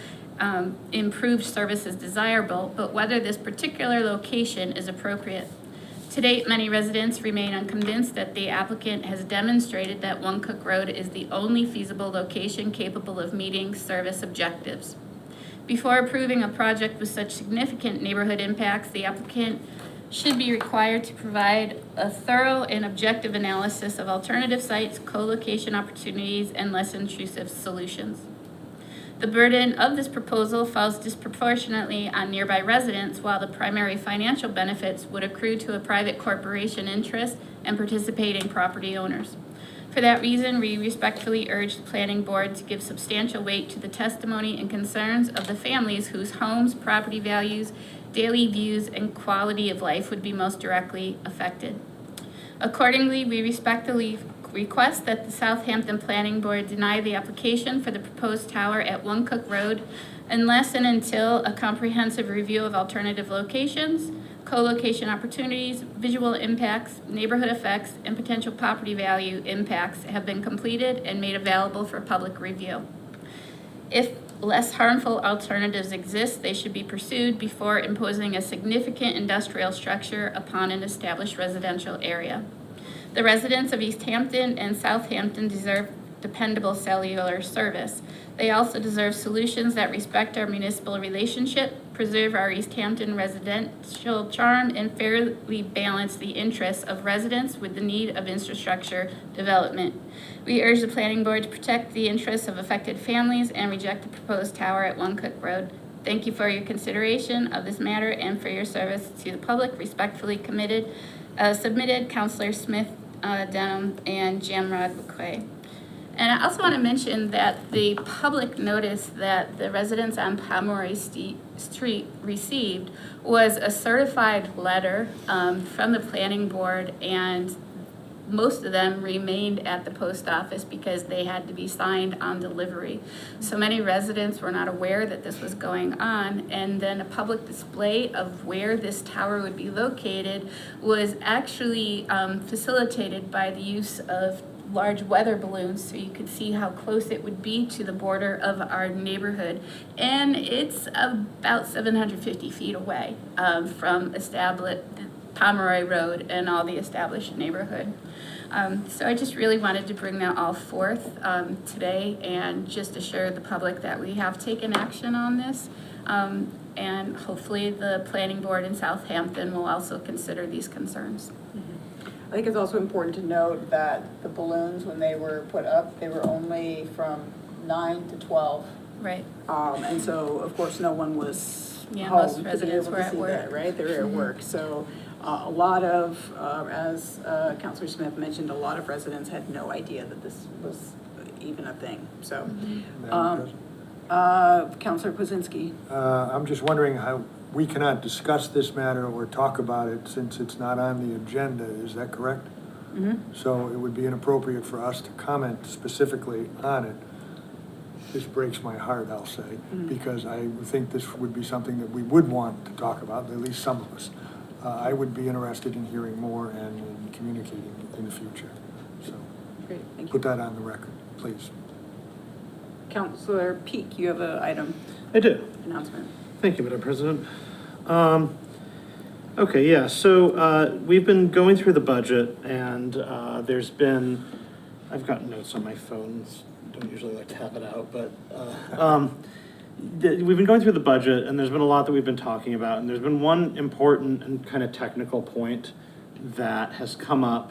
improved service is desirable, but whether this particular location is appropriate. To date, many residents remain unconvinced that the applicant has demonstrated that 1 Cook Road is the only feasible location capable of meeting service objectives. Before approving a project with such significant neighborhood impacts, the applicant should be required to provide a thorough and objective analysis of alternative sites, co-location opportunities, and less intrusive solutions. The burden of this proposal falls disproportionately on nearby residents, while the primary financial benefits would accrue to a private corporation interest and participating property owners. For that reason, we respectfully urge the planning board to give substantial weight to the testimony and concerns of the families whose homes, property values, daily views, and quality of life would be most directly affected. Accordingly, we respectfully request that the Southampton Planning Board deny the application for the proposed tower at 1 Cook Road unless and until a comprehensive review of alternative locations, co-location opportunities, visual impacts, neighborhood effects, and potential property value impacts have been completed and made available for public review. If less harmful alternatives exist, they should be pursued before imposing a significant industrial structure upon an established residential area. The residents of Easthampton and Southampton deserve dependable cellular service. They also deserve solutions that respect our municipal relationship, preserve our Easthampton residential charm, and fairly balance the interests of residents with the need of infrastructure development. We urge the planning board to protect the interests of affected families and reject the proposed tower at 1 Cook Road. Thank you for your consideration of this matter and for your service to the public. Respectfully submitted, Councilor Smith, Denham, and Jamrod McQuay. And I also want to mention that the public notice that the residents on Pomeroy Street received was a certified letter from the planning board, and most of them remained at the post office because they had to be signed on delivery. So many residents were not aware that this was going on, and then a public display of where this tower would be located was actually facilitated by the use of large weather balloons, so you could see how close it would be to the border of our neighborhood. And it's about 750 feet away from established Pomeroy Road and all the established neighborhood. So I just really wanted to bring that all forth today and just assure the public that we have taken action on this. And hopefully the planning board in Southampton will also consider these concerns. I think it's also important to note that the balloons, when they were put up, they were only from 9 to 12. Right. And so, of course, no one was Yeah, home most to be residents able were to at see work. that, right? They were at work. So a lot of, as Councilor Smith mentioned, a lot of residents had no idea that this was even a thing. So, Councilor Kwasinski. I'm just wondering how, we cannot discuss this matter or talk about it since it's not on the agenda, is that correct? So it would be inappropriate for us to comment specifically on it. This breaks my heart, I'll say, because I think this would be something that we would want to talk about, at least some of us. I would be interested in hearing more and in communicating in the future. So Great, thank you. put that on the record, please. Councilor Peak, you have an item I do. announcement. Thank you, Madam President. Okay, yeah, so we've been going through the budget, and there's been, I've got notes on my phone, don't usually like to have it out, but we've been going through the budget, and there's been a lot that we've been talking about, and there's been one important and kind of technical point that has come up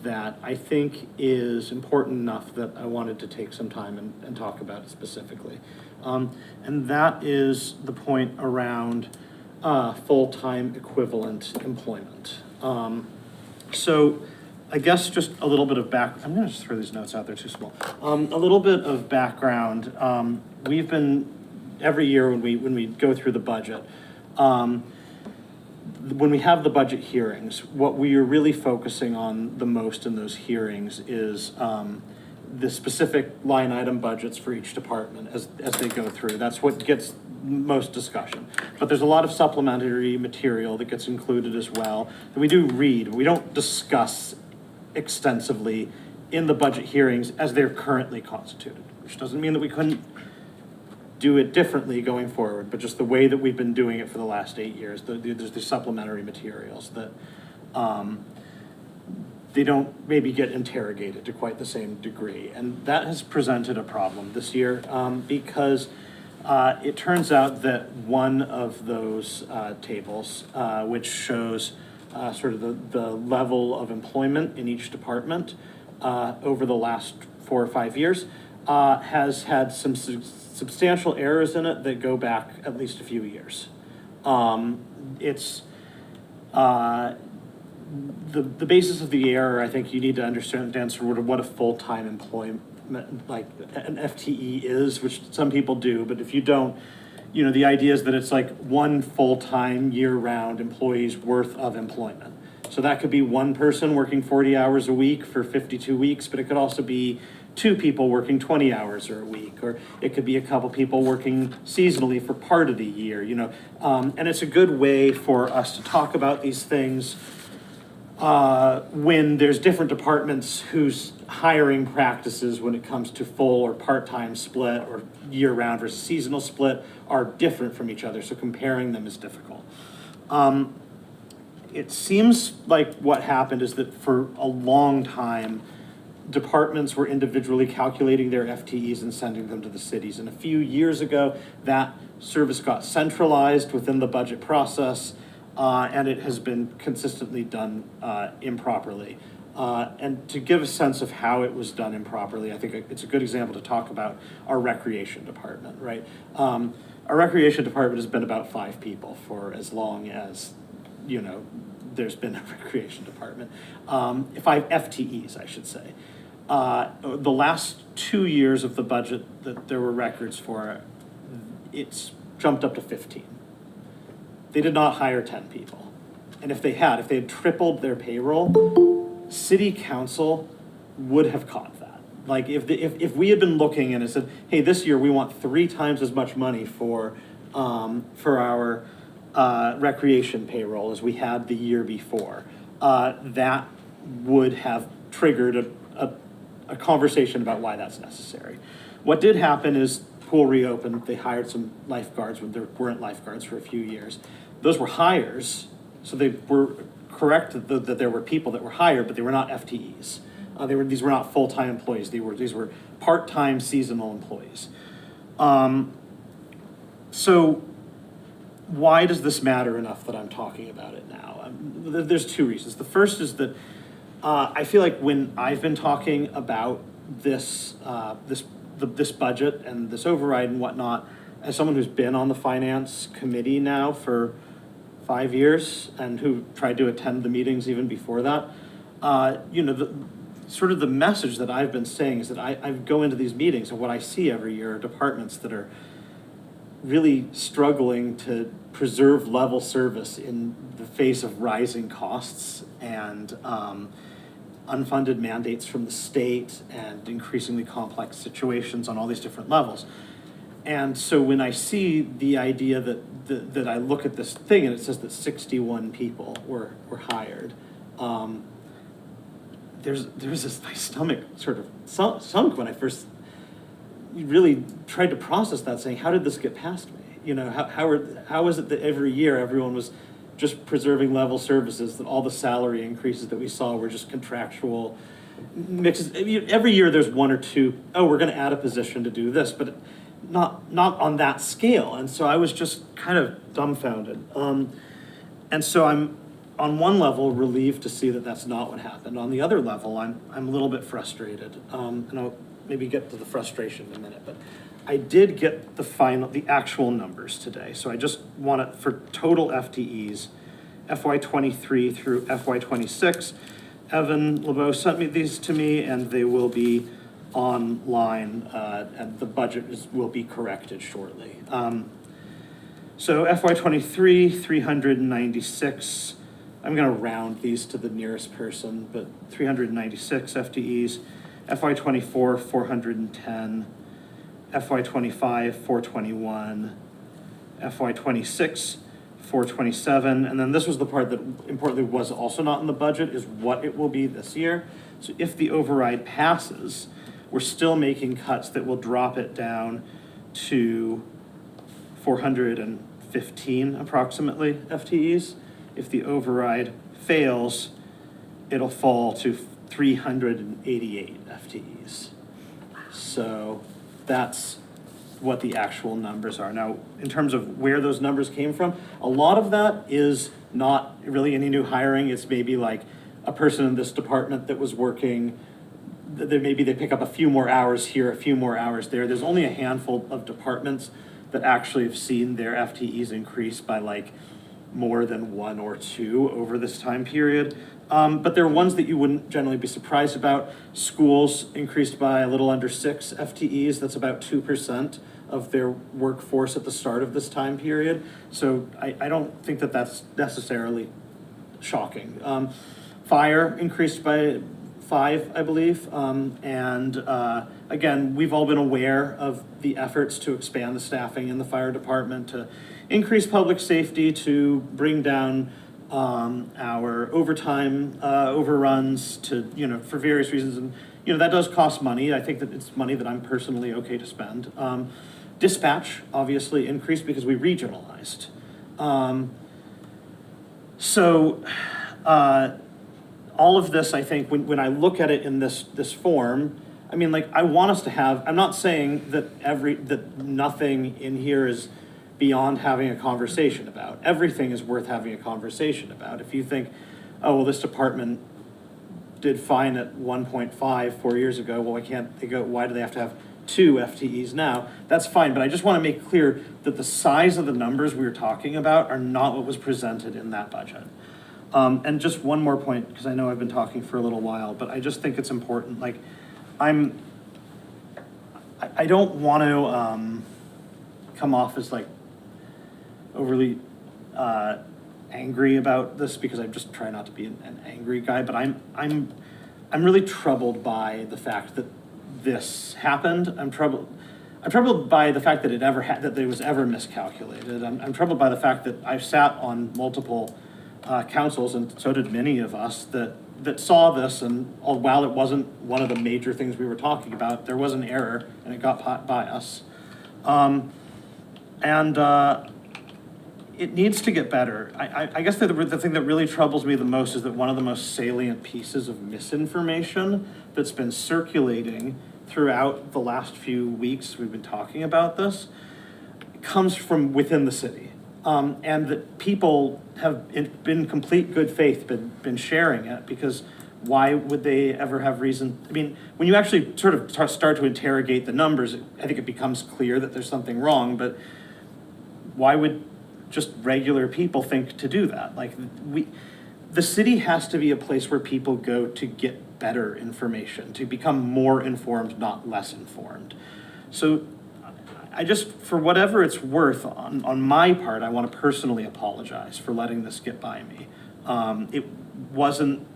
that I think is important enough that I wanted to take some time and talk about it specifically. And that is the point around full-time equivalent employment. So I guess just a little bit of I'm gonna just throw these notes out, they're too small. A little bit of background. We've been, every year when we go through the budget, when we have the budget hearings, what we are really focusing on the most in those hearings is the specific line item budgets for each department as they go through. That's what gets most discussion. But there's a lot of supplementary material that gets included as well that we do read. We don't discuss extensively in the budget hearings as they're currently constituted, which doesn't mean that we couldn't do it differently going forward, but just the way that we've been doing it for the last 8 years, there's the supplementary materials that they don't maybe get interrogated to quite the same degree. And that has presented a problem this year because it turns out that one of those tables, which shows sort of the level of employment in each department over the last 4 or 5 years, has had some substantial errors in it that go back at least a few years. It's the basis of the error. I think you need to understand sort of what a full-time employment, like an FTE is, which some people do, but if you don't, you know, the idea is that it's like one full-time year-round employee's worth of employment. So that could be one person working 40 hours a week for 52 weeks, but it could also be 2 people working 20 hours a week, or it could be a couple people working seasonally for part of the year, you know. And it's a good way for us to talk about these things when there's different departments whose hiring practices when it comes to full or part-time split or year-round versus seasonal split are different from each other, so comparing them is difficult. It seems like what happened is that for a long time, departments were individually calculating their FTEs and sending them to the cities. And a few years ago, that service got centralized within the budget process, and it has been consistently done improperly. And to give a sense of how it was done improperly, I think it's a good example to talk about our recreation department, right? Our recreation department has been about 5 people for as long as, you know, there's been a recreation department. 5 FTEs, I should say. The last 2 years of the budget that there were records for, it's jumped up to 15. They did not hire 10 people. And if they had tripled their payroll, city council would have caught that. Like if we had been looking and it said, hey, this year we want 3 times as much money for our recreation payroll as we had the year before, that would have triggered a conversation about why that's necessary. What did happen is pool reopened, they hired some lifeguards when there weren't lifeguards for a few years. Those were hires, so they were correct that there were people that were hired, but they were not FTEs. These were not full-time employees, these were part-time seasonal employees. So why does this matter enough that I'm talking about it now? There's 2 reasons. The first is that I feel like when I've been talking about this budget and this override and whatnot, as someone who's been on the finance committee now for 5 years and who tried to attend the meetings even before that, sort of the message that I've been saying is that I go into these meetings and what I see every year are departments that are really struggling to preserve level service in the face of rising costs and unfunded mandates from the state and increasingly complex situations on all these different levels. And so when I see the idea that I look at this thing and it says that 61 people were hired, there's this, my stomach sort of sunk when I first really tried to process that, saying, how did this get past me? How is it that every year everyone was just preserving level services, that all the salary increases that we saw were just contractual mixes? Every year there's 1 or 2, we're gonna add a position to do this, but not on that scale. And so I was just kind of dumbfounded. And so I'm, on one level, relieved to see that that's not what happened. On the other level, I'm a little bit frustrated. And I'll maybe get to the frustration in a minute, but I did get the actual numbers today. So I just want it for total FTEs, FY23 through FY26. Evan LeBeau sent these to me, and they will be online, and the budget will be corrected shortly. So FY23, 396. I'm going to round these to the nearest person, but 396 FTEs. FY24, 410. FY25, 421. FY26, 427. And then this was the part that importantly was also not in the budget, is what it will be this year. So if the override passes, we're still making cuts that will drop it down to 415 approximately FTEs. If the override fails, it'll fall to 388 FTEs. So that's what the actual numbers are. Now, in terms of where those numbers came from, a lot of that is not really any new hiring. It's maybe like a person in this department that was working, maybe they pick up a few more hours here, a few more hours there. There's only a handful of departments that actually have seen their FTEs increase by like more than 1 or 2 over this time period. But there are ones that you wouldn't generally be surprised about. Schools increased by a little under 6 FTEs. That's about 2% of their workforce at the start of this time period. So I don't think that that's necessarily shocking. Fire increased by 5, I believe. Again, we've all been aware of the efforts to expand the staffing in the fire department, to increase public safety, to bring down our overtime overruns, to, for various reasons. And, that does cost money. I think that it's money that I'm personally okay to spend. Dispatch obviously increased because we regionalized. All of this, I think, when I look at it in this form, I mean, like, I want us to have, I'm not saying that nothing in here is beyond having a conversation about. Everything is worth having a conversation about. If you think, oh, well, this department did fine at 1.5 4 years ago, well, why do they have to have 2 FTEs now? That's fine, but I just want to make clear that the size of the numbers we were talking about are not what was presented in that budget. And just one more point, because I know I've been talking for a little while, but I just think it's important. Like, I don't want to come off as like overly angry about this, because I'm just trying not to be an angry guy, but I'm really troubled by the fact that this happened. I'm troubled by the fact that that it was ever miscalculated. I'm troubled by the fact that I've sat on multiple councils, and so did many of us, that saw this, and while it wasn't one of the major things we were talking about, there was an error, and it got by us. It needs to get better. I guess the thing that really troubles me the most is that one of the most salient pieces of misinformation that's been circulating throughout the last few weeks we've been talking about this comes from within the city. And that people have, in complete good faith, been sharing it, because why would they ever have reason? I mean, when you actually sort of start to interrogate the numbers, I think it becomes clear that there's something wrong, but why would just regular people think to do that? Like, the city has to be a place where people go to get better information, to become more informed, not less informed. So I just, for whatever it's worth, on my part, I want to personally apologize for letting this get by me. It wasn't,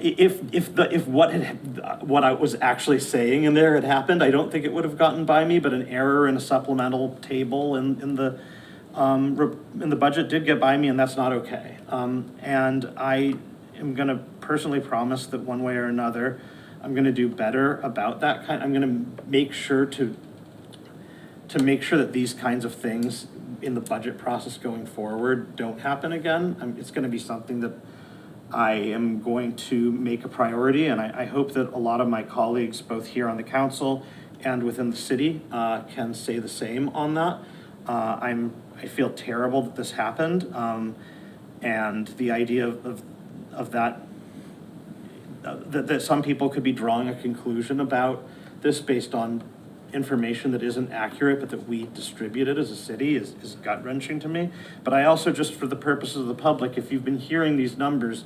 if what I was actually saying in there had happened, I don't think it would have gotten by me, but an error in a supplemental table in the budget did get by me, and that's not okay. And I am going to personally promise that one way or another, I'm going to do better about that I'm going to make sure to make sure that these kinds of things in the budget process going forward don't happen again. It's going to be something that I am going to make a priority, and I hope that a lot of my colleagues, both here on the council and within the city, can say the same on that. I feel terrible that this happened, and the idea of that some people could be drawing a conclusion about this based on information that isn't accurate, but that we distributed as a city is gut-wrenching to me. But I also, just for the purposes of the public, if you've been hearing these numbers,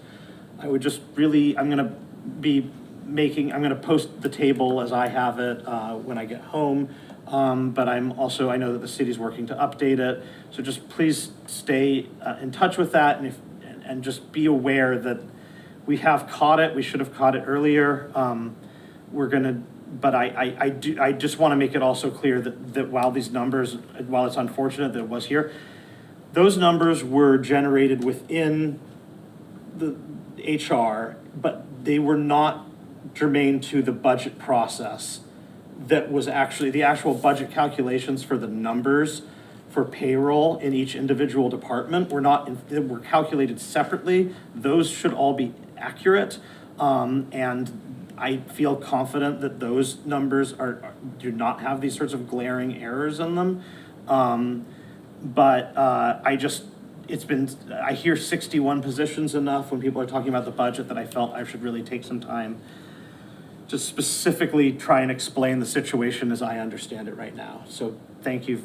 I would just really, I'm going to post the table as I have it when I get home. But I know that the city's working to update it. So just please stay in touch with that, and just be aware that we have caught it. We should have caught it earlier. But I just want to make it also clear that while these numbers, while it's unfortunate that it was here, those numbers were generated within the HR, but they were not germane to the budget process. That was actually the actual budget calculations for the numbers for payroll in each individual department were calculated separately. Those should all be accurate, and I feel confident that those numbers do not have these sorts of glaring errors in them. But I hear 61 positions enough when people are talking about the budget that I felt I should really take some time to specifically try and explain the situation as I understand it right now. So thank you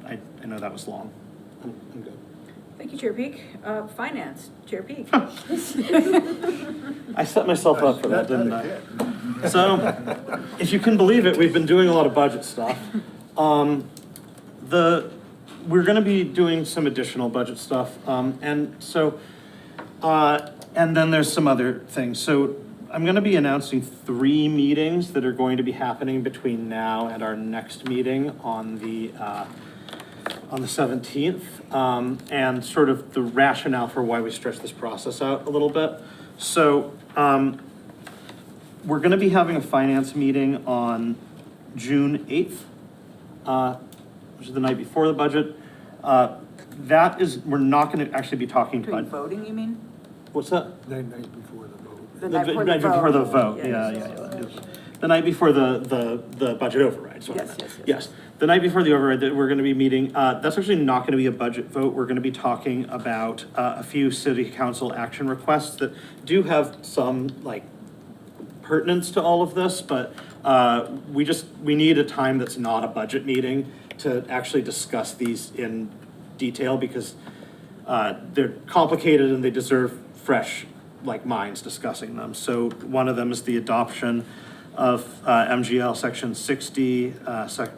I know that was long. I'm good. Thank you, Chair Peak. Finance, Chair Peak. I set myself up for that, didn't I? So, if you can believe it, we've been doing a lot of budget stuff. We're gonna be doing some additional budget stuff. And then there's some other things. So I'm gonna be announcing 3 meetings that are going to be happening between now and our next meeting on the 17th, and sort of the rationale for why we stretch this process out a little bit. So we're going to be having a finance meeting on June 8th, which is the night before the budget. We're not going to actually be talking Between voting, you mean? What's that? The night before the vote. The night before the vote. Yeah. The night before the budget override. Sorry. Yes. The night before the override, that we're going to be meeting, that's actually not going to be a budget vote. We're going to be talking about a few city council action requests that do have some pertinence to all of this, but we need a time that's not a budget meeting to actually discuss these in detail, because they're complicated and they deserve fresh like minds discussing them. So one of them is the adoption of MGL Section 60,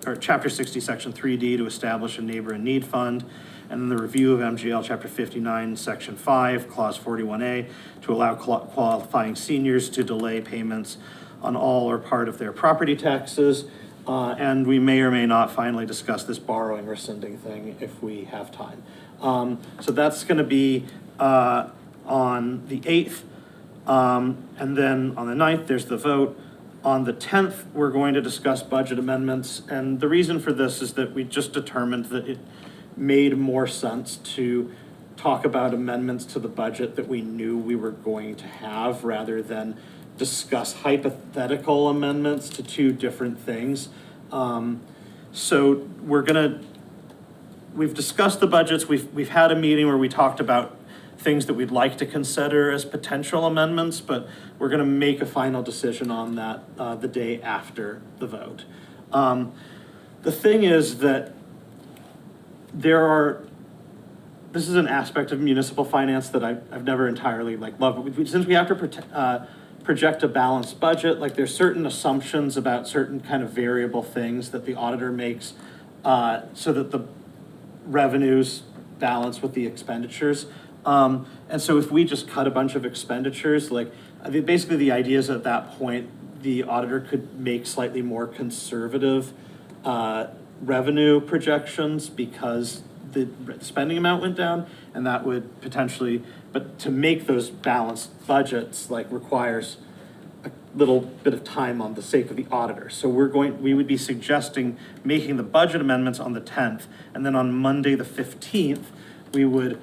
or Chapter 60, Section 3D to establish a neighbor in need fund, and then the review of MGL Chapter 59, Section 5, Clause 41A, to allow qualifying seniors to delay payments on all or part of their property taxes. And we may or may not finally discuss this borrowing rescinding thing if we have time. So that's going to be on the 8th. And then on the 9th, there's the vote. On the 10th, we're going to discuss budget amendments. And the reason for this is that we just determined that it made more sense to talk about amendments to the budget that we knew we were going to have rather than discuss hypothetical amendments to two different things. So we've discussed the budgets. We've had a meeting where we talked about things that we'd like to consider as potential amendments, but we're gonna make a final decision on that the day after the vote. The thing is that this is an aspect of municipal finance that I've never entirely loved. Since we have to project a balanced budget, there's certain assumptions about certain kind of variable things that the auditor makes so that the revenues balance with the expenditures. And so if we just cut a bunch of expenditures, basically the idea is at that point, the auditor could make slightly more conservative revenue projections because the spending amount went down, and that would potentially, but to make those balanced budgets requires a little bit of time on the sake of the auditor. So we would be suggesting making the budget amendments on the 10th, and then on Monday, the 15th, we would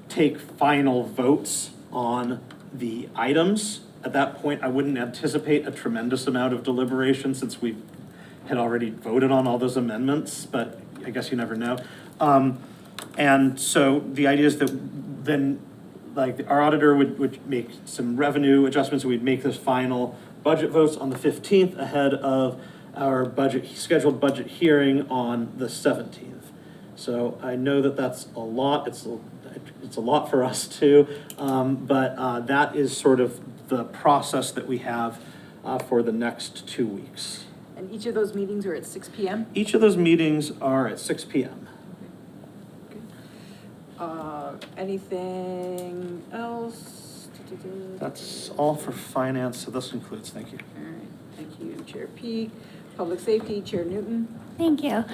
take final votes on the items. At that point, I wouldn't anticipate a tremendous amount of deliberation since we had already voted on all those amendments, but I guess you never know. And so the idea is that then our auditor would make some revenue adjustments. We'd make those final budget votes on the 15th ahead of our scheduled budget hearing on the 17th. So I know that that's a lot. It's a lot for us too, but that is sort of the process that we have for the next 2 weeks. And each of those meetings are at 6 p.m.? Each of those meetings are at 6 p.m. Anything else? That's all for finance, so this concludes. Thank you. All right, thank you, Chair Peak. Public Safety, Chair Newton. Thank you.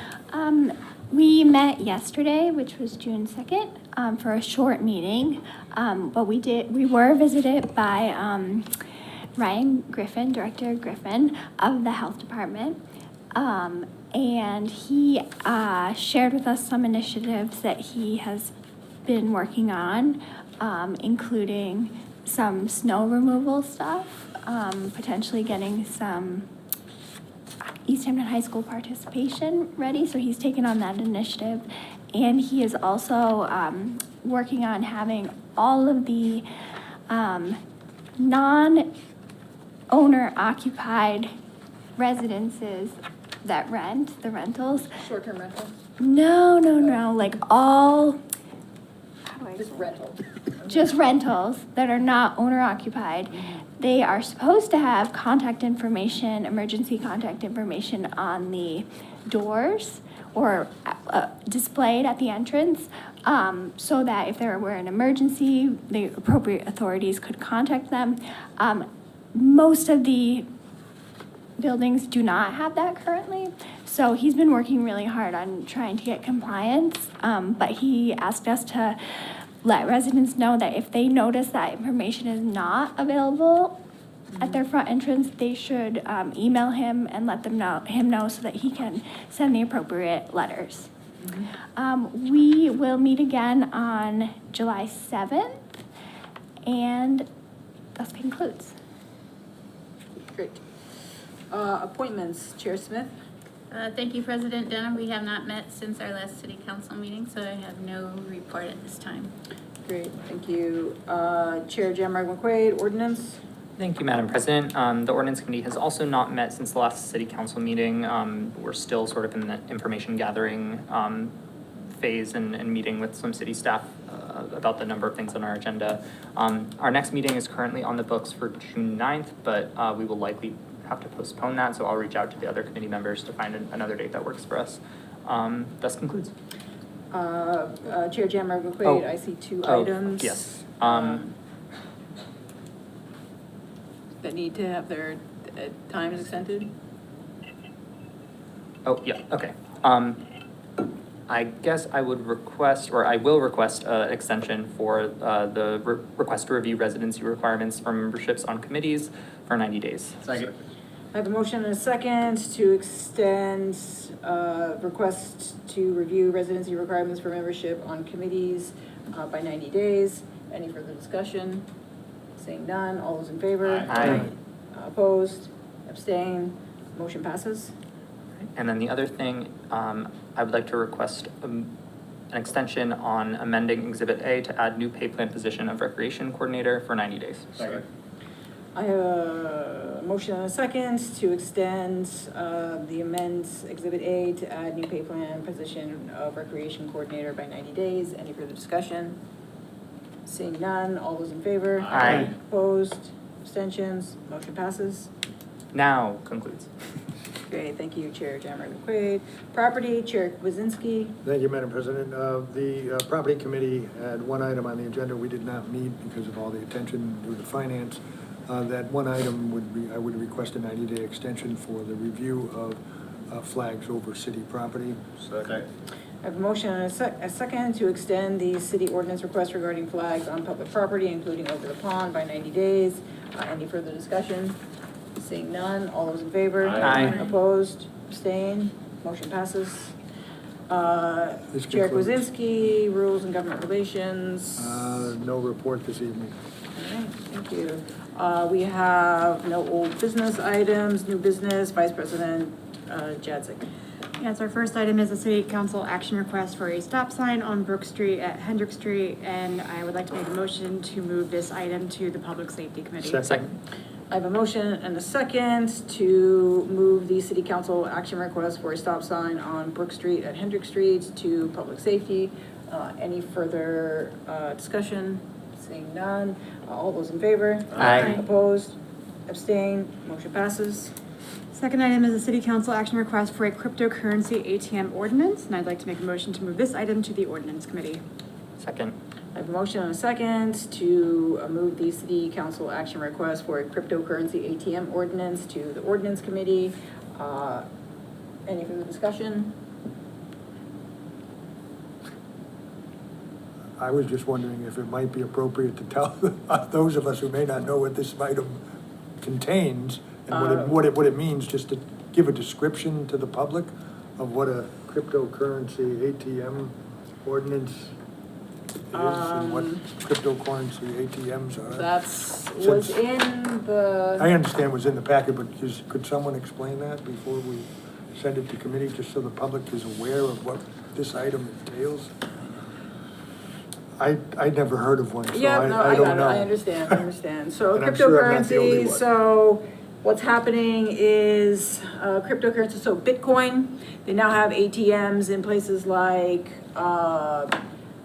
We met yesterday, which was June 2nd, for a short meeting, but we were visited by Ryan Griffin, Director Griffin of the Health Department, and he shared with us some initiatives that he has been working on, including some snow removal stuff, potentially getting some Easthampton High School participation ready, so he's taken on that initiative. And he is also working on having all of the non-owner occupied residences that rent, the rentals. Short-term rentals? No, all, Just rentals. just rentals that are not owner occupied. They are supposed to have contact information, emergency contact information on the doors or displayed at the entrance, so that if there were an emergency, the appropriate authorities could contact them. Most of the buildings do not have that currently, so he's been working really hard on trying to get compliance, but he asked us to let residents know that if they notice that information is not available at their front entrance, they should email him and let him know so that he can send the appropriate letters. We will meet again on July 7th, and that concludes. Great. Appointments, Chair Smith. Thank you, President Denham. We have not met since our last city council meeting, so I have no report at this time. Great, thank you. Chair Jamrog McQuaid, ordinance. Thank you, Madam President. The ordinance committee has also not met since the last city council meeting. We're still sort of in the information gathering phase and meeting with some city staff about the number of things on our agenda. Our next meeting is currently on the books for June 9th, but we will likely have to postpone that, so I'll reach out to the other committee members to find another date that works for us. Thus concludes. Chair Jammer McQuaid, I see two items. Yes. That need to have their times extended. Oh, yeah, okay. I guess I would request, or I will request an extension for the request to review residency requirements for memberships on committees for 90 days. Second. I have a motion and a second to extend request to review residency requirements for membership on committees by 90 days. Any further discussion? Seeing none, all those in favor? Aye. Opposed? Abstain? Motion passes. And then the other thing, I would like to request an extension on amending Exhibit A to add new pay plan position of recreation coordinator for 90 days. Second. I have a motion and a second to extend the amend Exhibit A to add new pay plan position of recreation coordinator by 90 days. Any further discussion? Seeing none, all those in favor? Aye. Opposed? Abstentions? Motion passes. Now concludes. Great, thank you, Chair Jammer McQuaid. Property, Chair Kwasinski. Thank you, Madam President. The Property Committee had one item on the agenda. We did not meet because of all the attention due to finance. That one item would be, I would request a 90-day extension for the review of flags over city property. Second. I have a motion and a second to extend the city ordinance request regarding flags on public property, including over the pond, by 90 days. Any further discussion? Seeing none, all those in favor? Aye. Opposed? Abstained? Motion passes. This Chair concludes. Kwasinski, Rules and Government Relations. No report this evening. All right, thank you. We have no old business items, new business, Vice President Jadzik. Yes, our first item is a city council action request for a stop sign on Brook Street at Hendrick Street, and I would like to make a motion to move this item to the Public Safety Committee. Second. I have a motion and a second to move the city council action request for a stop sign on Brook Street at Hendrick Street to public safety. Any further discussion? Seeing none. All those in favor? Aye. Opposed? Abstained? Motion passes. Second item is a city council action request for a cryptocurrency ATM ordinance, and I'd like to make a motion to move this item to the ordinance committee. Second. I have a motion and a second to move the city council action request for a cryptocurrency ATM ordinance to the ordinance committee. Any further discussion? I was just wondering if it might be appropriate to tell those of us who may not know what this item contains and what it means, just to give a description to the public of what a cryptocurrency ATM ordinance is and what cryptocurrency ATMs are. That's was in the. I understand was in the packet, but could someone explain that before we send it to committee, just so the public is aware of what this item entails? I'd never heard of one, so Yeah, no, I don't know. I understand. So And I'm sure I'm not the only cryptocurrency, one. so what's happening is cryptocurrency, so Bitcoin, they now have ATMs in places like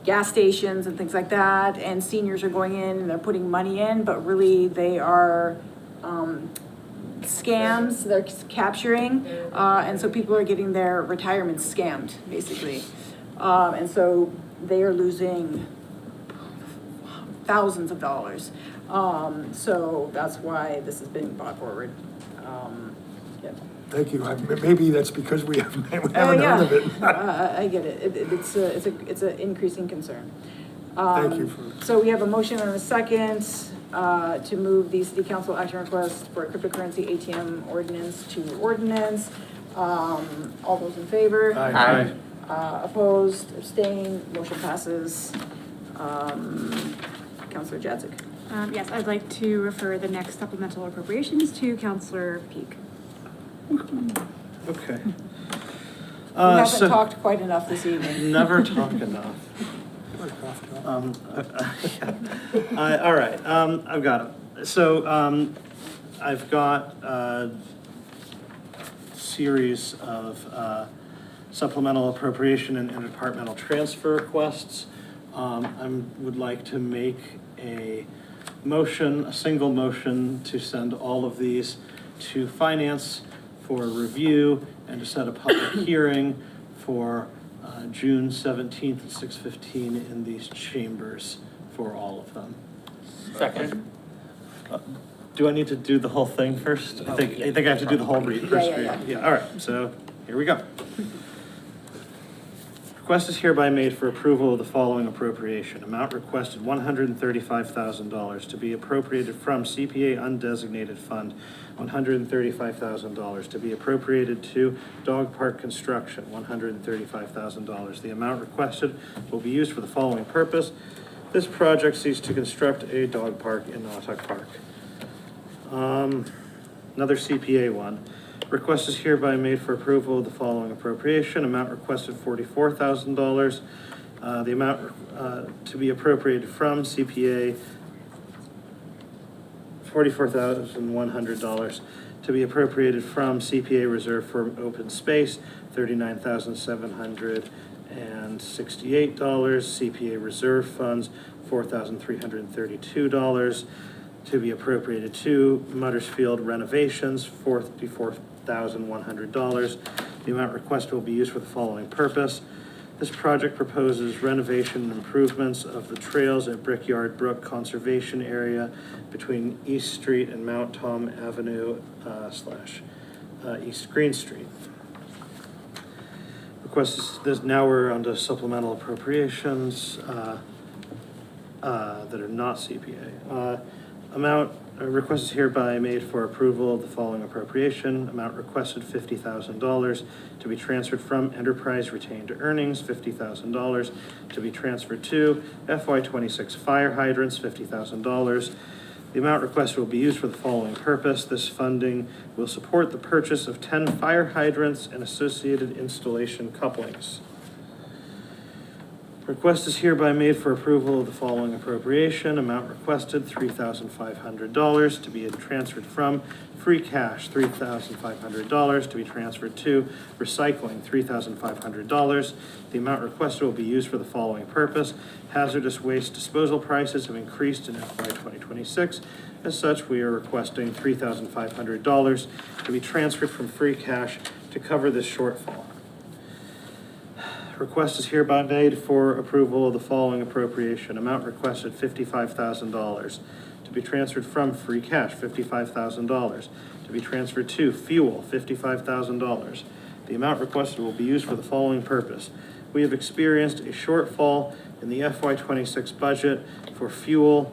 gas stations and things like that, and seniors are going in and they're putting money in, but really they are scams, they're capturing, and so people are getting their retirement scammed, basically. And so they are losing thousands of dollars. So that's why this has been brought forward. Yeah. Thank you. Maybe that's because we haven't heard of it. I get it. It's an increasing concern. Thank you for. So we have a motion and a second to move the city council action request for a cryptocurrency ATM ordinance to ordinance. All those in favor? Aye. Opposed, abstained, motion passes. Councilor Jadzik. Yes, I'd like to refer the next supplemental appropriations to Councilor Peak. Okay. We haven't talked quite enough this evening. Never talk enough. All right, I've got it. So, I've got a series of supplemental appropriation and interdepartmental transfer requests. I would like to make a motion, a single motion, to send all of these to finance for review and to set a public hearing for June 17th at 6:15 in these chambers for all of them. Second. Do I need to do the whole thing first? I think I have to do the whole read first. Yeah, all right, so here we go. Request is hereby made for approval of the following appropriation. Amount requested $135,000 to be appropriated from CPA undesignated fund, $135,000 to be appropriated to dog park construction, $135,000. The amount requested will be used for the following purpose. This project seeks to construct a dog park in Nautic Park. Another CPA one. Request is hereby made for approval of the following appropriation. Amount requested $44,000. The amount to be appropriated from CPA, $44,100. To be appropriated from CPA reserve for open space, $39,768. CPA reserve funds, $4,332. To be appropriated to Muttersfield renovations, $44,100. The amount requested will be used for the following purpose. This project proposes renovation and improvements of the trails at Brickyard Brook Conservation Area between East Street and Mount Tom Avenue / East Green Street. Request is this. Now we're on to supplemental appropriations that are not CPA. Request is hereby made for approval of the following appropriation. Amount requested $50,000 to be transferred from enterprise retained earnings, $50,000 to be transferred to FY26 fire hydrants, $50,000. The amount requested will be used for the following purpose. This funding will support the purchase of 10 fire hydrants and associated installation couplings. Request is hereby made for approval of the following appropriation. Amount requested, $3,500 to be transferred from free cash, $3,500 to be transferred to recycling, $3,500. The amount requested will be used for the following purpose. Hazardous waste disposal prices have increased in FY 2026. As such, we are requesting $3,500 to be transferred from free cash to cover this shortfall. Request is hereby made for approval of the following appropriation. Amount requested $55,000 to be transferred from free cash, $55,000 to be transferred to fuel, $55,000. The amount requested will be used for the following purpose. We have experienced a shortfall in the FY26 budget for fuel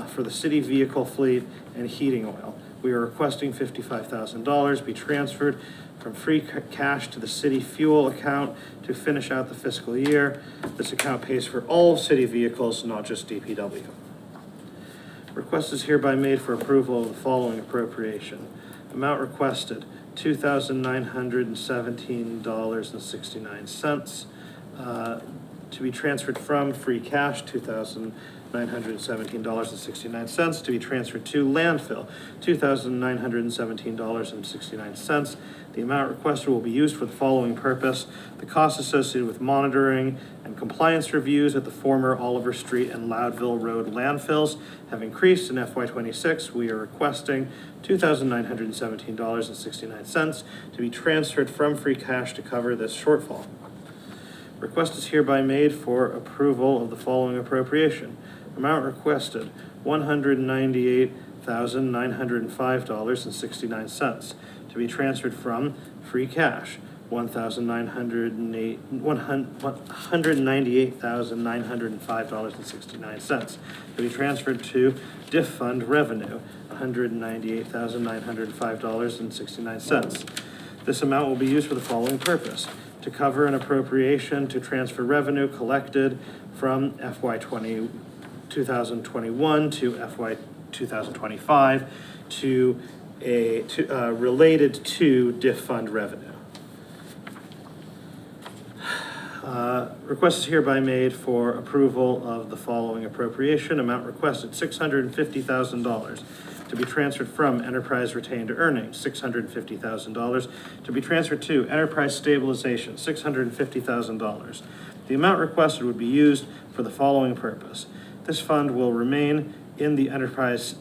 for the city vehicle fleet and heating oil. We are requesting $55,000 be transferred from free cash to the city fuel account to finish out the fiscal year. This account pays for all city vehicles, not just DPW. Request is hereby made for approval of the following appropriation. Amount requested, $2,917.69 to be transferred from free cash, $2,917.69 to be transferred to landfill, $2,917.69. The amount requested will be used for the following purpose. The costs associated with monitoring and compliance reviews at the former Oliver Street and Loudville Road landfills have increased in FY26. We are requesting $2,917.69 to be transferred from free cash to cover this shortfall. Request is hereby made for approval of the following appropriation. Amount requested, $198,905.69 to be transferred from free cash, $198,905.69 to be transferred to diff fund revenue, $198,905.69. This amount will be used for the following purpose: to cover an appropriation to transfer revenue collected from FY 2021 to FY 2025 related to diff fund revenue. Request is hereby made for approval of the following appropriation. Amount requested, $650,000 to be transferred from enterprise retained earnings, $650,000 to be transferred to enterprise stabilization, $650,000. The amount requested would be used for the following purpose. This funding will remain in the enterprise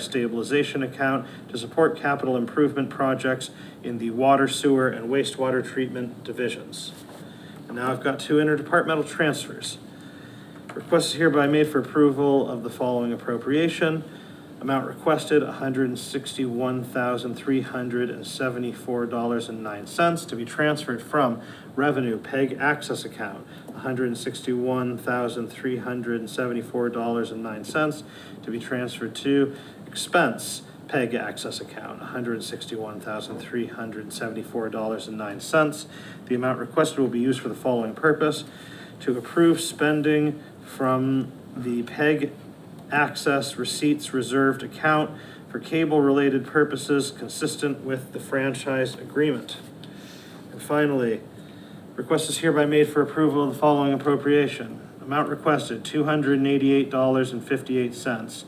stabilization account to support capital improvement projects in the water, sewer, and wastewater treatment divisions. And now I've got 2 interdepartmental transfers. Request is hereby made for approval of the following appropriation. Amount requested, $161,374.09 to be transferred from Revenue PEG Access Account, $161,374.09 to be transferred to Expense PEG Access Account, $161,374.09. The amount requested will be used for the following purpose: to approve spending from the PEG Access Receipts Reserved Account for cable-related purposes consistent with the franchise agreement. And finally, request is hereby made for approval of the following appropriation. Amount requested, $288.58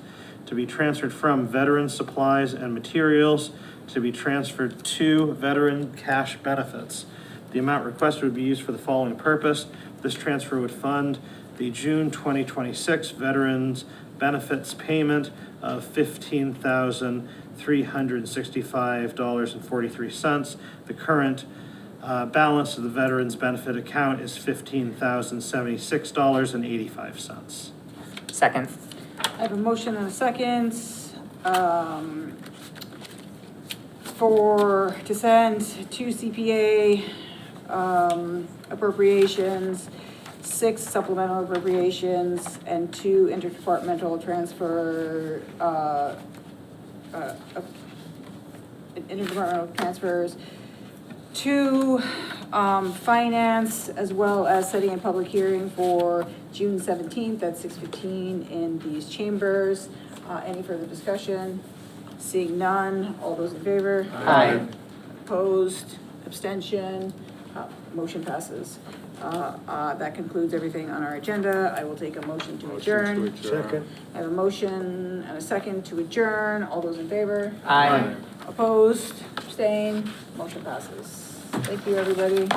to be transferred from Veteran Supplies and Materials to be transferred to Veteran Cash Benefits. The amount requested would be used for the following purpose. This transfer would fund the June 2026 Veterans Benefits payment of $15,365.43. The current balance of the Veterans Benefit account is $15,076.85. Second. I have a motion and a second, to send 2 CPA, appropriations, 6 supplemental appropriations, and 2 interdepartmental interdepartmental transfers to finance, as well as setting a public hearing for June 17th at 6:15 in these chambers. Any further discussion? Seeing none, all those in favor? Aye. Opposed, abstention, motion passes. That concludes everything on our agenda. I will take a motion to adjourn. Second. I have a motion and a second to adjourn. All those in favor? Aye. Opposed, abstained, motion passes. Thank you, everybody.